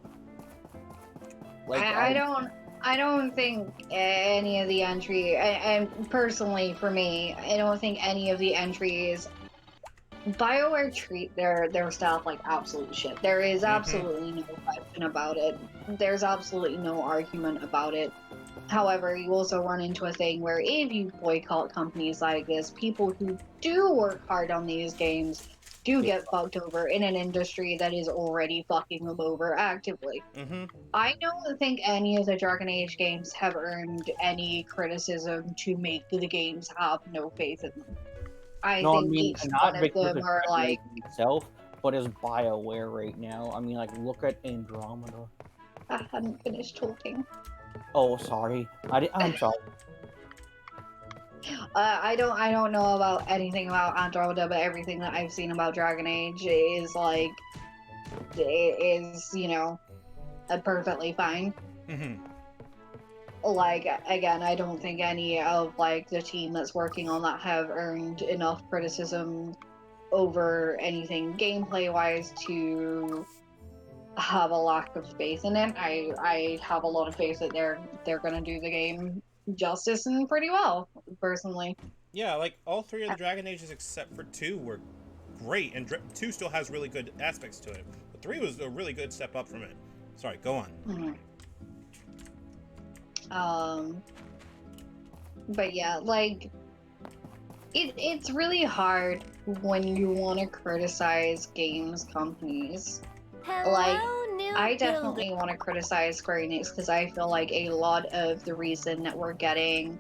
Like, I don't think any of the entry, and personally for me, I don't think any of the entries, BioWare treat their staff like absolute shit. There is absolutely no question about it. There's absolutely no argument about it. However, you also run into a thing where if you boycott companies like this, people who do work hard on these games do get fucked over in an industry that is already fucking them over actively. I don't think any of the Dragon Age games have earned any criticism to make the games have no faith in them. I think each one of them are like itself, but as BioWare right now. I mean, like, look at Andromeda. I hadn't finished talking. Oh, sorry. I'm sorry. I don't know about anything about Andromeda, but everything that I've seen about Dragon Age is like, you know, perfectly fine. like, again, I don't think any of like the team that's working on that have earned enough criticism over anything gameplay wise to have a lack of faith in it. I have a lot of faith that they're gonna do the game justice and pretty well, personally. Yeah, like all 3 of the Dragon Ages except for 2 were great, and 2 still has really good aspects to it. But 3 was a really good step up from it. Sorry, go on. But yeah, like it's really hard when you want to criticize games companies. Like, I definitely want to criticize Square Enix because I feel like a lot of the reason that we're getting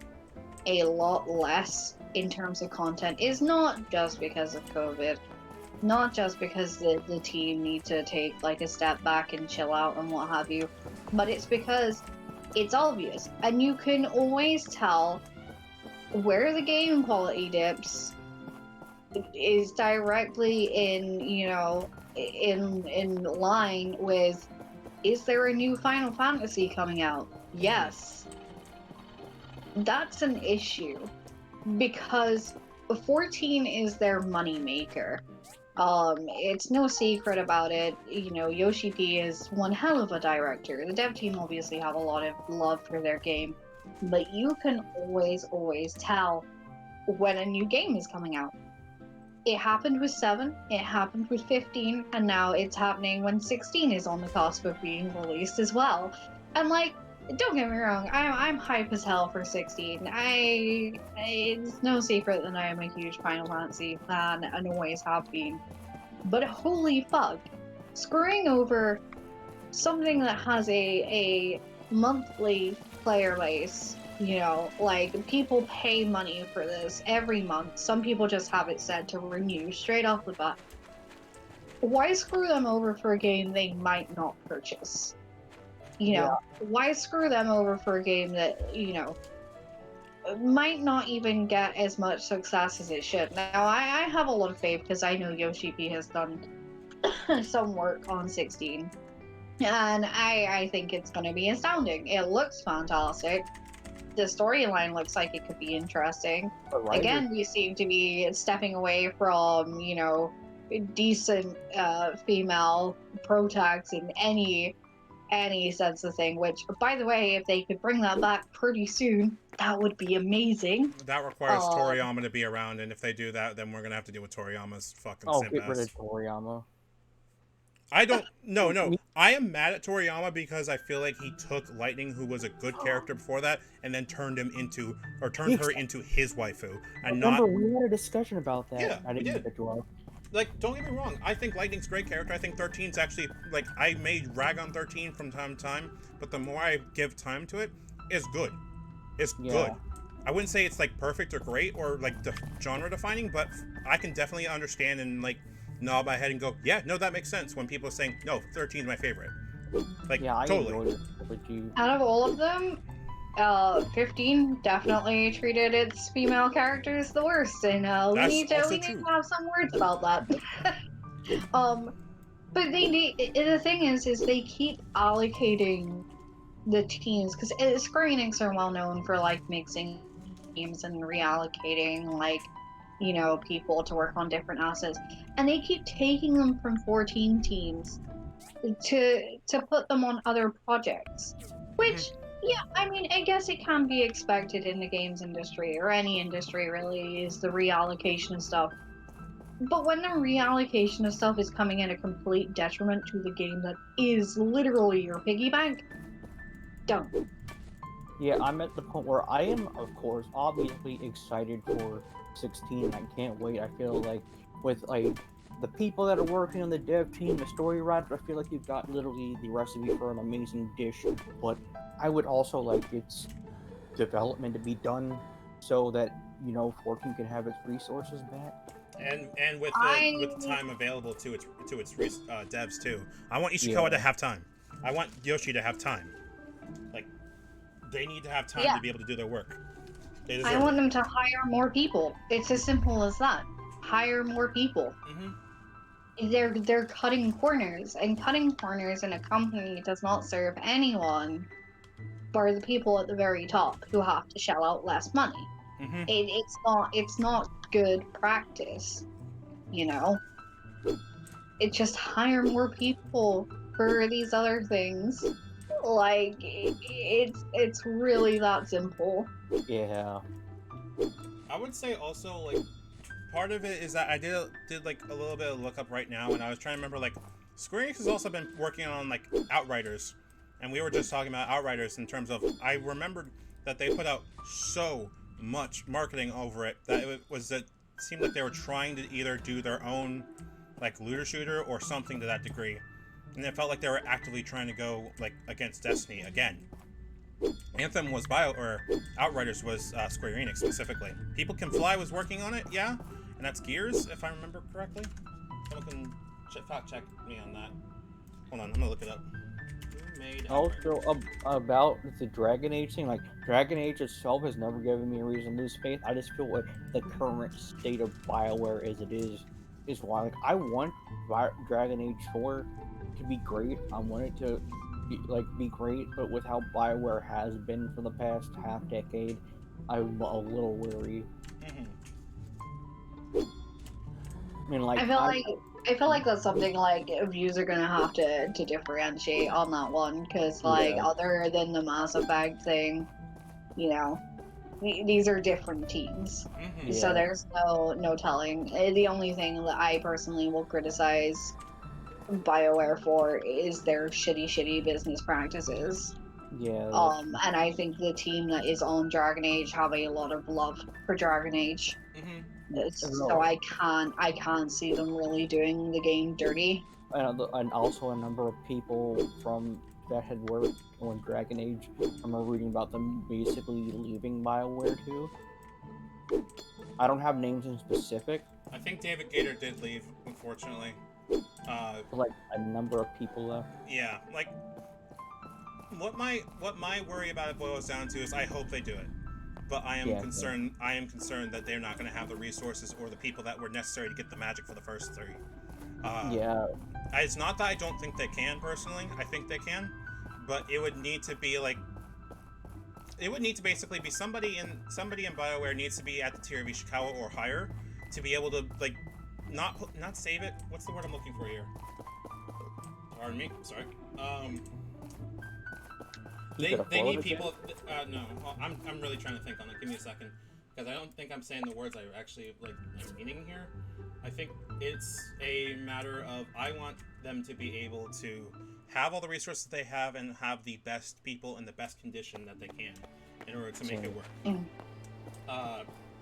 a lot less in terms of content is not just because of COVID, not just because the team need to take like a step back and chill out and what have you, but it's because it's obvious and you can always tell where the game quality dips is directly in, you know, in line with, is there a new Final Fantasy coming out? Yes. That's an issue because 14 is their money maker. It's no secret about it. You know, Yoshi P is one hell of a director. The dev team obviously have a lot of love for their game, but you can always tell when a new game is coming out. It happened with 7, it happened with 15, and now it's happening when 16 is on the cusp of being released as well. And like, don't get me wrong, I'm hype as hell for 16. It's no secret that I am a huge Final Fantasy fan and always have been. But holy fuck, screwing over something that has a monthly player base, you know, like, people pay money for this every month. Some people just have it set to renew straight off the bat. Why screw them over for a game they might not purchase? You know, why screw them over for a game that, you know, might not even get as much success as it should? Now, I have a lot of faith because I know Yoshi P has done some work on 16. And I think it's going to be astounding. It looks fantastic. The storyline looks like it could be interesting. Again, we seem to be stepping away from, you know, decent female protags in any sense of thing, which, by the way, if they could bring that back pretty soon, that would be amazing. That requires Toriyama to be around, and if they do that, then we're going to have to deal with Toriyama's fucking simp get rid ass. of Toriyama. I don't. No. I am mad at Toriyama because I feel like he took Lightning, who was a good character before that, and then turned her into his waifu. And remember, we had a discussion about that. Yeah, I didn't get to it. Like, don't get me wrong. I think Lightning's a great character. I think 13's actually, like, I may rag on 13 from time to time, but the more I give time to it, it's good. It's good. I wouldn't say it's like perfect or great or like genre defining, but I can definitely understand and like nod my head and go, yeah, no, that makes sense when people are saying, no, 13 is my favorite. Like, totally. Out of all of them, 15 definitely treated its female characters the worst, and we need to have some words about that. But the thing is they keep allocating the teams, because Square Enix are well known for like mixing teams and reallocating, like, you know, people to work on different assets, and they keep taking them from 14 teams to put them on other projects, which, yeah, I mean, I guess it can be expected in the games industry, or any industry really, is the reallocation of stuff. But when the reallocation of stuff is coming at a complete detriment to the game that is literally your piggy bank, don't. Yeah, I'm at the point where I am, of course, obviously excited for 16. I can't wait. I feel like with like the people that are working on the dev team, the story writers, I feel like you've got literally the recipe for an amazing dish. But I would also like its development to be done so that, you know, 14 can have its resources back. And with the time available to its devs too. I want Ishikawa to have time. I want Yoshi to have time. Like, they need to have time to be able to do their work. I want them to hire more people. It's as simple as that. Hire more people. They're cutting corners, and cutting corners in a company does not serve anyone for the people at the very top who have to shell out less money. Mm-hmm. It's not good practice, you know. It just hire more people for these other things. Like it's really that simple. Yeah. I would say also, like, part of it is that I did like a little bit of lookup right now, and I was trying to remember, like, Square Enix has also been working on, like, Outriders, and we were just talking about Outriders in terms of, I remembered that they put out so much marketing over it that it seemed like they were trying to either do their own, like, looter shooter or something to that degree, and it felt like they were actively trying to go, like, against Destiny again. Anthem was Outriders was Square Enix specifically. People Can Fly was working on it, yeah, and that's Gears, if I remember correctly. Someone can fact check me on that. Hold on, I'm gonna look it up. Who made Also, about the Dragon Age thing, like, Dragon Age itself has never given me a reason to lose faith. I just feel like the current state of BioWare as it is why. Like, I want Dragon Age 4 to be great. I want it to be great, but with how BioWare has been for the past half decade, I'm a little worried. I mean, like, I feel like that's something like views are gonna have to differentiate on that one, because like other than the Mass Effect thing, you know, these are different teams, so there's no telling. The only thing that I personally will criticize BioWare for is their shitty business practices. Yeah. And I think the team that is on Dragon Age have a lot of love for Dragon Age. So I can't see them really doing the game dirty. And also a number of people that had worked on Dragon Age, I'm reading about them basically leaving BioWare too. I don't have names in specific. I think David Gator did leave, unfortunately. Like a number of people left. Yeah, like what my worry about it boils down to is I hope they do it, but I am concerned. I am concerned that they're not going to have the resources or the people that were necessary to get the magic for the first 3. It's not that I don't think they can personally. I think they can, but it would need to be like. It would need to basically be somebody in BioWare needs to be at the tier of Ishikawa or higher to be able to like. Not save it. What's the word I'm looking for here? Pardon me. Sorry. They need people. No, I'm really trying to think on it. Give me a second, because I don't think I'm saying the words I actually am meaning here. I think it's a matter of I want them to be able to have all the resources they have and have the best people in the best condition that they can in order to make it work.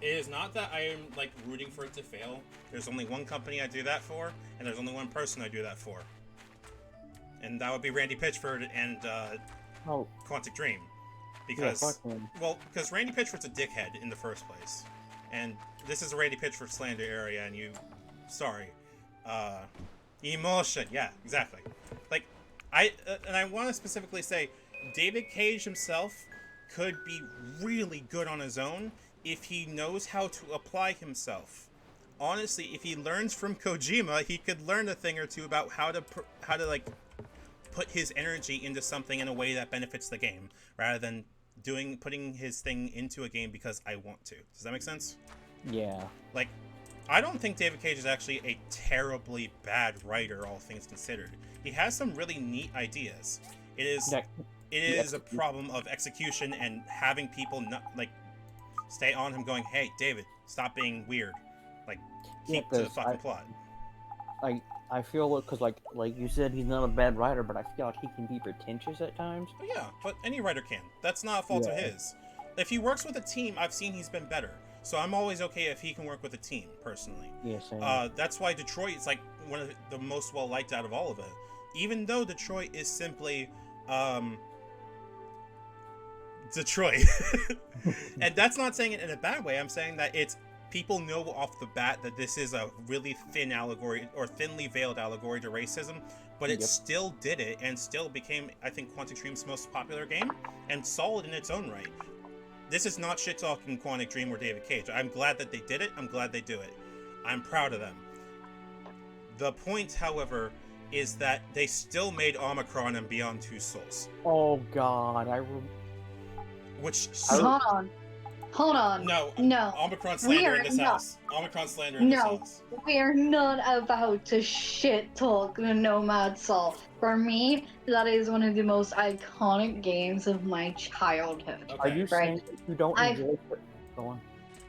It is not that I am like rooting for it to fail. There's only one company I do that for, and there's only one person I do that for, and that would be Randy Pitchford and Quantic Dream, because Randy Pitchford's a dickhead in the first place, and this is a Randy Pitchford slander area, and emotion, yeah, exactly. Like I want to specifically say, David Cage himself could be really good on his own if he knows how to apply himself. Honestly, if he learns from Kojima, he could learn a thing or two about how to like put his energy into something in a way that benefits the game, rather than putting his thing into a game because I want to. Does that make sense? Yeah. Like, I don't think David Cage is actually a terribly bad writer, all things considered. He has some really neat ideas. It is a problem of execution and having people not like stay on him, going, "Hey, David, stop being weird. Like, keep to the fucking plot." I feel because like you said, he's not a bad writer, but I feel like he can be pretentious at times. But yeah, but any writer can. That's not a fault of his. If he works with a team, I've seen he's been better. So I'm always okay if he can work with a team, personally. Yeah, same. That's why Detroit is like one of the most well liked out of all of it. Even though Detroit is simply Detroit. And that's not saying it in a bad way. I'm saying that it's people know off the bat that this is a really thin allegory or thinly veiled allegory to racism, but it still did it and still became, I think, Quantic Dream's most popular game and solid in its own right. This is not shit talking Quantic Dream or David Cage. I'm glad that they did it. I'm glad they do it. I'm proud of them. The point, however, is that they still made Omicron and Beyond Two Souls. Oh God, Which Hold on. No. Omicron We slander are in this not. house. Omicron slander in this house. We are not about to shit talk the Nomad Soul. For me, that is one of the most iconic games of my childhood. Are you saying that you don't enjoy it? Go on.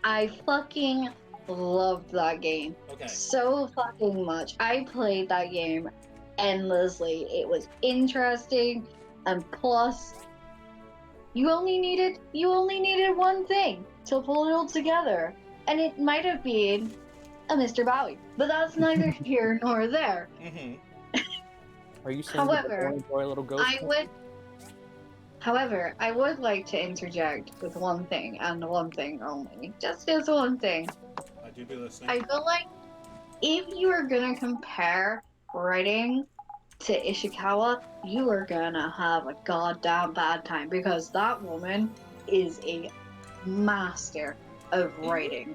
I fucking loved that game so fucking much. I played that game endlessly. It was interesting, and plus, you only needed one thing to pull it all together, and it might have been a Mr. Bowie, but that's neither here nor there. Are you saying that you don't enjoy a little ghost? However, I would like to interject with one thing, and one thing only. Just one thing. I do be listening. I feel like if you are gonna compare writing to Ishikawa, you are gonna have a goddamn bad time, because that woman is a master of writing.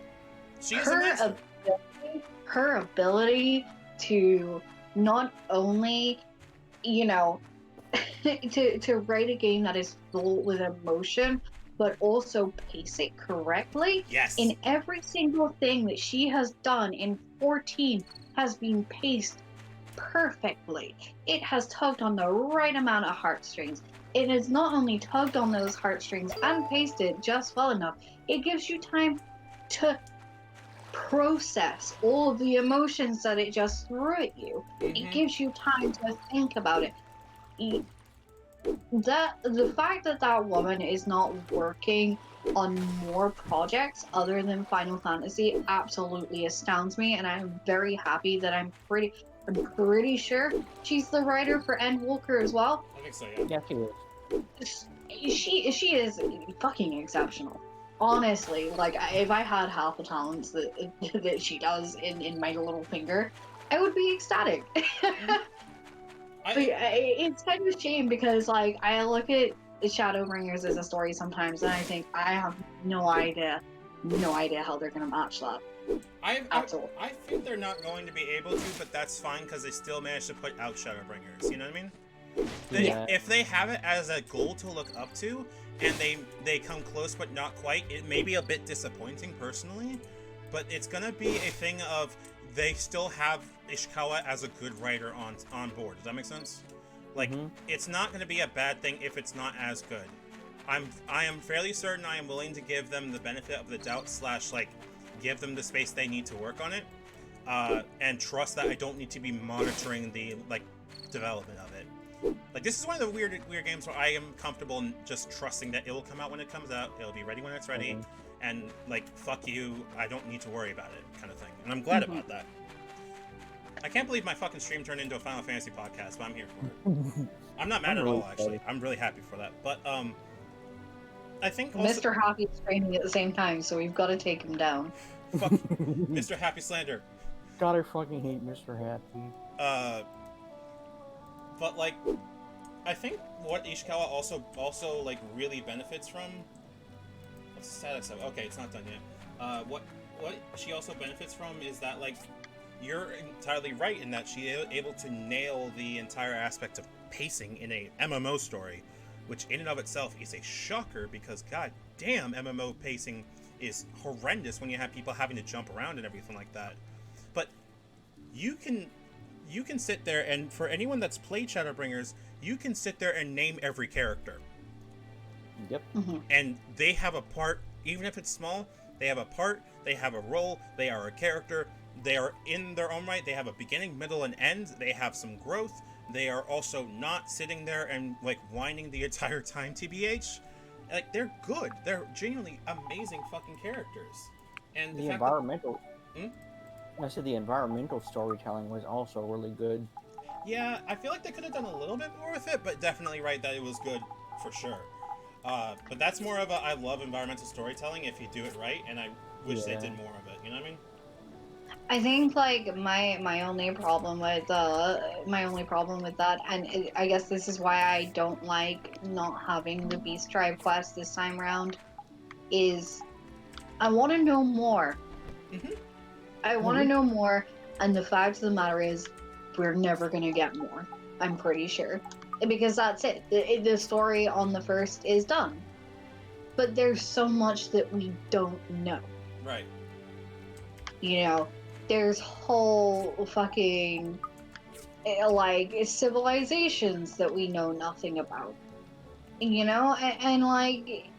She is a master. Her ability to not only, to write a game that is full with emotion, but also pace it correctly. Yes. In every single thing that she has done in 14 has been paced perfectly. It has tugged on the right amount of heartstrings. It has not only tugged on those heartstrings and paced it just well enough, it gives you time to process all of the emotions that it just threw at you. It gives you time to think about it. The fact that woman is not working on more projects other than Final Fantasy absolutely astounds me, and I'm very happy that I'm pretty sure she's the writer for Endwalker as well. I think so, yeah. Yeah, she is. She is fucking exceptional. Honestly, like, if I had half the talents that she does in my little finger, I would be ecstatic. It's kind of a shame because, like, I look at Shadowbringers as a story sometimes, and I think I have no idea how they're gonna match that. I think they're not going to be able to, but that's fine because they still managed to put out Shadowbringers. You know what I mean? If they have it as a goal to look up to, and they come close but not quite, it may be a bit disappointing personally, but it's gonna be a thing of they still have Ishikawa as a good writer on board. Does that make sense? Like, it's not gonna be a bad thing if it's not as good. I am fairly certain I am willing to give them the benefit of the doubt / like give them the space they need to work on it, and trust that I don't need to be monitoring the development of it. Like, this is one of the weird games where I am comfortable in just trusting that it will come out when it comes out, it'll be ready when it's ready, and, like, fuck you, I don't need to worry about it, kind of thing. And I'm glad about that. I can't believe my fucking stream turned into a Final Fantasy podcast, but I'm here for it. I'm not mad at all, actually. I'm really happy for that. But, I think also... Mr. Happy is streaming at the same time, so we've got to take him down. Fuck Mr. Happy Slander. God, I fucking hate Mr. Happy. But, like, I think what Ishikawa also like really benefits from. What's the status of? Okay, it's not done yet. What she also benefits from is that, like, you're entirely right in that she is able to nail the entire aspect of pacing in a MMO story, which in and of itself is a shocker because god damn, MMO pacing is horrendous when you have people having to jump around and everything like that. But you can sit there, and for anyone that's played Shadowbringers, you can sit there and name every character. Yep. And they have a part, even if it's small, they have a part, they have a role, they are a character, they are in their own right, they have a beginning, middle, and end, they have some growth, they are also not sitting there and, like, whining the entire time, TBH. Like, they're good. They're genuinely amazing fucking characters. And the environmental... I said the environmental storytelling was also really good. Yeah, I feel like they could have done a little bit more with it, but definitely right that it was good for sure. But that's more of a I love environmental storytelling if you do it right, and I wish they did more of it. You know what I mean? I think, like, my only problem with that, and I guess this is why I don't like not having the Beast Tribe quest this time around, is I want to know more. I want to know more, and the fact of the matter is, we're never gonna get more. I'm pretty sure, because that's it. The story on the first is done. but there's so much that we don't know. Right. You know, there's whole fucking like civilizations that we know nothing about. You know, and like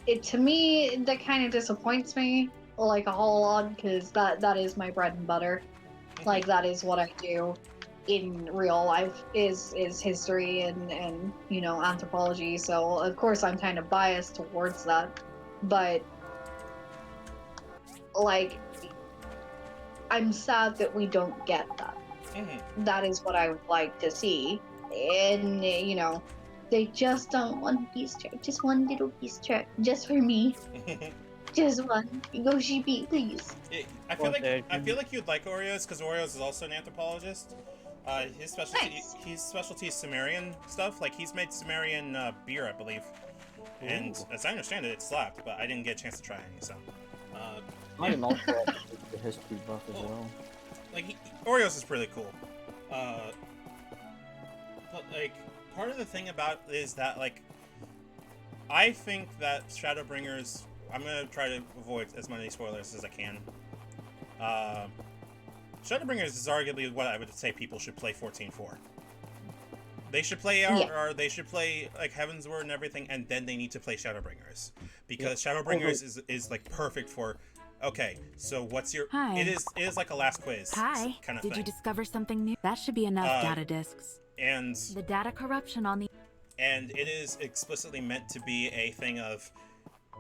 it to me that kind of disappoints me like a whole lot, because that is my bread and butter. Like that is what I do in real life is history and you know, anthropology, so of course I'm kind of biased towards that, but like I'm sad that we don't get that. That is what I would like to see. And you know, they just don't want piece track, just one little piece track just for me. Just one. Yoshi B, please. I feel like you'd like Oreos, because Oreos is also an anthropologist. His specialty is Sumerian stuff. Like he's made Sumerian beer, I believe. And as I understand it, it slapped, but I didn't get a chance to try any. So. I am also the history buff as well. Like Oreos is really cool. But like part of the thing about it is that like I think that Shadowbringers. I'm gonna try to avoid as many spoilers as I can. Shadowbringers is arguably what I would say people should play 14 for. They should play or they should play like Heavensward and everything, and then they need to play Shadowbringers, because Shadowbringers is like perfect for. Okay, so what's your? Hi. It is like a last quiz. Hi. Kind of Did thing. you discover something new? That should be enough data disks. And the data corruption on the. And it is explicitly meant to be a thing of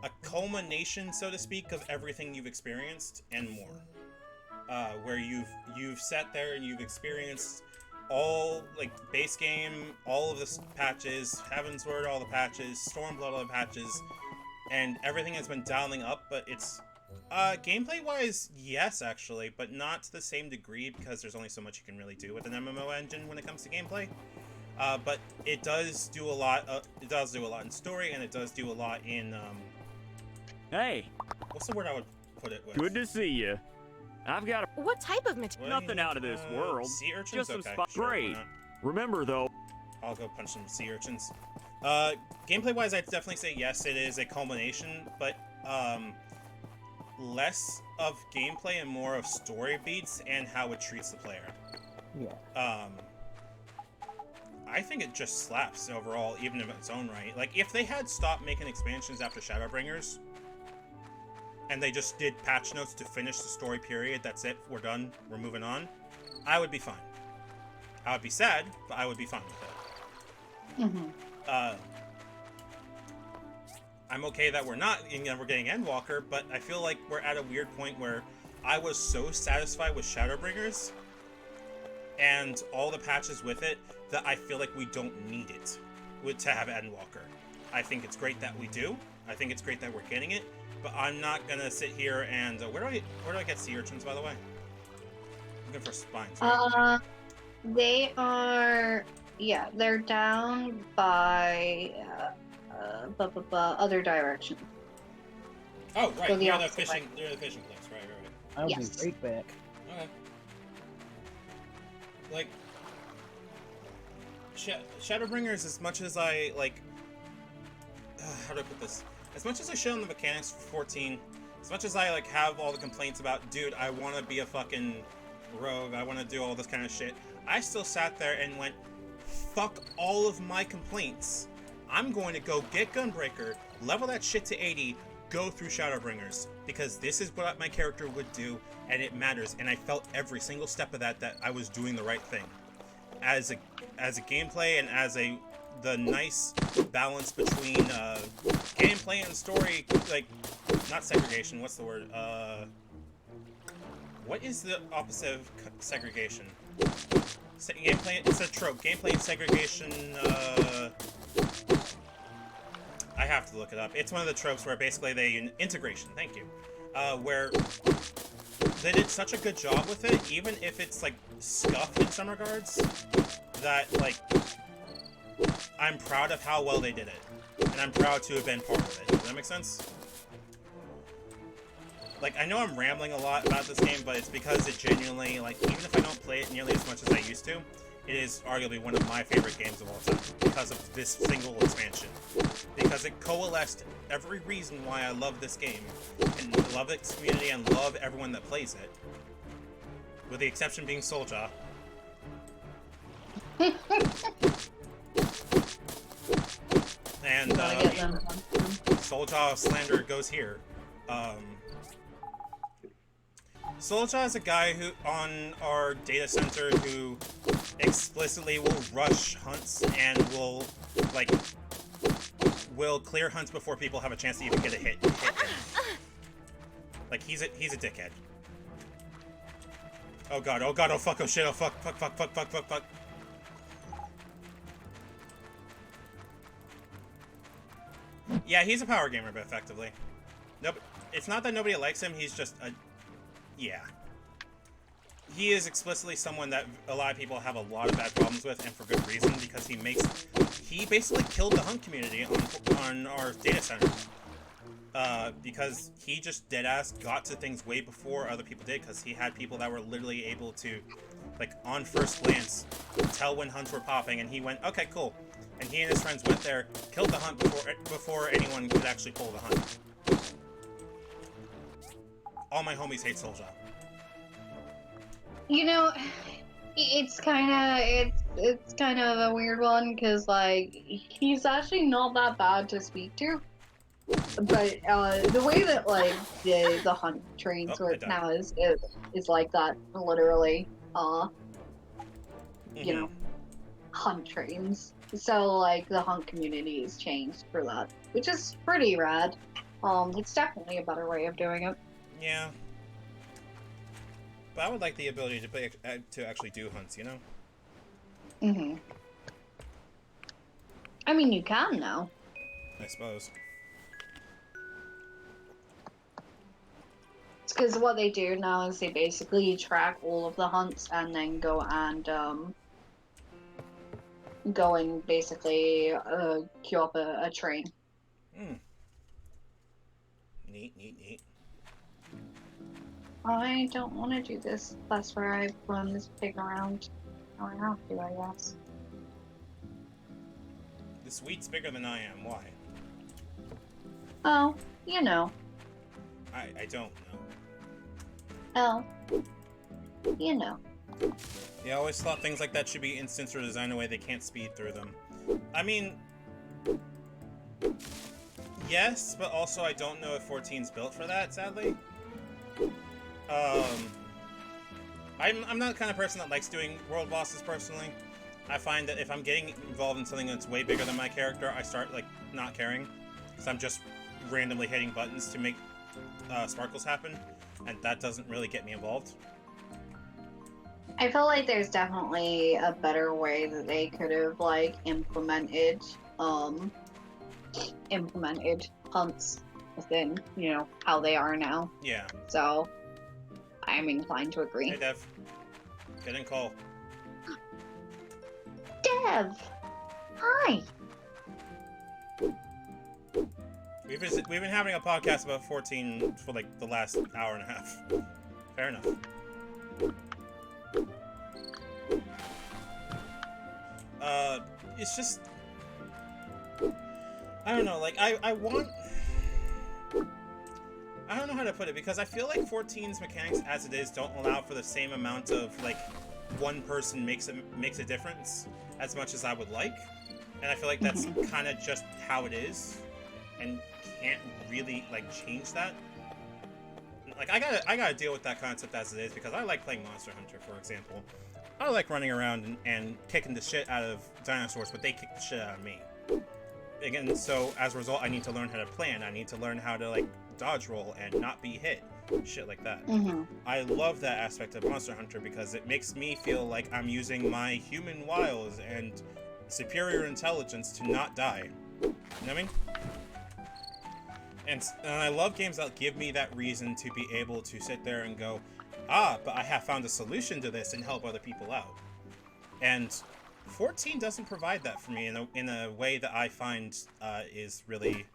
a culmination, so to speak, of everything you've experienced and more. Where you've sat there and you've experienced all like base game, all of the patches, Heavensward, all the patches, Stormblood, all the patches, and everything has been dialing up. But it's gameplay wise, yes, actually, but not to the same degree, because there's only so much you can really do with an MMO engine when it comes to gameplay. But it does do a lot. It does do a lot in story, and it does do a lot in. Hey. What's the word I would put it with? Good to see you. I've got a... What type of material? Nothing out of this world. Sea urchins? Just some okay, sure, Great. Remember, though... I'll go punch some sea urchins. Gameplay-wise, I'd definitely say yes, it is a culmination, but less of gameplay and more of story beats and how it treats the player. Yeah. I think it just slaps overall, even in its own right. Like, if they had stopped making expansions after Shadowbringers, and they just did patch notes to finish the story period, that's it, we're done, we're moving on, I would be fine. I would be sad, but I would be fine with it. I'm okay that we're not, we're getting Endwalker, but I feel like we're at a weird point where I was so satisfied with Shadowbringers and all the patches with it that I feel like we don't need it to have Endwalker. I think it's great that we do. I think it's great that we're getting it, but I'm not gonna sit here and where do I get sea urchins, by the way? I'm looking for spines. Right? They are they're down by other direction. Oh right, So they're the opposite fishing place, right. I'll be right back. Okay. Like Shadowbringers, as much as I like, how do I put this? As much as I shit on the mechanics for 14, as much as I like have all the complaints about, dude, I want to be a fucking rogue, I want to do all this kind of shit, I still sat there and went, fuck all of my complaints. I'm going to go get Gunbreaker, level that shit to 80, go through Shadowbringers, because this is what my character would do, and it matters. And I felt every single step of that I was doing the right thing. As a gameplay and as the nice balance between gameplay and story, like, not segregation, what's the word? What is the opposite of segregation? Gameplay, it's a trope. Gameplay and segregation, I have to look it up. It's one of the tropes where basically integration, thank you. Where they did such a good job with it, even if it's like scuffed in some regards, that like I'm proud of how well they did it, and I'm proud to have been part of it. Does that make sense? Like, I know I'm rambling a lot about this game, but it's because it genuinely, like, even if I don't play it nearly as much as I used to, it is arguably one of my favorite games of all time because of this single expansion. Because it coalesced every reason why I love this game, and love its community, and love everyone that plays it. With the exception being Soulja. And Soulja slander goes here. Soulja is a guy who on our data center who explicitly will rush hunts and will clear hunts before people have a chance to even get a hit. Like he's a dickhead. Oh god, oh fuck, oh shit, oh fuck. Yeah, he's a power gamer, but effectively. Nope. It's not that nobody likes him, he's just a... Yeah. He is explicitly someone that a lot of people have a lot of bad problems with, and for good reason, because he basically killed the hunt community on our data center. Because he just deadass got to things way before other people did, because he had people that were literally able to, like, on first glance, tell when hunts were popping, and he went, okay, cool. And he and his friends went there, killed the hunt before anyone could actually pull the hunt. All my homies hate Soulja. You know, it's kind of a weird one, because, like, he's actually not that bad to speak to. But the way that, like, the hunt trains work now is like that, literally. You know, hunt trains. So, like, the hunt community has changed for that, which is pretty rad. It's definitely a better way of doing it. Yeah. But I would like the ability to actually do hunts, you know? Mm-hmm. I mean, you can now. I suppose. It's because what they do now is they basically track all of the hunts and then go and basically queue up a train. Neat. I don't want to do this. That's where I run this pig around. Oh, I have to, I guess. This wheat's bigger than I am. Why? Oh, you know. I don't know. Oh, you know. Yeah, I always thought things like that should be instanced or designed in a way they can't speed through them. I mean... Yes, but also I don't know if 14's built for that, sadly. I'm not the kind of person that likes doing world bosses, personally. I find that if I'm getting involved in something that's way bigger than my character, I start, like, not caring. Because I'm just randomly hitting buttons to make sparkles happen, and that doesn't really get me involved. I feel like there's definitely a better way that they could have, like, implemented hunts within, you know, how they are now. Yeah. So, I'm inclined to agree. Hey, Dev. Get in call. Dev! Hi! We've been having a podcast about 14 for, like, the last hour and a half. Fair enough. It's just... I don't know, like, I want... I don't know how to put it, because I feel like 14's mechanics as it is don't allow for the same amount of, like, one person makes a difference as much as I would like. And I feel like that's kind of just how it is, and can't really, like, change that. Like, I gotta deal with that concept as it is, because I like playing Monster Hunter, for example. I like running around and kicking the shit out of dinosaurs, but they kick the shit out of me. Again, so as a result, I need to learn how to plan. I need to learn how to, like, dodge roll and not be hit. Shit like that. I love that aspect of Monster Hunter because it makes me feel like I'm using my human wiles and superior intelligence to not die. You know what I mean? And I love games that give me that reason to be able to sit there and go, but I have found a solution to this and help other people out. And 14 doesn't provide that for me in a way that I find is really...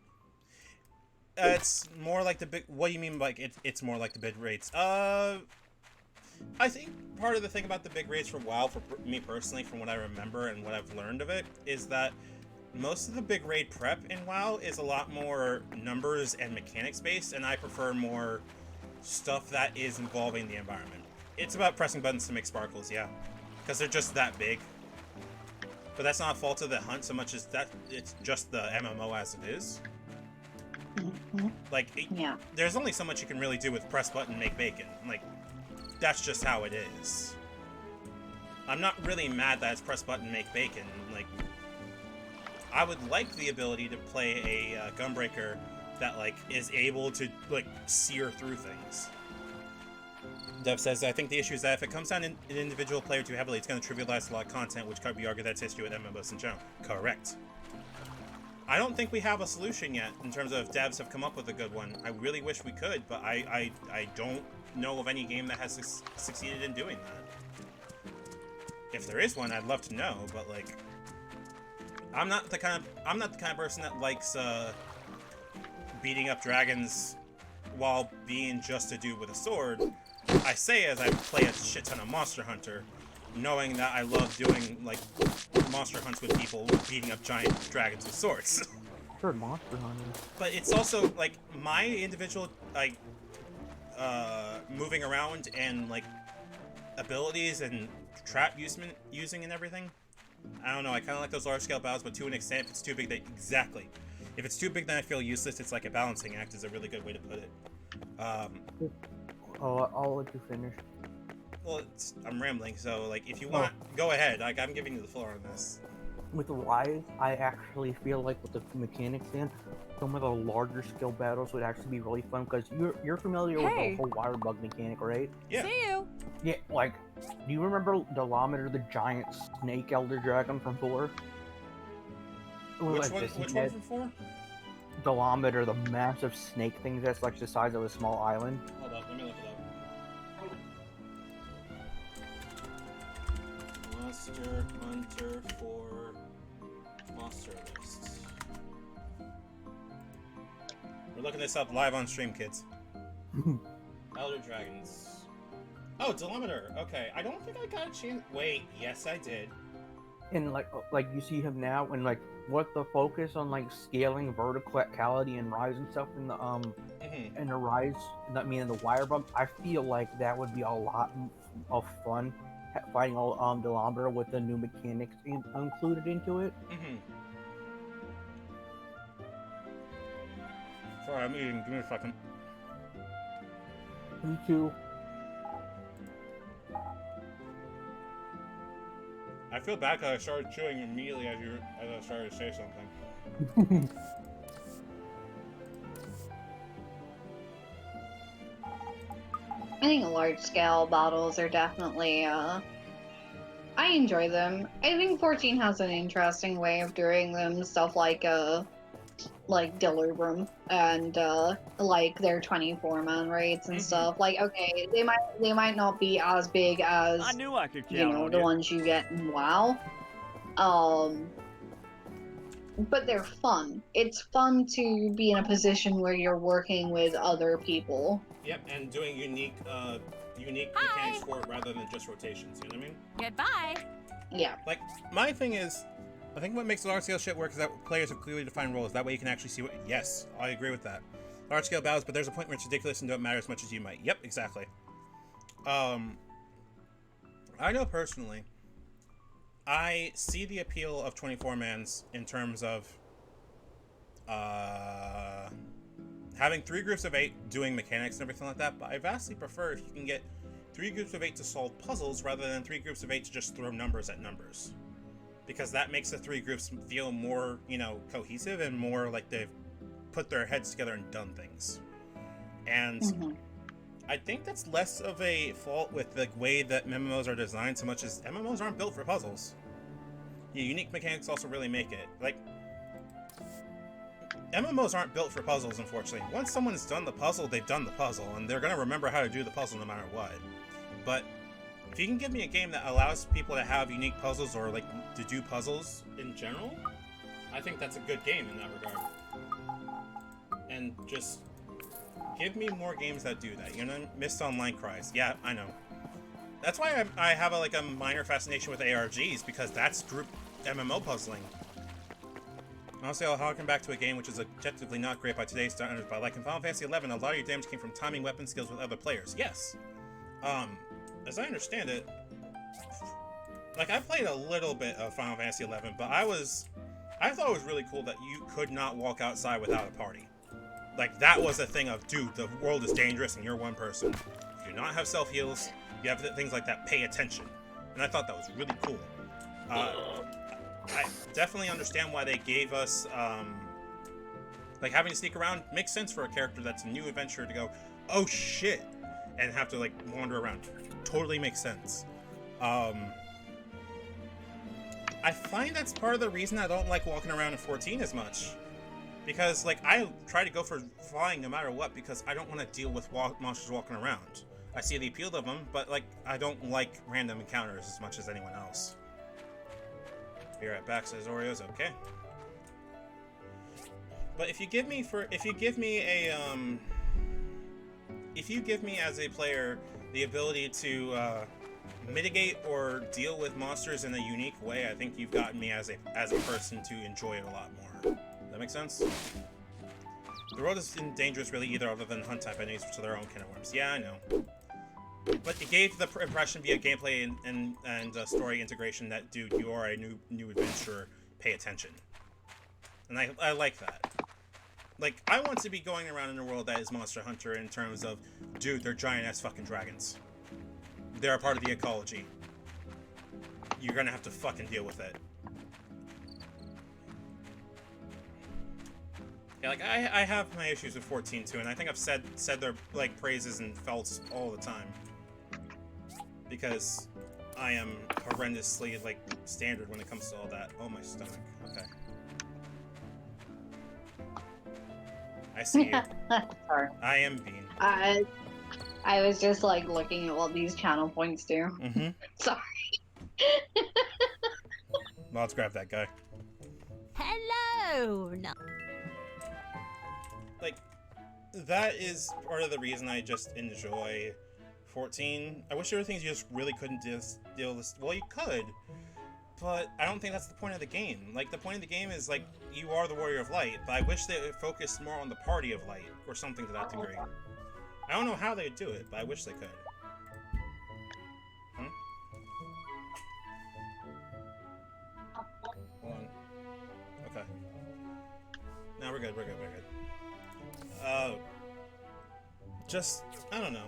it's more like the big... What do you mean by it's more like the bid rates? I think part of the thing about the big raids for WoW, for me personally, from what I remember and what I've learned of it, is that most of the big raid prep in WoW is a lot more numbers and mechanics based, and I prefer more stuff that is involving the environment. It's about pressing buttons to make sparkles, yeah, because they're just that big. But that's not a fault of the hunt so much as that it's just the MMO as it is. Like, there's only so much you can really do with press button, make bacon. Like, that's just how it is. I'm not really mad that it's press button, make bacon. Like, I would like the ability to play a Gunbreaker that, like, is able to, like, sear through things. Dev says, I think the issue is that if it comes down an individual player too heavily, it's going to trivialize a lot of content, which could be argued that's issue with MMOs in general. Correct. I don't think we have a solution yet in terms of if devs have come up with a good one. I really wish we could, but I don't know of any game that has succeeded in doing that. If there is one, I'd love to know, but like, I'm not the kind of person that likes beating up dragons while being just a dude with a sword. I say as I play a shit ton of Monster Hunter, knowing that I love doing like monster hunts with people beating up giant dragons with swords. Sure, Monster Hunter. But it's also like my individual like moving around and like abilities and trap using and everything. I don't know. I kind of like those large scale battles, but to an extent, if it's too big, if it's too big, then I feel useless. It's like a balancing act. Is a really good way to put it. I'll let you finish. Well, I'm rambling, so like, if you want, go ahead. Like, I'm giving you the floor on this. With Rise, I actually feel like with the mechanics in, some of the larger scale battles would actually be really fun because you're familiar with the whole wire bug mechanic, right? Yeah. See you. Yeah, like, do you remember Dolometer, the giant snake elder dragon from 4? Which one from 4? Dolometer, the massive snake thing that's like the size of a small island. Hold up, let me look it up. Monster Hunter 4 monster lists. We're looking this up live on stream, kids. Elder Dragons. Oh, Dolometer. Okay, I don't think I got a chance. Wait, yes, I did. And like you see him now, and like what the focus on like scaling verticality and Rise and stuff in the in the Rise, I mean in the wire bump, I feel like that would be a lot of fun fighting all Dolometer with the new mechanics included into it. Sorry, I'm eating. Give me a second. Me too. I feel bad because I started chewing immediately as I started to say something. I think large-scale battles are definitely, I enjoy them. I think 14 has an interesting way of doing them, stuff like Delubrum and, like, their 24-man raids and stuff. Like, okay, they might not be as big as, I knew I could count you know, on the you. ones you get in WoW. But they're fun. It's fun to be in a position where you're working with other people. Yep, and doing unique mechanics for it rather than just rotations, you know what I mean? Goodbye. Yeah. Like, my thing is, I think what makes large-scale shit work is that players have clearly defined roles. That way you can actually see what... Yes, I agree with that. Large-scale battles, but there's a point where it's ridiculous and don't matter as much as you might. Yep, exactly. I know personally, I see the appeal of 24-mans in terms of having 3 groups of 8 doing mechanics and everything like that, but I vastly prefer if you can get 3 groups of 8 to solve puzzles rather than 3 groups of 8 to just throw numbers at numbers. Because that makes the 3 groups feel more, you know, cohesive and more like they've put their heads together and done things. And I think that's less of a fault with the way that MMOs are designed so much as MMOs aren't built for puzzles. Yeah, unique mechanics also really make it. Like, MMOs aren't built for puzzles, unfortunately. Once someone's done the puzzle, they've done the puzzle, and they're going to remember how to do the puzzle no matter what. But if you can give me a game that allows people to have unique puzzles or, like, to do puzzles in general, I think that's a good game in that regard. And just give me more games that do that, you know? Mist Online cries. Yeah, I know. That's why I have a minor fascination with ARGs, because that's group MMO puzzling. Honestly, I'll harken back to a game which is objectively not great by today's standards, but like in Final Fantasy XI, a lot of your damage came from timing weapon skills with other players. Yes. As I understand it, like, I played a little bit of Final Fantasy XI, but I thought it was really cool that you could not walk outside without a party. Like, that was a thing of, dude, the world is dangerous and you're one person. You do not have self-heals, you have things like that, pay attention. And I thought that was really cool. I definitely understand why they gave us, like, having to sneak around makes sense for a character that's a new adventurer to go, oh shit, and have to, like, wander around. Totally makes sense. I find that's part of the reason I don't like walking around in 14 as much. Because, like, I try to go for flying no matter what, because I don't want to deal with monsters walking around. I see the appeal of them, but, like, I don't like random encounters as much as anyone else. Be right back, says Oreos. Okay. But if you give me as a player the ability to mitigate or deal with monsters in a unique way, I think you've gotten me as a person to enjoy it a lot more. Does that make sense? The world isn't dangerous really either, other than hunt type enemies, which are their own can of worms. Yeah, I know. But it gave the impression via gameplay and story integration that, dude, you are a new adventurer. Pay attention. And I like that. Like, I want to be going around in a world that is Monster Hunter in terms of, dude, they're giant-ass fucking dragons. They're a part of the ecology. You're gonna have to fucking deal with it. Yeah, like, I have my issues with 14 too, and I think I've said their, like, praises and felts all the time. Because I am horrendously, like, standard when it comes to all that. Oh, my stomach. Okay. I see you. Sorry. I am Bean. I was just, like, looking at what these channel points do. Mm-hmm. Sorry. Well, let's grab that guy. Hello! No. Like, that is part of the reason I just enjoy 14. I wish there were things you just really couldn't deal with. Well, you could, but I don't think that's the point of the game. Like, the point of the game is, like, you are the Warrior of Light, but I wish they focused more on the Party of Light, or something to that degree. I don't know how they would do it, but I wish they could. Huh? Hold on. Okay. No, we're good. Just, I don't know.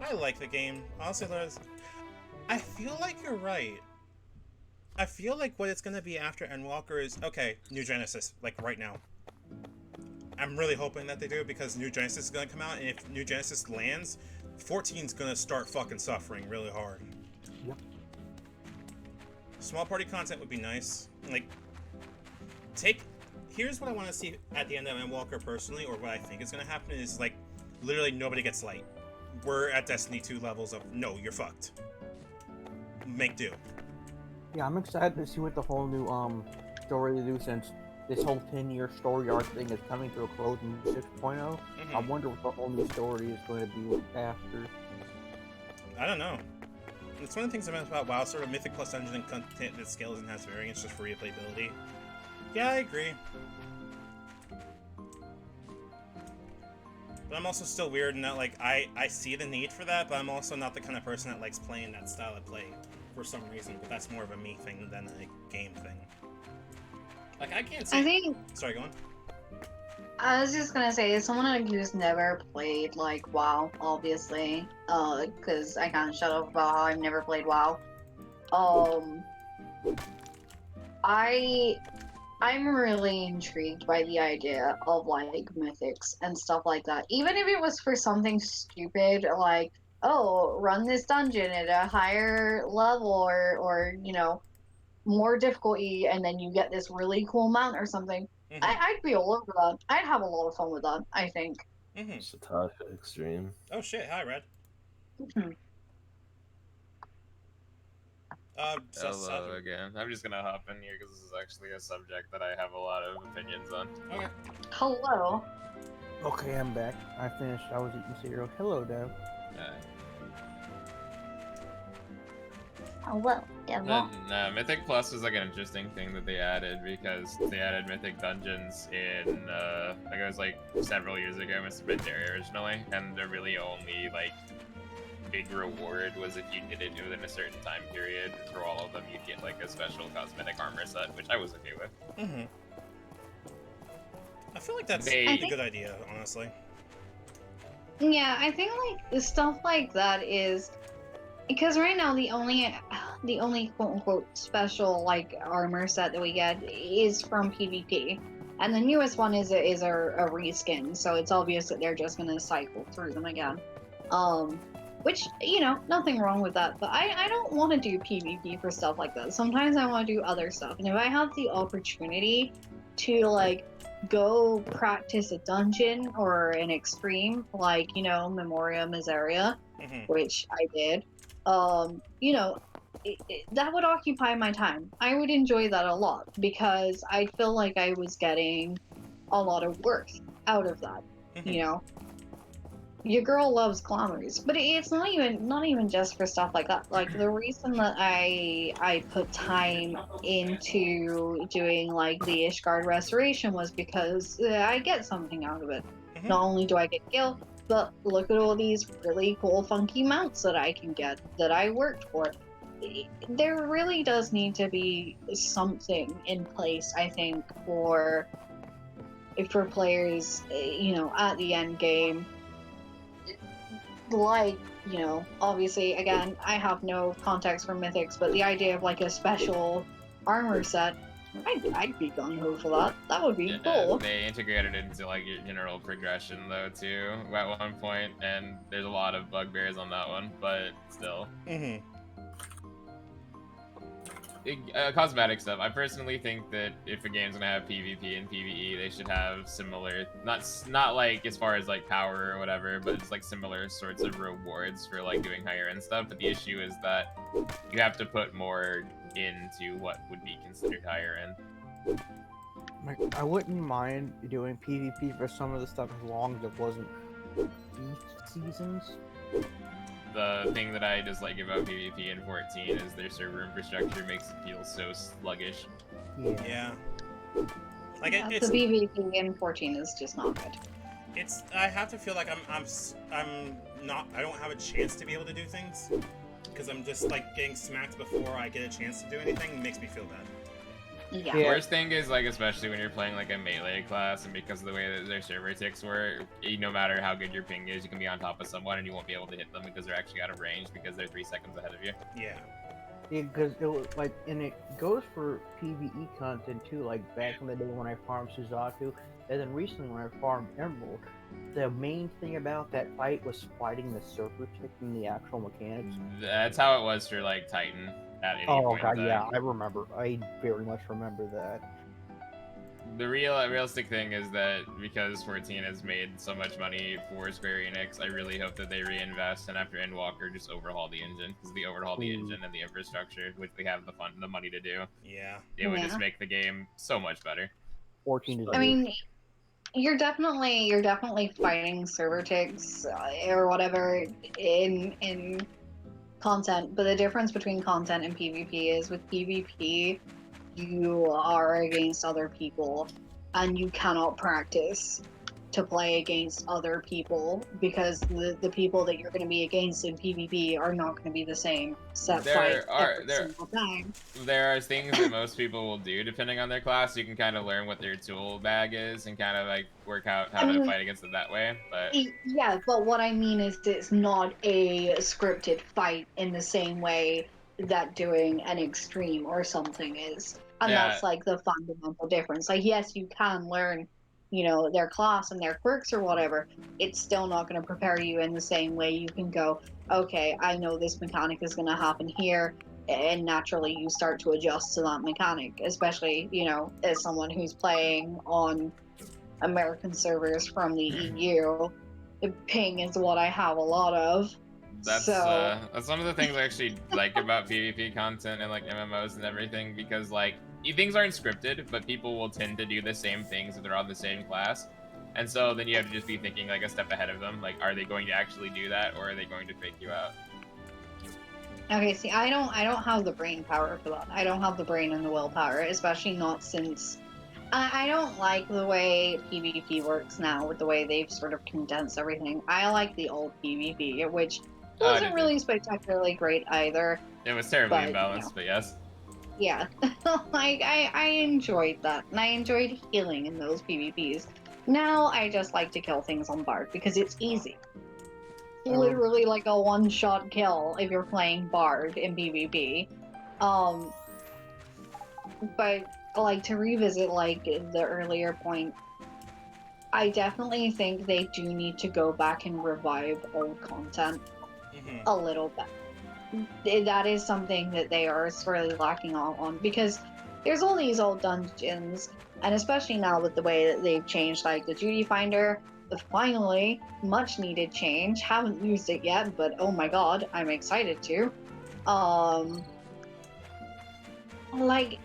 I like the game. Honestly, I feel like you're right. I feel like what it's gonna be after Endwalker is, okay, New Genesis, like right now. I'm really hoping that they do, because New Genesis is gonna come out, and if New Genesis lands, 14's gonna start fucking suffering really hard. Yep. Small party content would be nice. Like, here's what I want to see at the end of Endwalker personally, or what I think is gonna happen is, like, literally nobody gets light. We're at Destiny 2 levels of, no, you're fucked. Make do. Yeah, I'm excited to see what the whole new story they do, since this whole 10-year story arc thing is coming to a close in 6.0. I wonder what the whole new story is going to be after. I don't know. It's one of the things I meant about WoW, sort of Mythic plus Dungeon and content that scales and has variance just for replayability. Yeah, I agree. But I'm also still weird in that, like, I see the need for that, but I'm also not the kind of person that likes playing that style of play for some reason, but that's more of a me thing than a game thing. Like, I can't say... Sorry, go on. I was just gonna say, as someone who's never played, like, WoW, obviously, because I kind of shut up about how I've never played WoW, I'm really intrigued by the idea of, like, mythics and stuff like that. Even if it was for something stupid, like, oh, run this dungeon at a higher level, or you know, more difficulty, and then you get this really cool mount or something. Mm-hmm. I'd be all over that. I'd have a lot of fun with that, I think. Mm-hmm. Satasha Extreme. Oh shit, hi, Red. Hello again. I'm just gonna hop in here because this is actually a subject that I have a lot of opinions on. Okay. Hello. Okay, I'm back. I finished. I was eating cereal. Hello, Dev. Oh, well, devil. No, Mythic Plus was like an interesting thing that they added because they added Mythic Dungeons in, I think it was like several years ago, must have been there originally, and the really only like big reward was if you did it within a certain time period. For all of them, you'd get like a special cosmetic armor set, which I was okay with. Mm-hmm. I feel like that's a good idea, honestly. Yeah, I think like stuff like that is because right now the only quote unquote special like armor set that we get is from PvP, and the newest one is a reskin, so it's obvious that they're just gonna cycle through them again. Which, you know, nothing wrong with that, but I don't want to do PvP for stuff like that. Sometimes I want to do other stuff, and if I have the opportunity to like go practice a dungeon or an extreme, like, you know, Memoria Miseria, which I did, you know, that would occupy my time. I would enjoy that a lot because I feel like I was getting a lot of worth out of that, you know. Your girl loves glamours, but it's not even just for stuff like that. Like the reason that I put time into doing like the Ishgard restoration was because I get something out of it. Not only do I get gil, but look at all these really cool funky mounts that I can get that I worked for. There really does need to be something in place, I think, for players, you know, at the end game. Like, you know, obviously, again, I have no context for Mythics, but the idea of like a special armor set, I'd be gung-ho for that. That would be cool. They integrated it into like your general progression though too at one point, and there's a lot of bugbears on that one, but still. Cosmetic stuff. I personally think that if a game's gonna have PvP and PvE, they should have similar, not like as far as like power or whatever, but it's like similar sorts of rewards for like doing higher end stuff. But the issue is that you have to put more into what would be considered higher end. I wouldn't mind doing PvP for some of the stuff as long as it wasn't beef seasons. The thing that I dislike about PvP in 14 is their server infrastructure makes it feel so sluggish. Yeah. Like the PvP in 14 is just not good. I have to feel like I'm not. I don't have a chance to be able to do things because I'm just like getting smacked before I get a chance to do anything. It makes me feel bad. Yeah. The worst thing is, like, especially when you're playing like a melee class, and because of the way that their server ticks work, no matter how good your ping is, you can be on top of someone and you won't be able to hit them because they're actually out of range because they're 3 seconds ahead of you. Yeah. Because it was like, and it goes for PvE content too. Like back in the day when I farmed Suzaku, and then recently when I farmed Emerald, the main thing about that fight was fighting the server tick and the actual mechanics. That's how it was for like Titan. At any point god, yeah, I remember. I very much remember that. The realistic thing is that because 14 has made so much money for Square Enix, I really hope that they reinvest and after Endwalker just overhaul the engine, because they overhaul the engine and the infrastructure, which they have the money to do. Yeah. It would just make the game so much better. 14 is. I mean, you're definitely fighting server ticks or whatever in content, but the difference between content and PvP is with PvP, you are against other people and you cannot practice to play against other people because the people that you're going to be against in PvP are not going to be the same set fight every single time. There are things that most people will do depending on their class. You can kind of learn what their tool bag is and kind of like work out how to fight against it that way. But yeah, but what I mean is it's not a scripted fight in the same way that doing an extreme or something is. And that's like the fundamental difference. Like, yes, you can learn, you know, their class and their quirks or whatever. It's still not going to prepare you in the same way. You can go, okay, I know this mechanic is going to happen here, and naturally you start to adjust to that mechanic, especially, you know, as someone who's playing on American servers from the EU. Ping is what I have a lot of. That's one of the things I actually like about PvP content and like MMOs and everything, because like things aren't scripted, but people will tend to do the same things if they're on the same class, and so then you have to just be thinking like a step ahead of them. Like, are they going to actually do that, or are they going to fake you out? Okay, see, I don't have the brain power for that. I don't have the brain and the willpower, especially not since I don't like the way PvP works now with the way they've sort of condensed everything. I like the old PvP, which wasn't really spectacularly great either. It was terribly but, imbalanced, but yes. Yeah, like I enjoyed that, and I enjoyed healing in those PvPs. Now I just like to kill things on Bard because it's easy. Literally like a one-shot kill if you're playing Bard in PvP. But like to revisit like the earlier point, I definitely think they do need to go back and revive old content a little bit. That is something that they are sorely lacking on because there's all these old dungeons, and especially now with the way that they've changed like the duty finder, finally much needed change. Haven't used it yet, but oh my god, I'm excited to. Like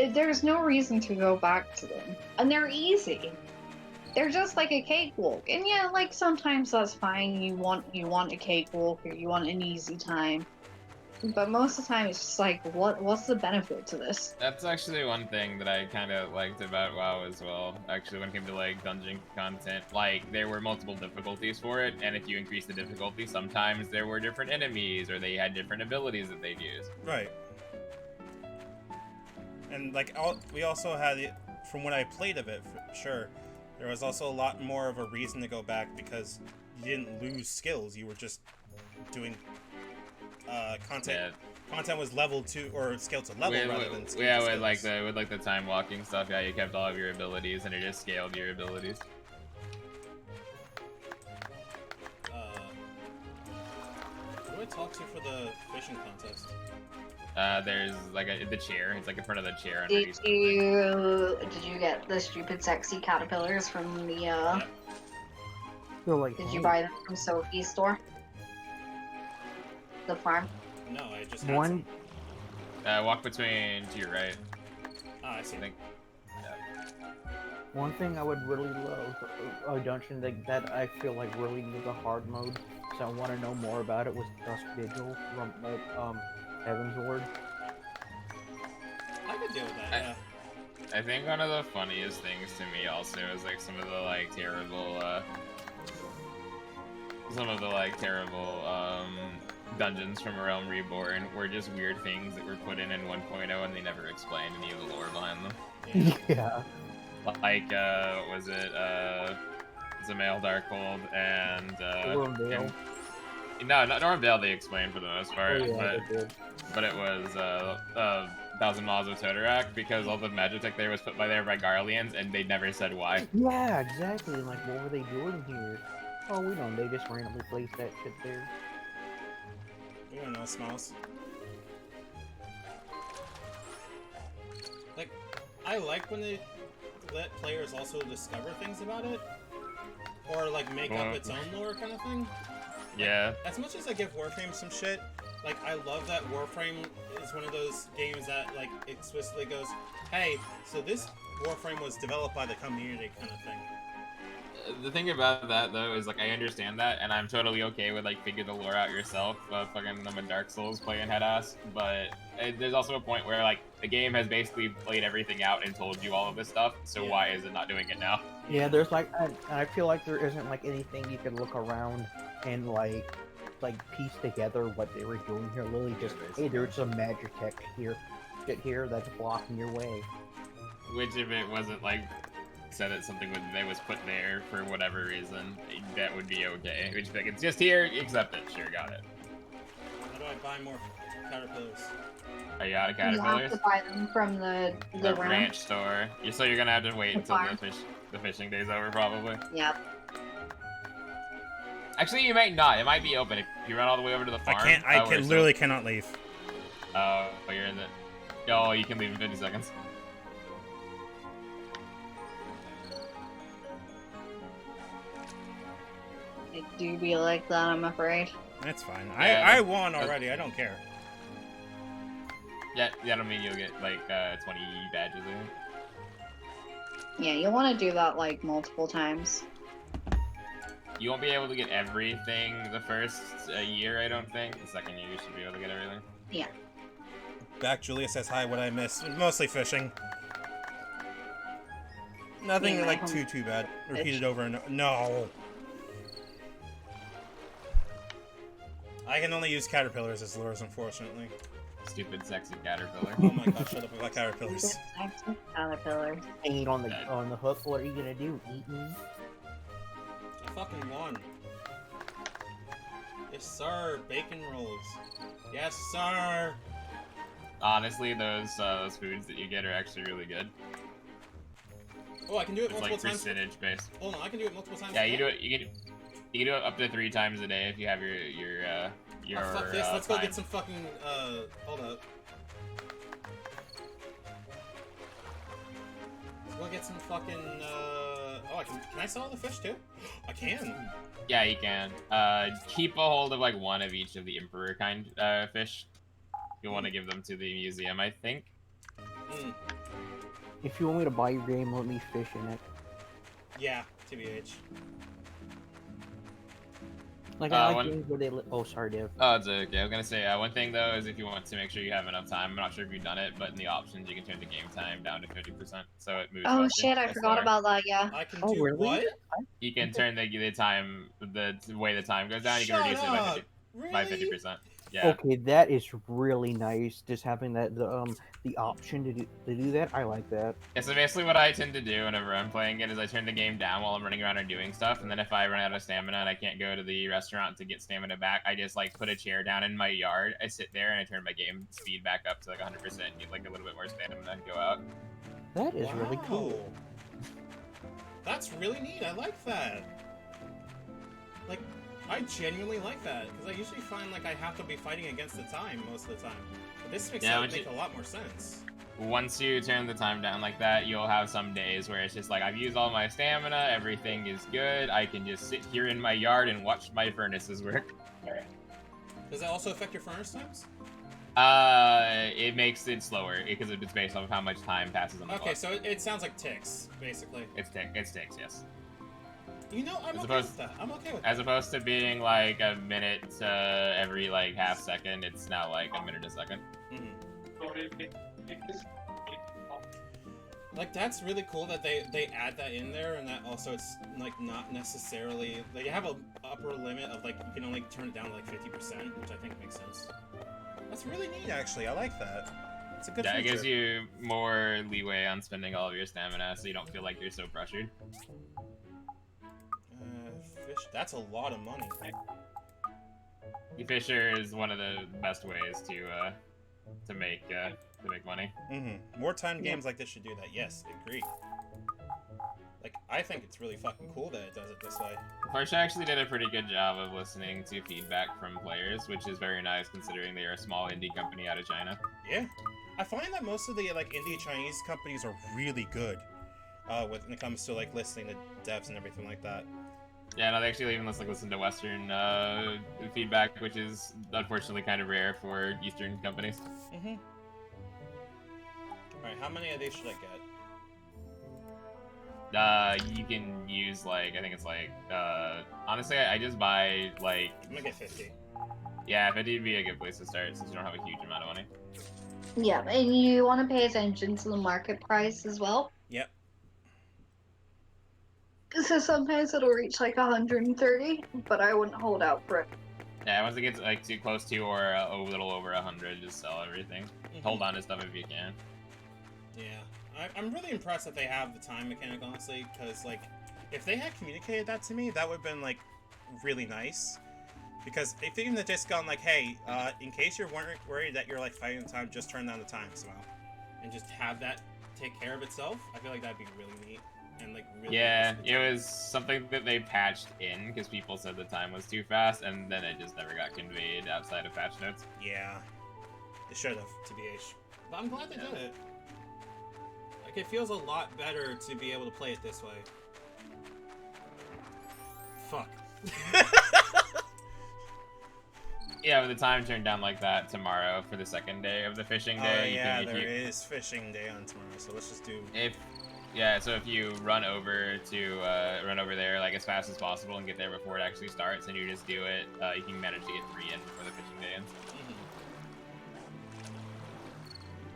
there's no reason to go back to them, and they're easy. They're just like a cakewalk, and yeah, like sometimes that's fine. You want a cakewalk or you want an easy time, but most of the time it's just like, what's the benefit to this? That's actually one thing that I kind of liked about WoW as well. Actually, when it came to like dungeon content, like there were multiple difficulties for it, and if you increase the difficulty, sometimes there were different enemies or they had different abilities that they'd use. Right. And like we also had, from what I played of it, for sure, there was also a lot more of a reason to go back because you didn't lose skills. You were just doing content. Yeah. Content was level 2 or scaled to level rather than scaled to with like the time walking stuff. Yeah, you kept all of your abilities and it just scaled your abilities. Who do I talk to for the fishing contest? There's like the chair. It's like in front of the chair. Did you get the stupid sexy caterpillars from the Did you buy them from Sophie's store? The farm? No, I just had One. Walk between to your right. Ah, I see. One thing I would really love a dungeon that I feel like really needs a hard mode, so I want to know more about it, was Dusk Vigil from Heaven's Ward. I could deal with that, yeah. I think one of the funniest things to me also is like some of the like terrible dungeons from Realm Reborn were just weird things that were put in 1.0 and they never explained any of the lore behind them. Yeah. Like what was it? Zamael Darkhold and Normbale. No, not Normbale they explained for the most part, Oh, yeah, but it was Thousand Miles of Todorak because all the Magitech there was put by Garleans and they never said why. Yeah, exactly. Like, what were they doing here? Oh, we don't. They just randomly placed that shit there. You don't know, Smiles. Like, I like when they let players also discover things about it, or like make up its own lore kind of thing. Yeah. As much as I give Warframe some shit, like I love that Warframe is one of those games that like explicitly goes, hey, so this Warframe was developed by the community kind of thing. The thing about that though is like I understand that and I'm totally okay with like figure the lore out yourself. Fucking I'm a Dark Souls playing head ass, but there's also a point where like the game has basically played everything out and told you all of this stuff, so why is it not doing it now? Yeah, there's like, I feel like there isn't like anything you can look around and like piece together what they were doing here. Literally just, hey, there's some magic tech here, that's blocking your way. Which if it wasn't like said that something that was put there for whatever reason, that would be okay. Which like it's just here, accept it. Sure, got it. How do I buy more caterpillars? Are you out of You caterpillars? have to buy them from the ranch store. So you're gonna have to wait until the fishing day's over, probably. Yep. Actually, you might not. It might be open if you run all the way over to the farm. I literally cannot leave. Oh, you're in the. Oh, you can leave in 50 seconds. It do be like that, I'm afraid. That's fine. Yeah, I won already. I don't care. Yeah, that'll mean you'll get like 20 badges in. Yeah, you want to do that like multiple times. You won't be able to get everything the first year, I don't think. The second year, you should be able to get everything. Yeah. Back Julia says hi, what I missed. Mostly fishing. Nothing Yeah, like too bad. Repeated over and over. No. I can only use caterpillars as lures, unfortunately. Stupid, sexy caterpillar. Oh my god, shut up about caterpillars. Caterpillar. Hanging on the hook. What are you gonna do? Eat me? I fucking won. Yes, sir. Bacon rolls. Yes, sir. Honestly, those foods that you get are actually really good. Oh, I can do it It's multiple like times. percentage based. Hold on, I can do it multiple times. Yeah, a you day? do it. You can do it up to 3 times a day if you have your Oh, fuck this. Let's go time. get some fucking. Hold up. Let's go get some fucking. Oh, I can I sell the fish too? I can. Yeah, you can. Keep a hold of like one of each of the emperor kind fish. You'll want to give them to the museum, I think. If you want me to buy your game, let me fish in it. Yeah, TBH. Like I like one- games where they. Oh, sorry, Dev. Oh, it's okay. I was gonna say one thing though is if you want to make sure you have enough time. I'm not sure if you've done it, but in the options you can turn the game time down to 50%, so it moves. Oh faster. shit, I That's forgot slower. about that, yeah. I can Oh, do really? what? You can turn the time, the way the time goes down. You can Shut reduce up. it by 50%. Yeah. Okay, that is really nice. Just having that the option to do that, I like that. Yeah, so basically what I tend to do whenever I'm playing it is I turn the game down while I'm running around and doing stuff, and then if I run out of stamina and I can't go to the restaurant to get stamina back, I just like put a chair down in my yard, I sit there and I turn my game speed back up to like 100% and get like a little bit more stamina and go out. That is really cool. That's really neat. I like that. Like, I genuinely like that because I usually find like I have to be fighting against the time most of the time. But this makes make a lot more sense. Once you turn the time down like that, you'll have some days where it's just like, I've used all my stamina, everything is good, I can just sit here in my yard and watch my furnaces work. Does that also affect your furnace times? It makes it slower because it's based off of how much time passes on the Okay, clock. so it sounds like ticks, basically. It's ticks, yes. You know, I'm As okay with that. I'm okay with that. As opposed to being like a minute every like half second, it's now like a minute a second. Like, that's really cool that they add that in there, and that also it's like not necessarily they have a upper limit of like you can only turn it down to like 50%, which I think makes sense. That's really neat, actually. I like that. It's a good Yeah, it feature. gives you more leeway on spending all of your stamina, so you don't feel like you're so pressured. Fish. That's a lot of money. The Fisher is one of the best ways to make money. More time games like this should do that. Yes, agree. Like, I think it's really fucking cool that it does it this way. Portia actually did a pretty good job of listening to feedback from players, which is very nice considering they are a small indie company out of China. Yeah. I find that most of the like indie Chinese companies are really good when it comes to like listening to devs and everything like that. Yeah, no, they actually even listen to Western feedback, which is unfortunately kind of rare for Eastern companies. Alright, how many of these should I get? You can use like, I think it's like, honestly, I just buy like... I'm gonna get 50. Yeah, 50 would be a good place to start since you don't have a huge amount of money. Yeah, and you want to pay attention to the market price as well. Yep. So sometimes it'll reach like 130, but I wouldn't hold out for it. Yeah, once it gets like too close to or a little over 100, just sell everything. Hold on to stuff if you can. Yeah, I'm really impressed that they have the time mechanic, honestly, because like, if they had communicated that to me, that would have been like really nice. Because if they even had just gone like, hey, in case you're worried that you're like fighting the time, just turn down the time somehow, and just have that take care of itself, I feel like that'd be really neat. And like really yeah, it was something that they patched in because people said the time was too fast, and then it just never got conveyed outside of patch notes. Yeah, they should have, TBH. But I'm glad they did it. Like, it feels a lot better to be able to play it this way. Fuck. Yeah, with the time turned down like that tomorrow for the second day of the fishing day. Oh yeah, there is fishing day on tomorrow, so let's just do... Yeah, so if you run over to there like as fast as possible and get there before it actually starts, and you just do it, you can manage to get 3 in before the fishing day ends.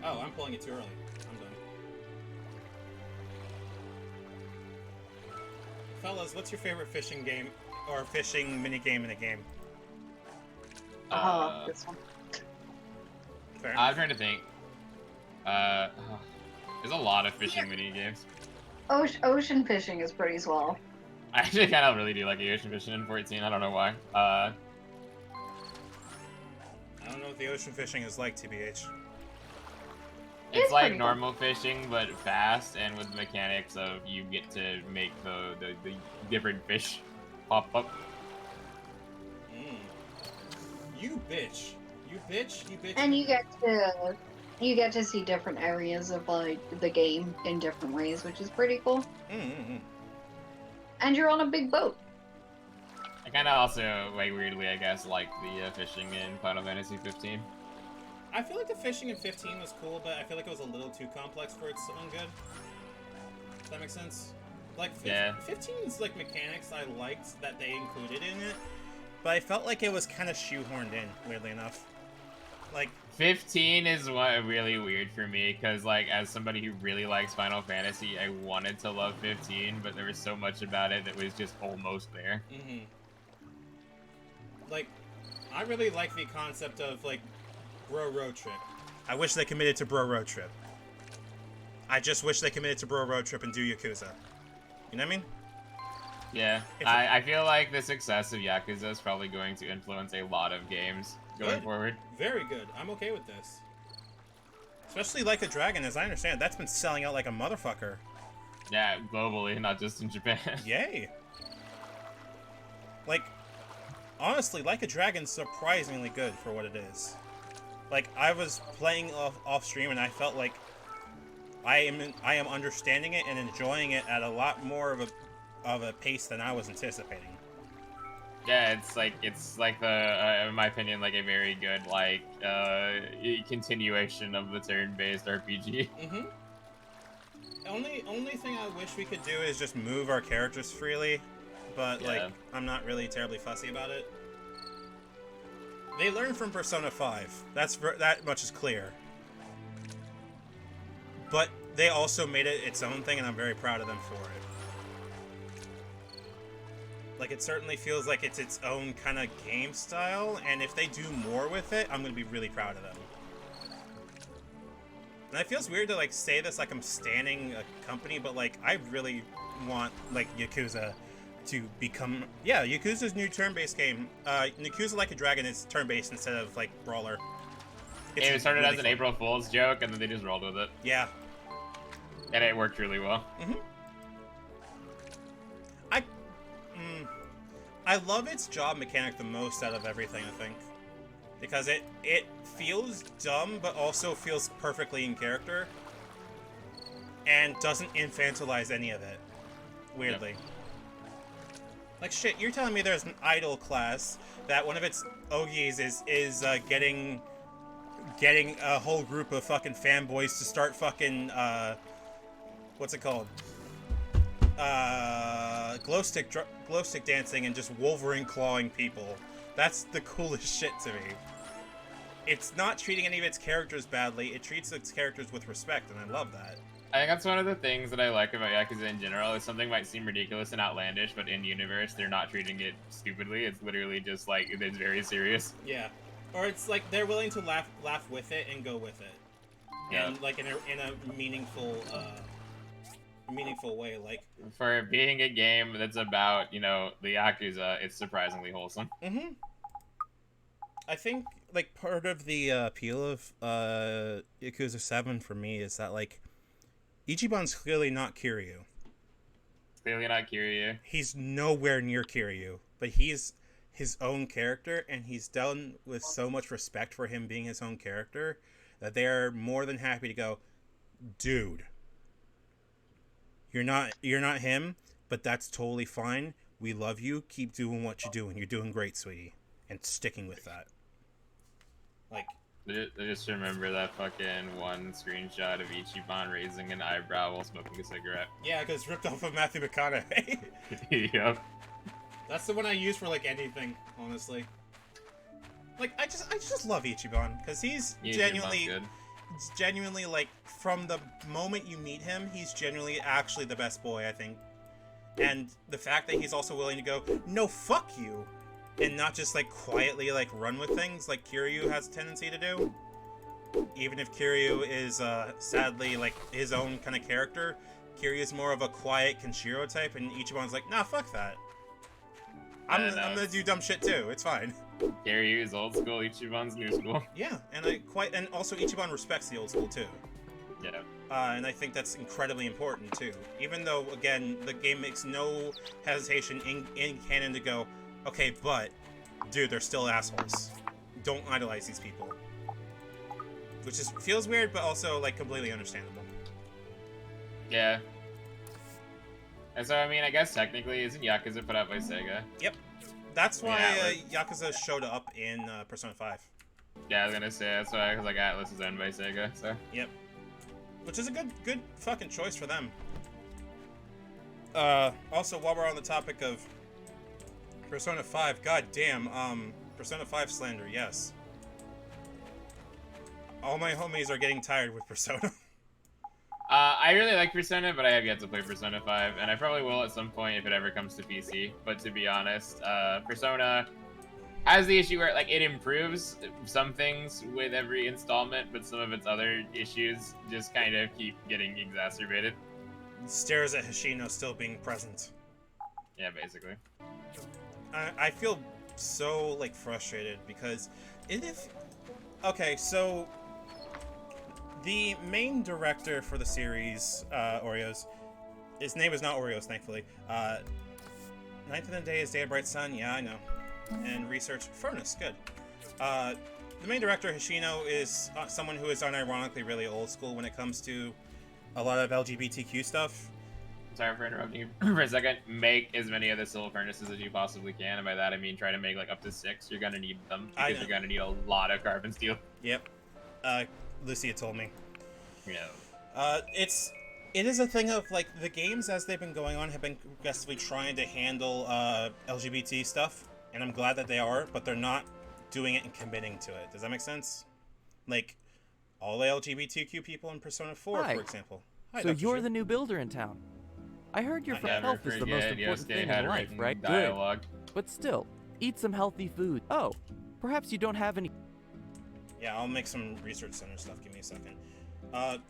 Oh, I'm pulling it too early. I'm done. Fellas, what's your favorite fishing game or fishing mini game in a game? This one. I'm trying to think. There's a lot of fishing mini games. Ocean fishing is pretty swell. I actually kind of really do like the ocean fishing in 14. I don't know why. I don't know what the ocean fishing is like, TBH. It's like normal fishing, but fast, and with mechanics of you get to make the different fish pop up. You bitch. You bitch. You bitch. And you get to see different areas of like the game in different ways, which is pretty cool. And you're on a big boat. I kind of also, like, weirdly, I guess, like the fishing in Final Fantasy 15. I feel like the fishing in 15 was cool, but I feel like it was a little too complex for its own good. Does that make sense? Like, 15's like mechanics I liked that they included in it, but I felt like it was kind of shoehorned in, weirdly enough. Like, 15 is what really weird for me, because, like, as somebody who really likes Final Fantasy, I wanted to love 15, but there was so much about it that was just almost there. Like, I really like the concept of, like, Bro Road Trip. I wish they committed to Bro Road Trip. I just wish they committed to Bro Road Trip and do Yakuza. You know what I mean? Yeah, I feel like the success of Yakuza is probably going to influence a lot of games going forward. Very good. I'm okay with this. Especially Like a Dragon, as I understand, that's been selling out like a motherfucker. Yeah, globally, not just in Japan. Yay. Like, honestly, Like a Dragon's surprisingly good for what it is. Like, I was playing off stream and I felt like I am understanding it and enjoying it at a lot more of a pace than I was anticipating. Yeah, it's like the, in my opinion, like a very good like continuation of the turn-based RPG. Only thing I wish we could do is just move our characters freely, but like I'm not really terribly fussy about it. They learned from Persona 5. That much is clear. But they also made it its own thing, and I'm very proud of them for it. Like, it certainly feels like it's its own kind of game style, and if they do more with it, I'm going to be really proud of them. And it feels weird to, like, say this like I'm standing a company, but, like, I really want, like, Yakuza to become... Yeah, Yakuza's new turn-based game. Yakuza Like a Dragon is turn-based instead of, like, brawler. It started really as an April Fool's joke, and then they just rolled with it. Yeah. And it worked really well. I love its job mechanic the most out of everything, I think. Because it feels dumb, but also feels perfectly in character. And doesn't infantilize any of it. Weirdly. Yep. Like, shit, you're telling me there's an idol class that one of its Ogis is getting a whole group of fucking fanboys to start fucking, what's it called? Glow stick dancing and just Wolverine clawing people. That's the coolest shit to me. It's not treating any of its characters badly. It treats its characters with respect, and I love that. I think that's one of the things that I like about Yakuza in general, is something might seem ridiculous and outlandish, but in universe, they're not treating it stupidly. It's literally just like, it's very serious. Yeah. Or it's like they're willing to laugh with it and go with it. Yeah. And like in a meaningful way, like for being a game that's about, you know, the Yakuza, it's surprisingly wholesome. I think like part of the appeal of Yakuza 7 for me is that like Ichiban's clearly not Kiryu. Clearly not Kiryu. He's nowhere near Kiryu, but he's his own character, and he's done with so much respect for him being his own character that they're more than happy to go, dude, you're not him, but that's totally fine. We love you. Keep doing what you're doing. You're doing great, sweetie, and sticking with that. Like, I just remember that fucking one screenshot of Ichiban raising an eyebrow while smoking a cigarette. Yeah, because ripped off of Matthew McConaughey. Yep. That's the one I use for, like, anything, honestly. Like, I just love Ichiban, because he's genuinely, like, from the moment you meet him, he's genuinely actually the best boy, I think. And the fact that he's also willing to go, no, fuck you, and not just, like, quietly, like, run with things like Kiryu has a tendency to do. Even if Kiryu is, sadly, like, his own kind of character, Kiryu's more of a quiet Kenshiro type, and Ichiban's like, nah, fuck that. I'm gonna do dumb shit too, it's fine. Kiryu's old school, Ichiban's new school. Yeah, and also Ichiban respects the old school too. Yeah. And I think that's incredibly important too. Even though, again, the game makes no hesitation in canon to go, okay, but, dude, they're still assholes. Don't idolize these people. Which feels weird, but also, like, completely understandable. Yeah. And so, I mean, I guess technically, isn't Yakuza put out by Sega? Yep. That's why Yakuza showed up in Persona 5. Yeah, I was gonna say, that's why, because, like, Atlas is owned by Sega, so. Yep. Which is a good fucking choice for them. Also, while we're on the topic of Persona 5, goddamn, Persona 5 slander, yes. All my homies are getting tired with Persona. I really like Persona, but I have yet to play Persona 5, and I probably will at some point if it ever comes to PC. But to be honest, Persona has the issue where, like, it improves some things with every installment, but some of its other issues just kind of keep getting exacerbated. Stares at Hoshino still being present. Yeah, basically. I feel so, like, frustrated because okay, so the main director for the series, Oreos, his name is not Oreos, thankfully. Ninth of the Day is Day of Bright Sun, yeah, I know. And Research Furnace, good. The main director, Hoshino, is someone who is unironically really old school when it comes to a lot of LGBTQ stuff. Sorry for interrupting you for a second. Make as many of the silver furnaces as you possibly can, and by that I mean try to make like up to 6. You're gonna need them because you're gonna need a lot of carbon steel. Yep. Lucia told me. Yeah. It is a thing of, like, the games as they've been going on have been aggressively trying to handle LGBT stuff, and I'm glad that they are, but they're not doing it and committing to it. Does that make sense? Like, all the LGBTQ people in Persona 4, for example. Hi, so Dr. you're Zhu. the new builder in town. I heard your health is the most important thing in life, right? Dialogue. Good. But still, eat some healthy food. Oh, perhaps you don't have any... Yeah, I'll make some research center stuff. Give me a second.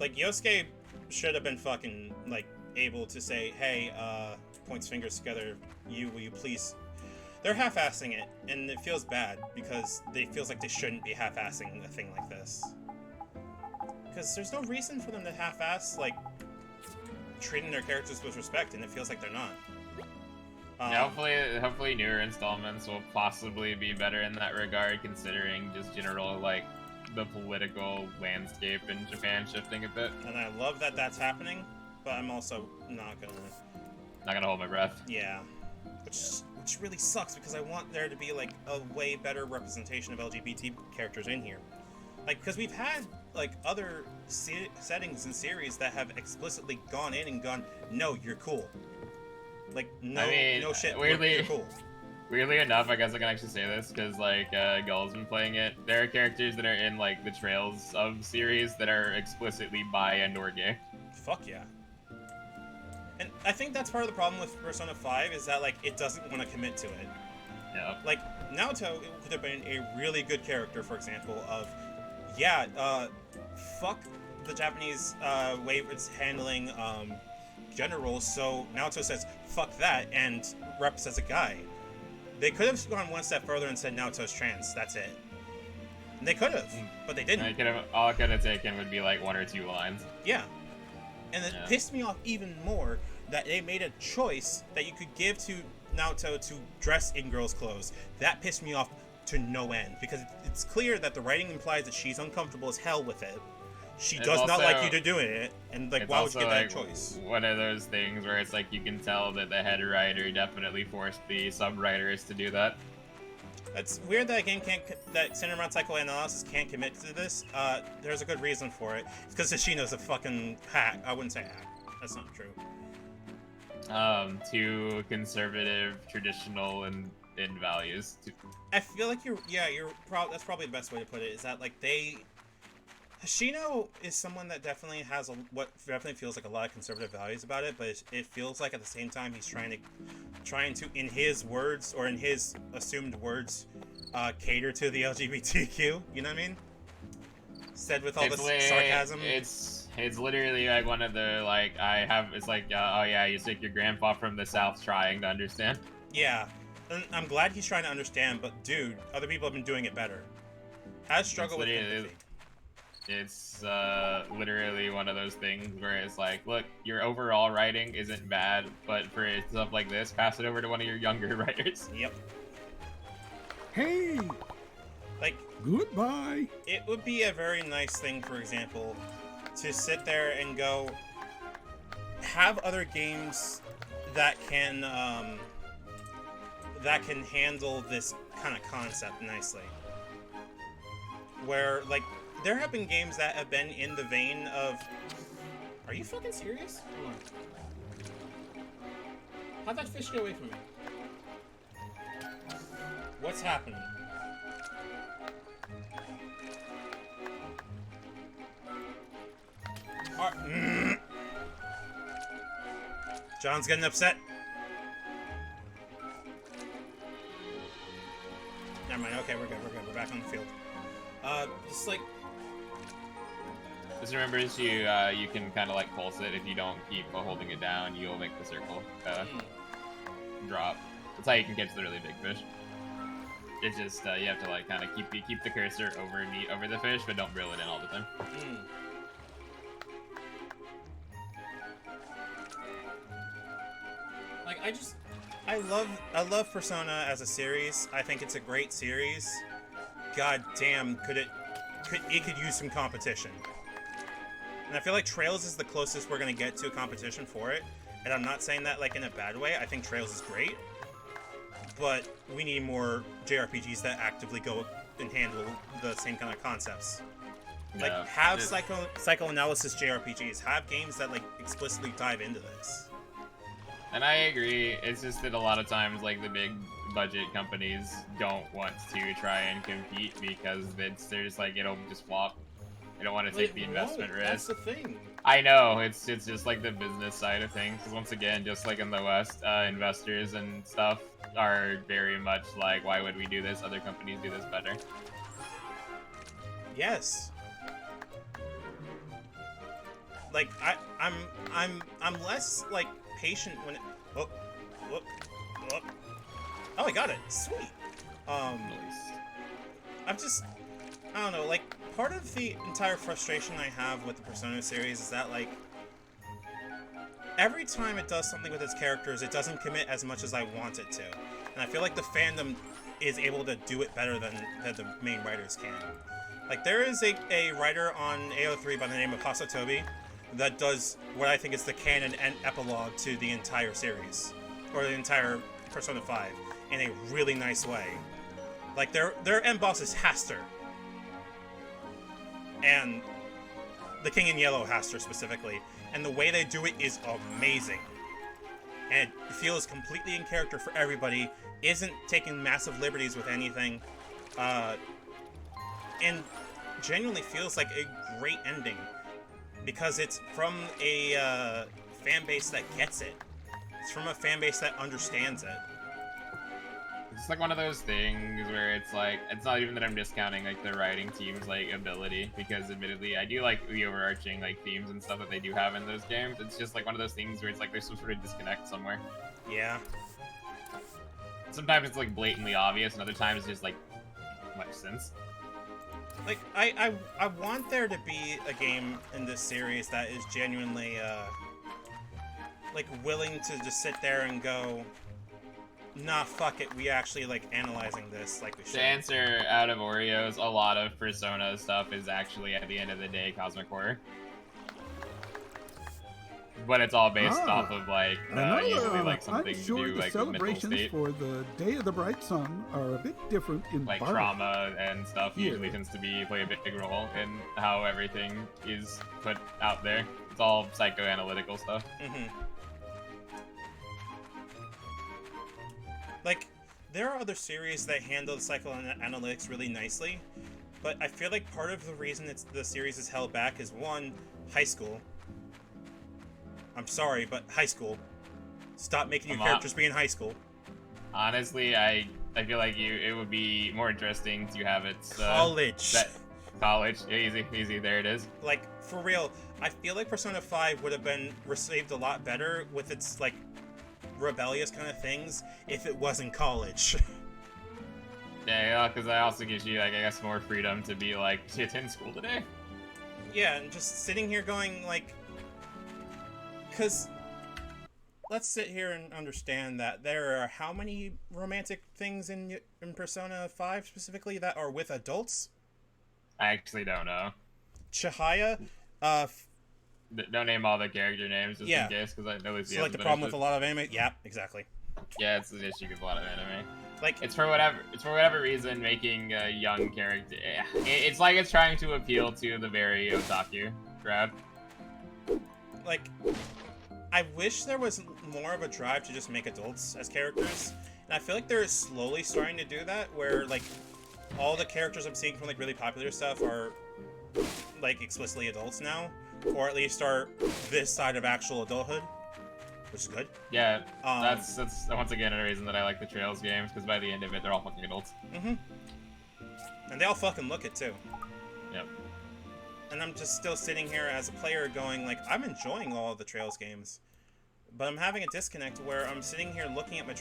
Like, Yosuke should have been fucking, like, able to say, hey, points fingers together, will you please... They're half-assing it, and it feels bad, because it feels like they shouldn't be half-assing a thing like this. Because there's no reason for them to half-ass, like, treating their characters with respect, and it feels like they're not. Yeah, hopefully newer installments will possibly be better in that regard, considering just general, like, the political landscape in Japan shifting a bit. And I love that that's happening, but I'm also not gonna hold my breath. Yeah. Which really sucks, because I want there to be, like, a way better representation of LGBT characters in here. Like, because we've had, like, other settings and series that have explicitly gone in and gone, no, you're cool. Like, no, I mean, no shit, weirdly, you're cool. Weirdly enough, I guess I can actually say this, because, like, Gull's been playing it. There are characters that are in, like, the Trails of series that are explicitly bi and or gay. Fuck yeah. And I think that's part of the problem with Persona 5, is that, like, it doesn't want to commit to it. Yeah. Like, Naoto could have been a really good character, for example, of, yeah, fuck the Japanese way it's handling gender roles, so Naoto says, fuck that, and reps as a guy. They could have gone one step further and said Naoto's trans, that's it. And they could have, but they didn't. All it could have taken would be, like, 1 or 2 lines. Yeah. And it pissed me off even more that they made a choice that you could give to Naoto to dress in girls' clothes. That pissed me off to no end, because it's clear that the writing implies that she's uncomfortable as hell with it. She does not like you to doing it, and, like, why would you give that a choice? One of those things where it's like you can tell that the head writer definitely forced the sub-writers to do that. It's weird that a game that centered around psychoanalysis can't commit to this. There's a good reason for it. It's because Hoshino's a fucking hack. I wouldn't say hack. That's not true. too conservative, traditional, and in values. I feel like that's probably the best way to put it. Is that like Hoshino is someone that definitely has what definitely feels like a lot of conservative values about it, but it feels like at the same time he's trying to, in his words or in his assumed words, cater to the LGBTQ. You know what I mean? Said with all the sarcasm. It's literally like one of the it's like oh yeah, you take your grandpa from the South trying to understand. Yeah, and I'm glad he's trying to understand, but dude, other people have been doing it better. Has struggled with empathy. It's literally one of those things where it's like, look, your overall writing isn't bad, but for stuff like this, pass it over to one of your younger writers. Yep. Hey! Like, goodbye! It would be a very nice thing, for example, to sit there and go, have other games that can handle this kind of concept nicely. Where, like, there have been games that have been in the vein of... Are you fucking serious? Hold on. How'd that fish get away from me? What's happening? John's getting upset. Never mind. Okay, we're good. We're back on the field. Just like... Just remember, you can kind of like pulse it. If you don't keep holding it down, you'll make the circle drop. That's how you can get to the really big fish. It's just you have to like kind of keep the cursor over the fish, but don't reel it in all the time. Like I love Persona as a series. I think it's a great series. God damn, it could use some competition. And I feel like Trails is the closest we're gonna get to a competition for it. And I'm not saying that like in a bad way. I think Trails is great. But we need more JRPGs that actively go and handle the same kind of concepts. Like, have psychoanalysis JRPGs. Have games that like explicitly dive into this. And I agree. It's just that a lot of times, like, the big budget companies don't want to try and compete because they're just like, it'll just flop. They don't want to take the investment risk. That's the thing. I know, it's just like the business side of things. Because once again, just like in the West, investors and stuff are very much like, why would we do this? Other companies do this better. Yes. Like I'm less like patient when it, oh, I got it. Sweet. I don't know, like, part of the entire frustration I have with the Persona series is that, like, every time it does something with its characters, it doesn't commit as much as I want it to. And I feel like the fandom is able to do it better than the main writers can. Like, there is a writer on AO3 by the name of Hasatobi that does what I think is the canon and epilogue to the entire series, or the entire Persona 5, in a really nice way. Like, their end boss is Haster. And the King in Yellow Haster specifically. And the way they do it is amazing. And it feels completely in character for everybody, isn't taking massive liberties with anything, and genuinely feels like a great ending. Because it's from a fan base that gets it. It's from a fan base that understands it. It's like one of those things where it's like, it's not even that I'm discounting like the writing team's like ability, because admittedly I do like the overarching like themes and stuff that they do have in those games. It's just like one of those things where it's like there's some sort of disconnect somewhere. Yeah. Sometimes it's like blatantly obvious, and other times it's just like much sense. Like, I want there to be a game in this series that is genuinely like willing to just sit there and go, nah, fuck it, we actually like analyzing this like we should. To answer out of Oreos, a lot of Persona stuff is actually at the end of the day cosmic horror. But it's all based off of like usually like something I'm sure to do the like with mental celebrations state. for the Day of the Bright Sun are a bit different in Like Bard. trauma and stuff usually tends to play a big role in how everything is put out there. It's all psychoanalytical stuff. Like, there are other series that handle psychoanalytics really nicely, but I feel like part of the reason the series is held back is, one, high school. I'm sorry, but high school. Stop making your characters be in high school. Honestly, I feel like it would be more interesting to have it college. College, easy. There it is. Like, for real, I feel like Persona 5 would have been received a lot better with its like rebellious kind of things if it was in college. Yeah, because that also gives you, like, I guess, more freedom to be like, it's in school today. Yeah, and just sitting here going like, because. Let's sit here and understand that there are how many romantic things in Persona 5 specifically that are with adults? I actually don't know. Chihaya, don't name all the character names just in case, because I know it's like the problem with a lot of anime. Yeah, exactly. Yeah, it's an issue with a lot of anime. Like it's for whatever reason making a young character. It's like it's trying to appeal to the very otaku crowd. Like, I wish there was more of a drive to just make adults as characters, and I feel like they're slowly starting to do that, where like all the characters I'm seeing from like really popular stuff are like explicitly adults now, or at least are this side of actual adulthood, which is good. Yeah, that's once again a reason that I like the Trails games, because by the end of it, they're all fucking adults. And they all fucking look it too. Yep. And I'm just still sitting here as a player going like, I'm enjoying all of the Trails games, but I'm having a disconnect where I'm sitting here looking at my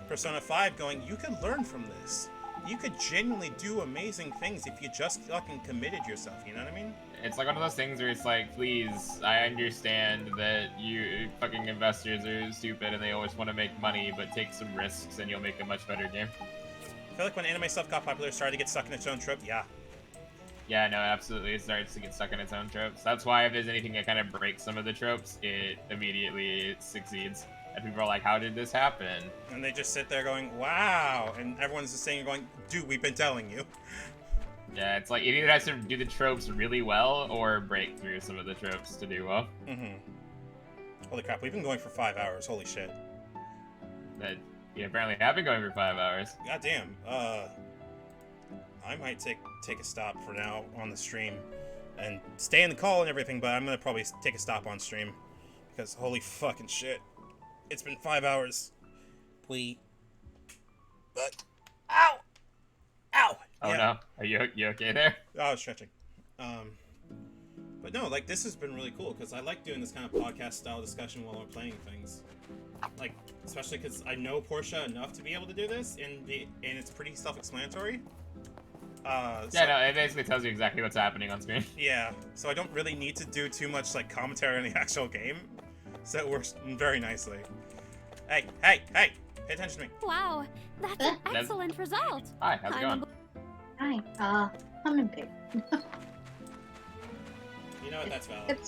Persona 5 going, you could learn from this. You could genuinely do amazing things if you just fucking committed yourself, you know what I mean? It's like one of those things where it's like, please, I understand that you fucking investors are stupid and they always want to make money, but take some risks and you'll make a much better game. I feel like when anime stuff got popular, it started to get stuck in its own trope, yeah. Yeah, no, absolutely. It starts to get stuck in its own tropes. That's why if there's anything that kind of breaks some of the tropes, it immediately succeeds. And people are like, how did this happen? And they just sit there going, wow. And everyone's just saying, going, dude, we've been telling you. Yeah, it's like it either has to do the tropes really well or break through some of the tropes to do well. Holy crap, we've been going for 5 hours. Holy shit. But you apparently have been going for 5 hours. God damn. I might take a stop for now on the stream and stay in the call and everything, but I'm gonna probably take a stop on stream because holy fucking shit, it's been 5 hours. But ow. Oh yeah. No, are you okay there? I was stretching. But no, like this has been really cool because I like doing this kind of podcast style discussion while we're playing things. Like especially because I know Portia enough to be able to do this, and it's pretty self-explanatory. Yeah, no, it basically tells you exactly what's happening on screen. Yeah, so I don't really need to do too much like commentary on the actual game, so it works very nicely. Hey, pay attention to me. Wow, that's an excellent result. Hi, how's it going? Hi, I'm in pain. You know what? That's valid.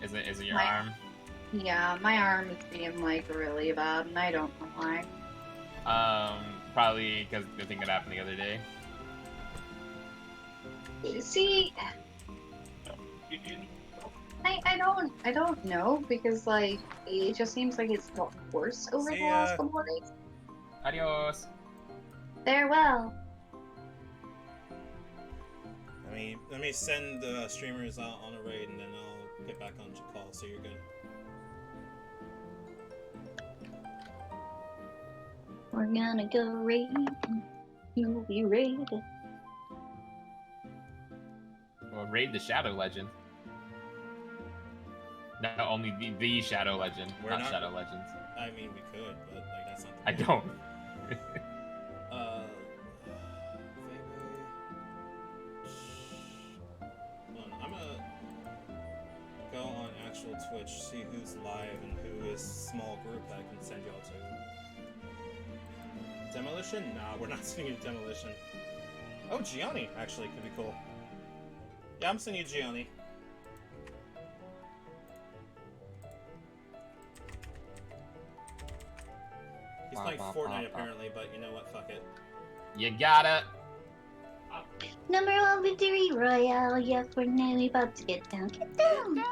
It's is it your arm? Yeah, my arm is being like really bad, and I don't know why. Probably because the thing that happened the other day. See, I don't know because like it just seems like it's got worse over the last couple of days. Adios. Farewell. Let me send the streamers out on a raid and then I'll get back on call so you're good. We're gonna go raiding. You'll be raided. Well, raid the Shadow Legend. No, only the Shadow Legend, not Shadow Legends. I mean, we could, but like that's not. I don't. I'm gonna go on actual Twitch, see who's live and who is small group that I can send y'all to. Demolition? Nah, we're not sending you Demolition. Oh, Gianni actually could be cool. Yeah, I'm sending you Gianni. He's playing Fortnite apparently, but you know what? Fuck it. You got it. Number 1 victory royale. Yeah, Fortnite, we about to get down. Get down.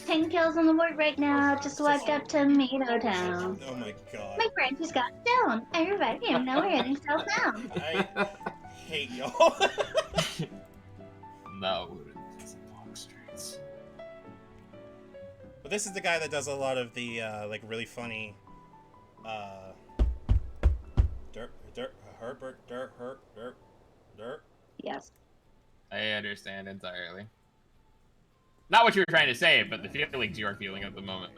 10 kills on the board right now. Just wiped out Tomato Town. Oh my god. My friend just got stoned. I revived him. Now we're heading southbound. I hate y'all. No, it's block streets. But this is the guy that does a lot of the like really funny dirt. Yes. I understand entirely. Not what you were trying to say, but the feelings you are feeling at the moment.